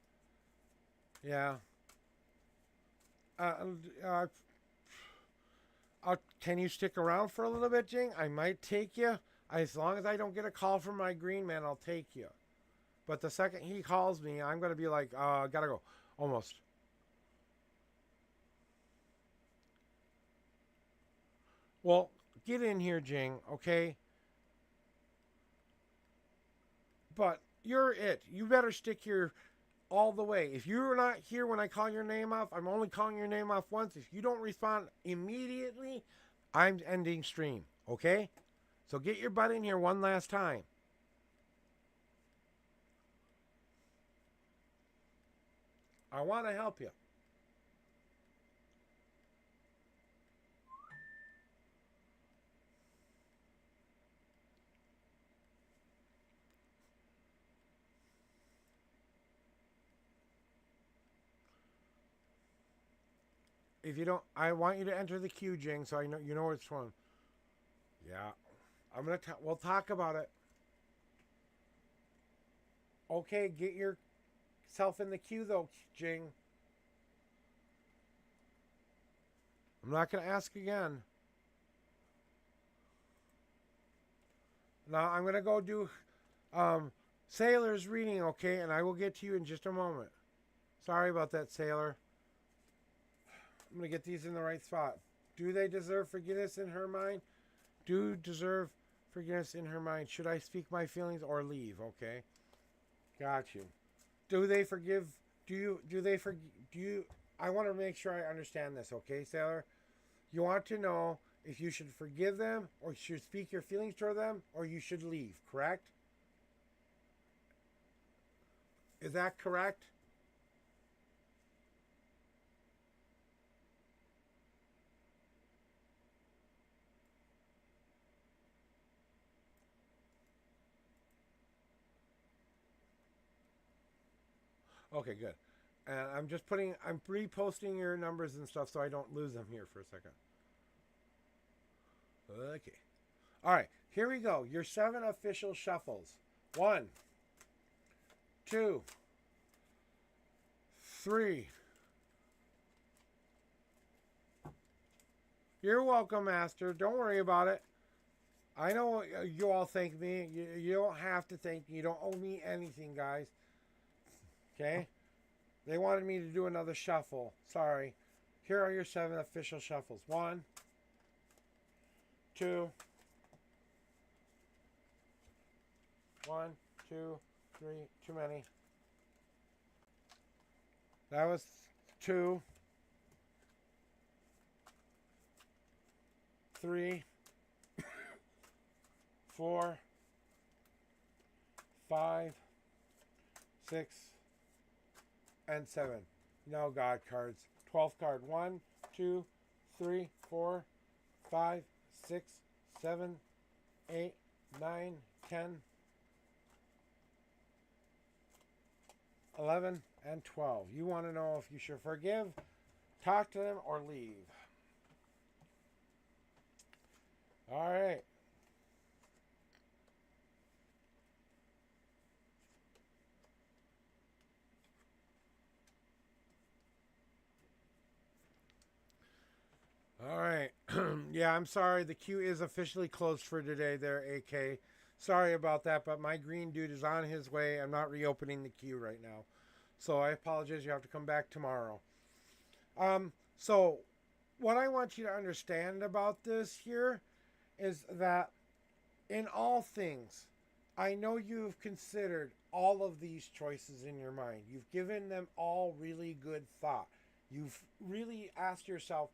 Yeah. Can you stick around for a little bit, Jing? I might take you. As long as I don't get a call from my green man, I'll take you. But the second he calls me, I'm going to be like, gotta go. Almost. Well, get in here, Jing, okay? But you're it. You better stick here all the way. If you're not here when I call your name off, I'm only calling your name off once. If you don't respond immediately, I'm ending stream, okay? So get your butt in here one last time. I want to help you. If you don't, I want you to enter the queue, Jing, so I know you know which one. Yeah, we'll talk about it. Okay, get yourself in the queue though, Jing. I'm not gonna ask again. Now I'm gonna go do Sailor's reading, okay, and I will get to you in just a moment. Sorry about that, Sailor. I'm gonna get these in the right spot. Do they deserve forgiveness in her mind? Do deserve forgiveness in her mind? Should I speak my feelings or leave? Okay, got you. Do they forgive? Do they forgive? I want to make sure I understand this, okay, Sailor? You want to know if you should forgive them or you should speak your feelings toward them or you should leave, correct? Is that correct? Okay, good. And I'm reposting your numbers and stuff so I don't lose them here for a second. Okay. All right, here we go. Your 7 official shuffles. 1, 2, 3. You're welcome, Master. Don't worry about it. I know you all thank me. You don't have to thank me. You don't owe me anything, guys. Okay? They wanted me to do another shuffle. Sorry. Here are your 7 official shuffles. 1, 2, 1, 2, 3. Too many. That was 2, 3, 4, 5, 6, and 7. No God cards. 12th card. 1, 2, 3, 4, 5, 6, 7, 8, 9, 10, 11, and 12. You want to know if you should forgive, talk to them, or leave. All right. Yeah, I'm sorry. The queue is officially closed for today there, AK. Sorry about that, but my green dude is on his way. I'm not reopening the queue right now. So I apologize. You have to come back tomorrow. So what I want you to understand about this here is that in all things, I know you've considered all of these choices in your mind. You've given them all really good thought. You've really asked yourself,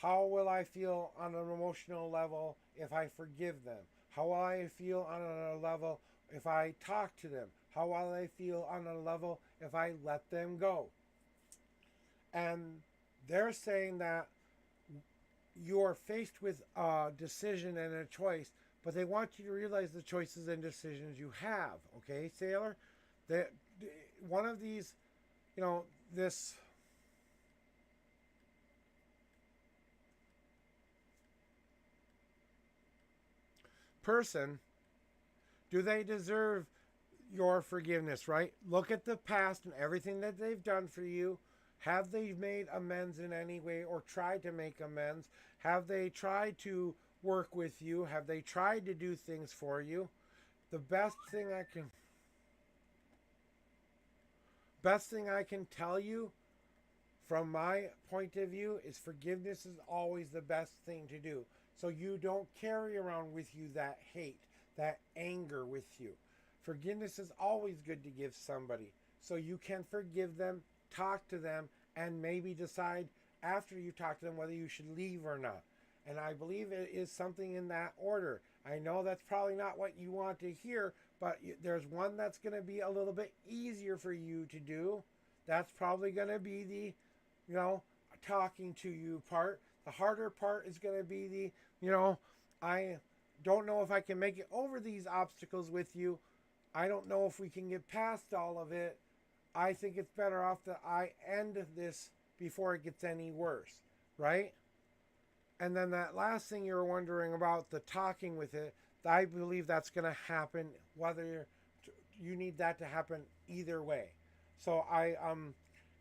how will I feel on an emotional level if I forgive them? How will I feel on a level if I talk to them? How will I feel on a level if I let them go? And they're saying that you're faced with a decision and a choice, but they want you to realize the choices and decisions you have. Okay, Sailor? That one of these, this person, do they deserve your forgiveness, right? Look at the past and everything that they've done for you. Have they made amends in any way or tried to make amends? Have they tried to work with you? Have they tried to do things for you? The best thing I can tell you from my point of view is forgiveness is always the best thing to do. So you don't carry around with you that hate, that anger with you. Forgiveness is always good to give somebody. So you can forgive them, talk to them, and maybe decide after you talk to them whether you should leave or not. And I believe it is something in that order. I know that's probably not what you want to hear, but there's one that's going to be a little bit easier for you to do. That's probably going to be the, talking to you part. The harder part is going to be the, I don't know if I can make it over these obstacles with you. I don't know if we can get past all of it. I think it's better off that I end this before it gets any worse, right? And then that last thing you were wondering about, the talking with it, I believe that's going to happen whether you need that to happen either way. So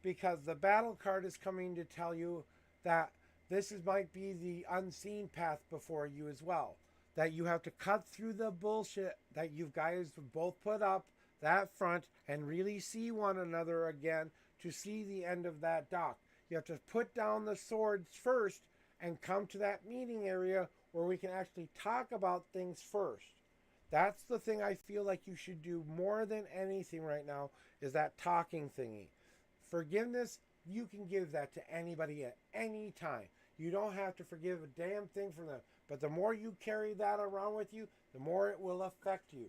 because the battle card is coming to tell you that might be the unseen path before you as well. That you have to cut through the bullshit that you guys both put up that front and really see one another again to see the end of that dock. You have to put down the swords first and come to that meeting area where we can actually talk about things first. That's the thing I feel like you should do more than anything right now, is that talking thingy. Forgiveness, you can give that to anybody at any time. You don't have to forgive a damn thing from them. But the more you carry that around with you, the more it will affect you.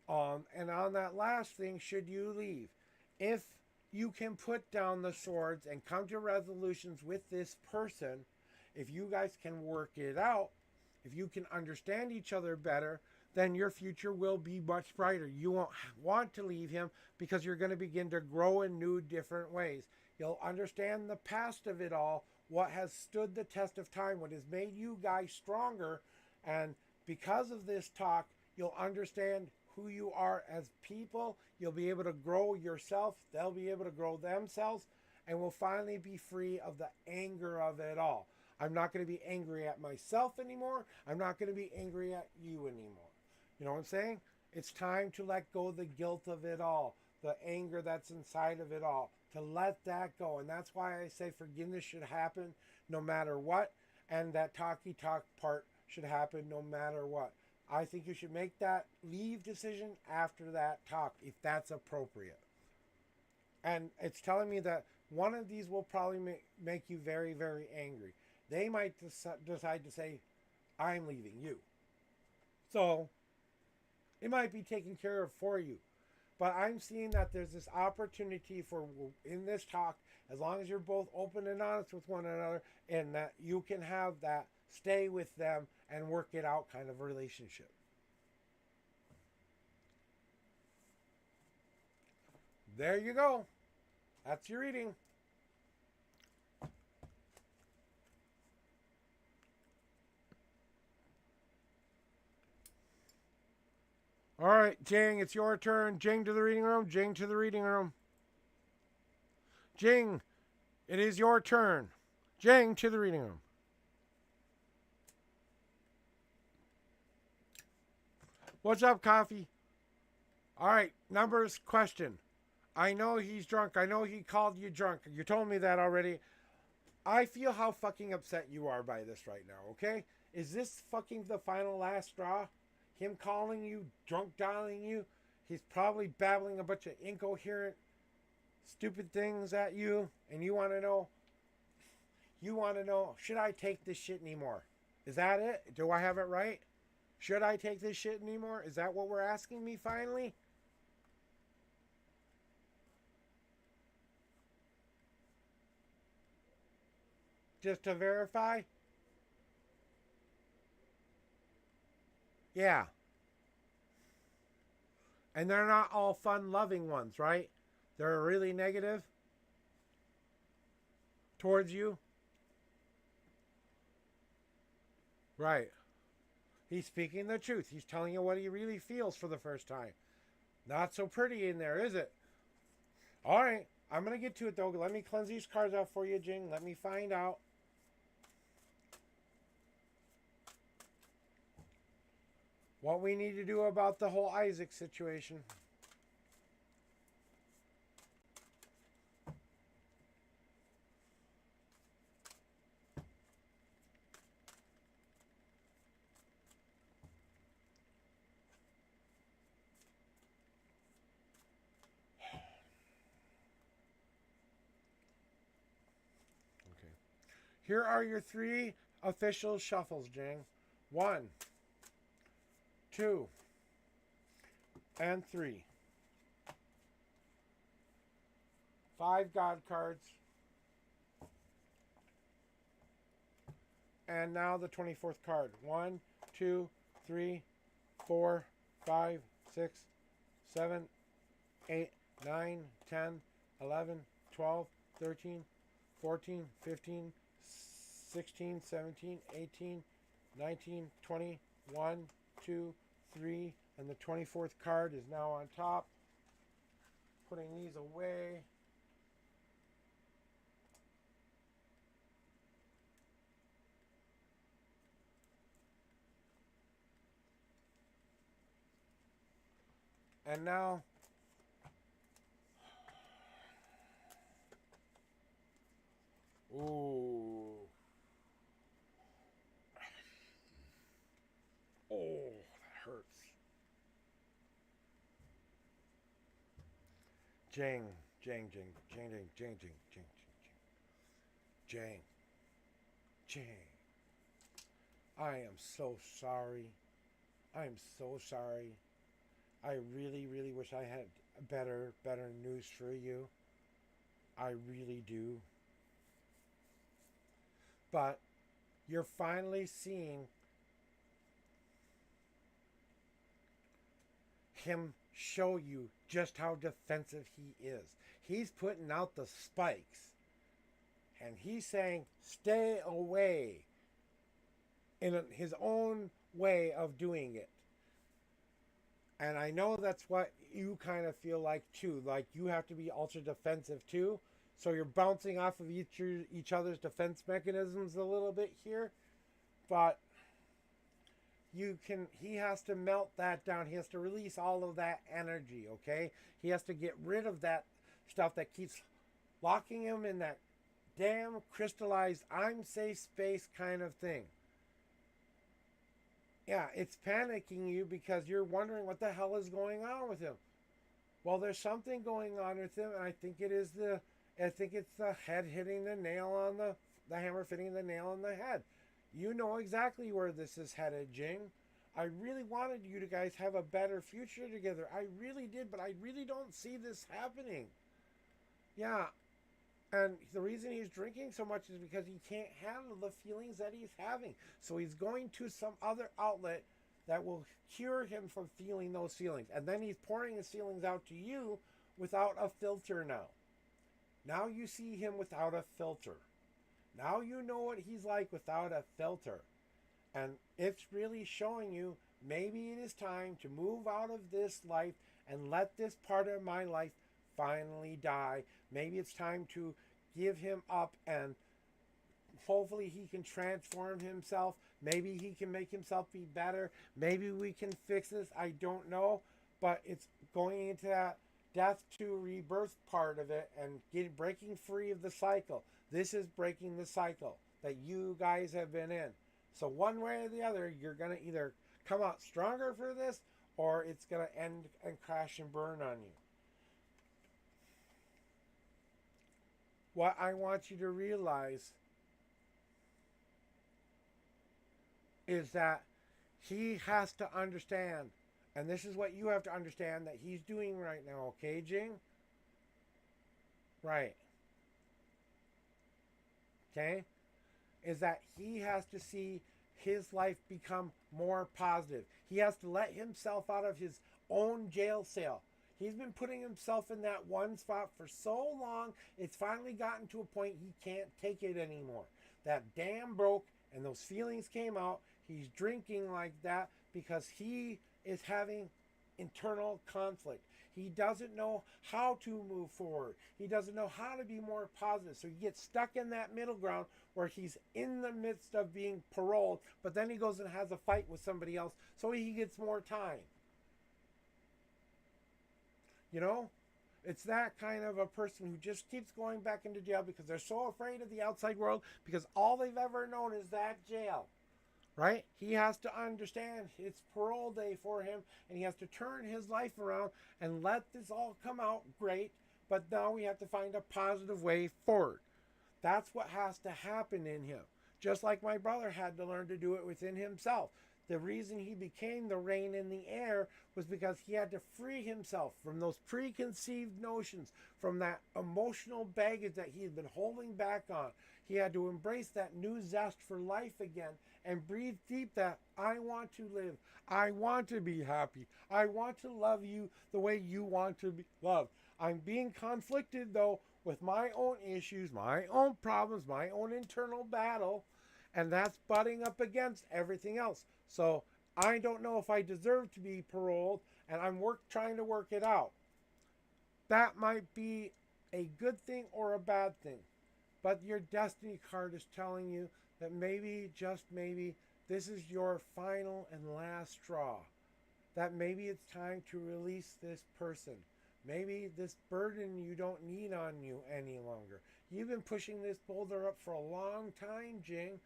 And on that last thing, should you leave, if you can put down the swords and come to resolutions with this person, if you guys can work it out, if you can understand each other better, then your future will be much brighter. You won't want to leave him because you're going to begin to grow in new, different ways. You'll understand the past of it all, what has stood the test of time, what has made you guys stronger. And because of this talk, you'll understand who you are as people. You'll be able to grow yourself. They'll be able to grow themselves. And we'll finally be free of the anger of it all. I'm not going to be angry at myself anymore. I'm not going to be angry at you anymore. You know what I'm saying? It's time to let go of the guilt of it all, the anger that's inside of it all, to let that go. And that's why I say forgiveness should happen no matter what, and that talky talk part should happen no matter what. I think you should make that leave decision after that talk, if that's appropriate. And it's telling me that one of these will probably make you very, very angry. They might decide to say, I'm leaving you. So it might be taken care of for you. But I'm seeing that there's this opportunity for, in this talk, as long as you're both open and honest with one another, and that you can have that stay with them and work it out kind of relationship. There you go. That's your reading. All right, Jing, it's your turn. Jing to the reading room. Jing to the reading room. Jing, it is your turn. Jing to the reading room. What's up, Coffee? All right, numbers question. I know he's drunk. I know he called you drunk. You told me that already. I feel how fucking upset you are by this right now, okay? Is this fucking the final last straw? Him calling you, drunk dialing you? He's probably babbling a bunch of incoherent, stupid things at you, and you want to know, should I take this shit anymore? Is that it? Do I have it right? Should I take this shit anymore? Is that what we're asking me finally? Just to verify? Yeah. And they're not all fun loving ones, right? They're really negative towards you. Right. He's speaking the truth. He's telling you what he really feels for the first time. Not so pretty in there, is it? All right. I'm going to get to it, though. Let me cleanse these cards out for you, Jing. Let me find out. What we need to do about the whole Isaac situation. Okay. Here are your 3 official shuffles, Jing. 1, 2, and 3. 5 God cards. And now the 24th card. 1, 2, 3, 4, 5, 6, 7, 8, 9, 10, 11, 12, 13, 14, 15, 16, 17, 18, 19, 20, 1, 2, 3, and the 24th card is now on top. Putting these away. And now, ooh, oh, that hurts. Jing, Jing, Jing, Jing, Jing, Jing, Jing, Jing, Jing, Jing. I am so sorry. I am so sorry. I really, really wish I had better news for you. I really do. But you're finally seeing him show you just how defensive he is. He's putting out the spikes. And he's saying, stay away. In his own way of doing it. And I know that's what you kind of feel like too. Like you have to be ultra defensive too. So you're bouncing off of each other's defense mechanisms a little bit here. But he has to melt that down. He has to release all of that energy, okay? He has to get rid of that stuff that keeps locking him in that damn crystallized I'm safe space kind of thing. Yeah, it's panicking you because you're wondering what the hell is going on with him. Well, there's something going on with him, and I think it's the head hitting the nail on the hammer hitting the nail on the head. You know exactly where this is headed, Jing. I really wanted you to guys have a better future together. I really did, but I really don't see this happening. Yeah, and the reason he's drinking so much is because he can't handle the feelings that he's having. So he's going to some other outlet that will cure him from feeling those feelings. And then he's pouring his feelings out to you without a filter now. Now you see him without a filter. Now you know what he's like without a filter. And it's really showing you maybe it is time to move out of this life and let this part of my life finally die. Maybe it's time to give him up and hopefully he can transform himself. Maybe he can make himself be better. Maybe we can fix this. I don't know. But it's going into that death to rebirth part of it and breaking free of the cycle. This is breaking the cycle that you guys have been in. So one way or the other, you're going to either come out stronger for this, or it's going to end and crash and burn on you. What I want you to realize is that he has to understand, and this is what you have to understand that he's doing right now, okay, Jing? Right. Okay? Is that he has to see his life become more positive. He has to let himself out of his own jail cell. He's been putting himself in that one spot for so long, it's finally gotten to a point he can't take it anymore. That dam broke and those feelings came out. He's drinking like that because he is having internal conflict. He doesn't know how to move forward. He doesn't know how to be more positive. So he gets stuck in that middle ground where he's in the midst of being paroled, but then he goes and has a fight with somebody else so he gets more time. You know? It's that kind of a person who just keeps going back into jail because they're so afraid of the outside world because all they've ever known is that jail. Right? He has to understand it's parole day for him and he has to turn his life around and let this all come out great. But now we have to find a positive way forward. That's what has to happen in him. Just like my brother had to learn to do it within himself. The reason he became the rain in the air was because he had to free himself from those preconceived notions, from that emotional baggage that he had been holding back on. He had to embrace that new zest for life again and breathe deep that I want to live. I want to be happy. I want to love you the way you want to be loved. I'm being conflicted though with my own issues, my own problems, my own internal battle, and that's butting up against everything else. So I don't know if I deserve to be paroled, and I'm trying to work it out. That might be a good thing or a bad thing. But your destiny card is telling you that maybe, just maybe, this is your final and last straw. That maybe it's time to release this person. Maybe this burden you don't need on you any longer. You've been pushing this boulder up for a long time, Jing.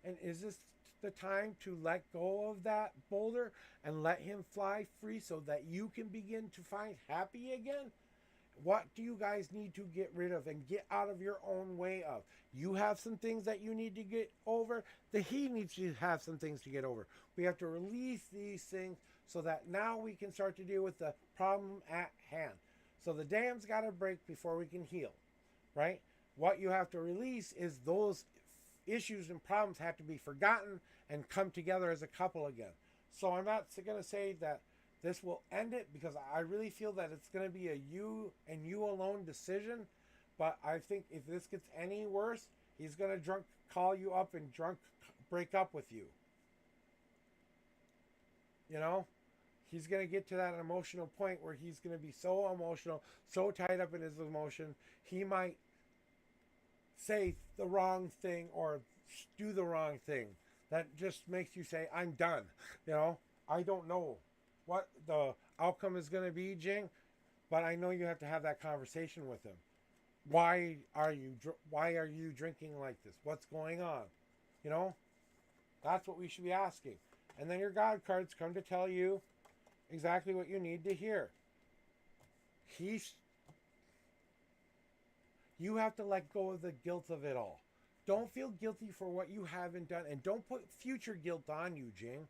And is this the time to let go of that boulder and let him fly free so that you can begin to find happy again? What do you guys need to get rid of and get out of your own way of? You have some things that you need to get over. He needs to have some things to get over. We have to release these things so that now we can start to deal with the problem at hand. So the dam's got to break before we can heal, right? What you have to release is those issues and problems have to be forgotten and come together as a couple again. So I'm not going to say that this will end it because I really feel that it's going to be a you and you alone decision. But I think if this gets any worse, he's going to call you up and break up with you. You know? He's going to get to that emotional point where he's going to be so emotional, so tied up in his emotion, he might say the wrong thing or do the wrong thing. That just makes you say, I'm done. You know? I don't know what the outcome is going to be, Jing, but I know you have to have that conversation with him. Why are you drinking like this? What's going on? You know, that's what we should be asking. And then your God cards come to tell you exactly what you need to hear. You have to let go of the guilt of it all. Don't feel guilty for what you haven't done, and don't put future guilt on you, Jing.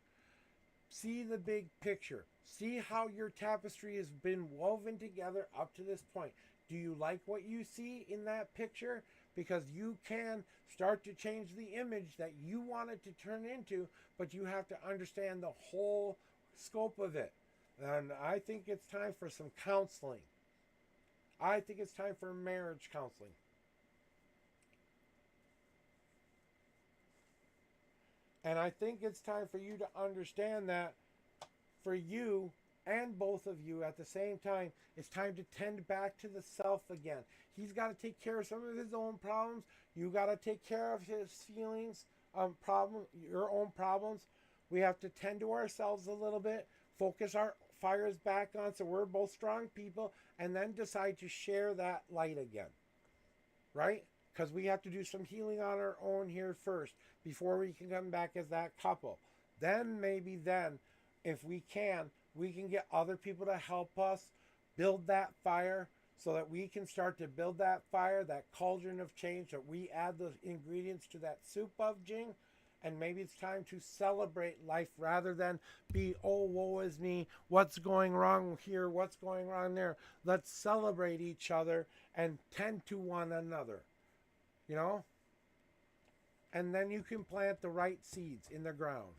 See the big picture. See how your tapestry has been woven together up to this point. Do you like what you see in that picture? Because you can start to change the image that you want it to turn into, but you have to understand the whole scope of it. And I think it's time for some counseling. I think it's time for marriage counseling. And I think it's time for you to understand that for you, and both of you at the same time. It's time to tend back to the self again. He's got to take care of some of his own problems. You got to take care of his feelings, your own problems. We have to tend to ourselves a little bit, focus our fires back on so we're both strong people, and then decide to share that light again. Right? Because we have to do some healing on our own here first before we can come back as that couple. Then, maybe then, if we can get other people to help us build that fire so that we can start to build that fire, that cauldron of change, that we add the ingredients to that soup of Jing. And maybe it's time to celebrate life rather than be, oh, woe is me, what's going wrong here, what's going wrong there. Let's celebrate each other and tend to one another, you know? And then you can plant the right seeds in the ground.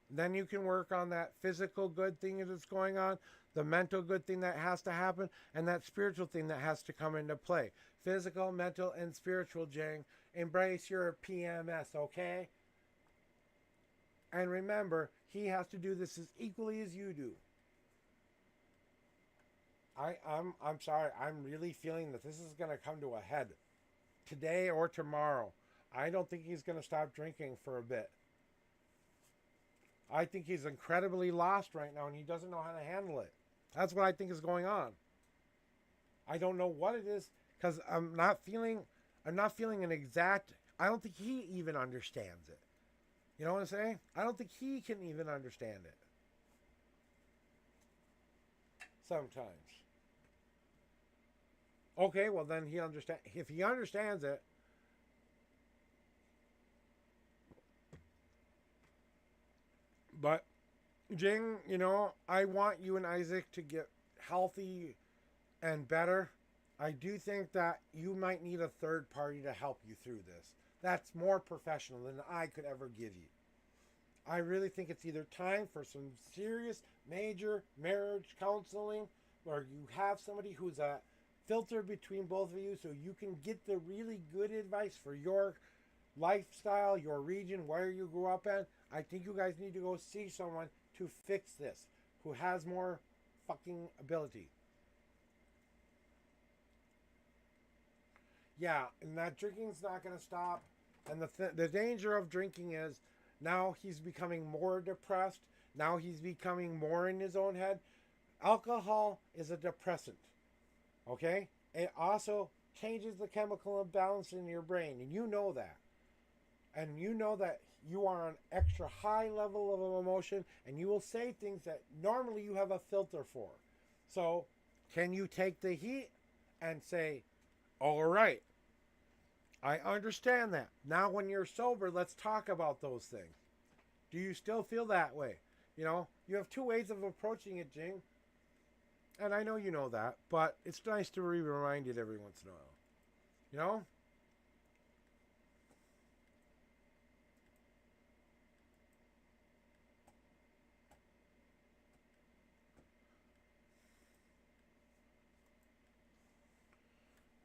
Then you can work on that physical good thing that's going on, the mental good thing that has to happen, and that spiritual thing that has to come into play. Physical, mental, and spiritual, Jing. Embrace your PMS, okay? And remember, he has to do this as equally as you do. I'm sorry, I'm really feeling that this is going to come to a head today or tomorrow. I don't think he's going to stop drinking for a bit. I think he's incredibly lost right now and he doesn't know how to handle it. That's what I think is going on. I don't know what it is because I'm not feeling an exact, I don't think he even understands it. You know what I'm saying? I don't think he can even understand it. Sometimes. Okay, well then if he understands it, but Jing, you know, I want you and Isaac to get healthy and better. I do think that you might need a third party to help you through this. That's more professional than I could ever give you. I really think it's either time for some serious major marriage counseling where you have somebody who's a filter between both of you so you can get the really good advice for your lifestyle, your region, where you grew up in. I think you guys need to go see someone to fix this who has more fucking ability. Yeah, and that drinking's not going to stop. And the danger of drinking is now he's becoming more depressed. Now he's becoming more in his own head. Alcohol is a depressant. Okay? It also changes the chemical imbalance in your brain. And you know that. And you know that you are on extra high level of emotion. And you will say things that normally you have a filter for. So, can you take the heat and say, all right, I understand that. Now when you're sober, let's talk about those things. Do you still feel that way? You know, you have two ways of approaching it, Jing. And I know you know that, but it's nice to be reminded every once in a while. You know?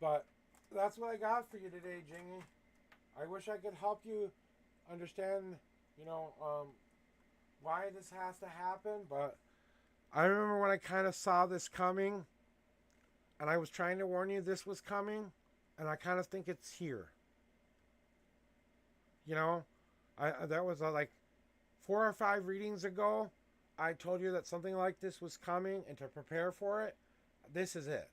But that's what I got for you today, Jingy. I wish I could help you understand, you know, why this has to happen. But I remember when I kind of saw this coming, and I was trying to warn you this was coming, and I kind of think it's here. You know, that was like 4 or 5 readings ago. I told you that something like this was coming, and to prepare for it, this is it.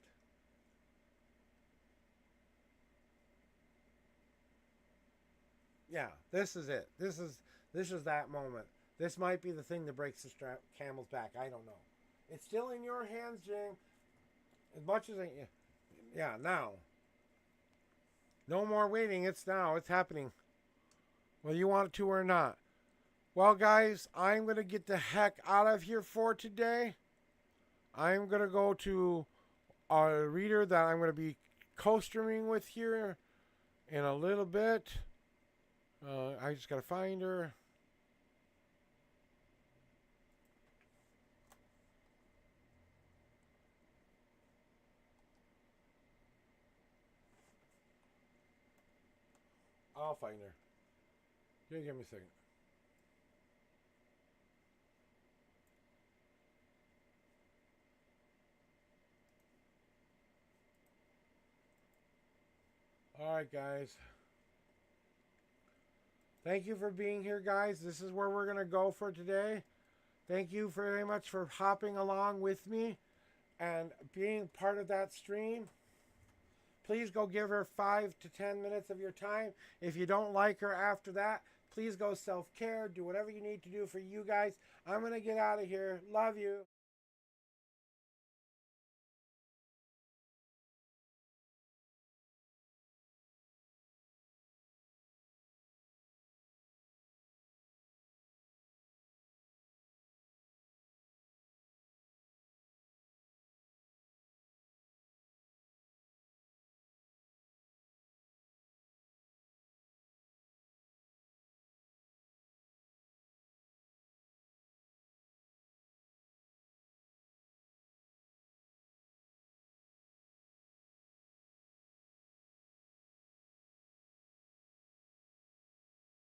Yeah, this is it. This is that moment. This might be the thing that breaks the camel's back. I don't know. It's still in your hands, Jing. As much as yeah, now. No more waiting. It's now. It's happening. Whether you want it to or not. Well, guys, I'm going to get the heck out of here for today. I'm going to go to a reader that I'm going to be co-streaming with here in a little bit. I just got to find her. I'll find her. Yeah, give me a second. All right, guys. Thank you for being here, guys. This is where we're going to go for today. Thank you very much for hopping along with me and being part of that stream. Please go give her 5 to 10 minutes of your time. If you don't like her after that, please go self-care. Do whatever you need to do for you guys. I'm going to get out of here. Love you.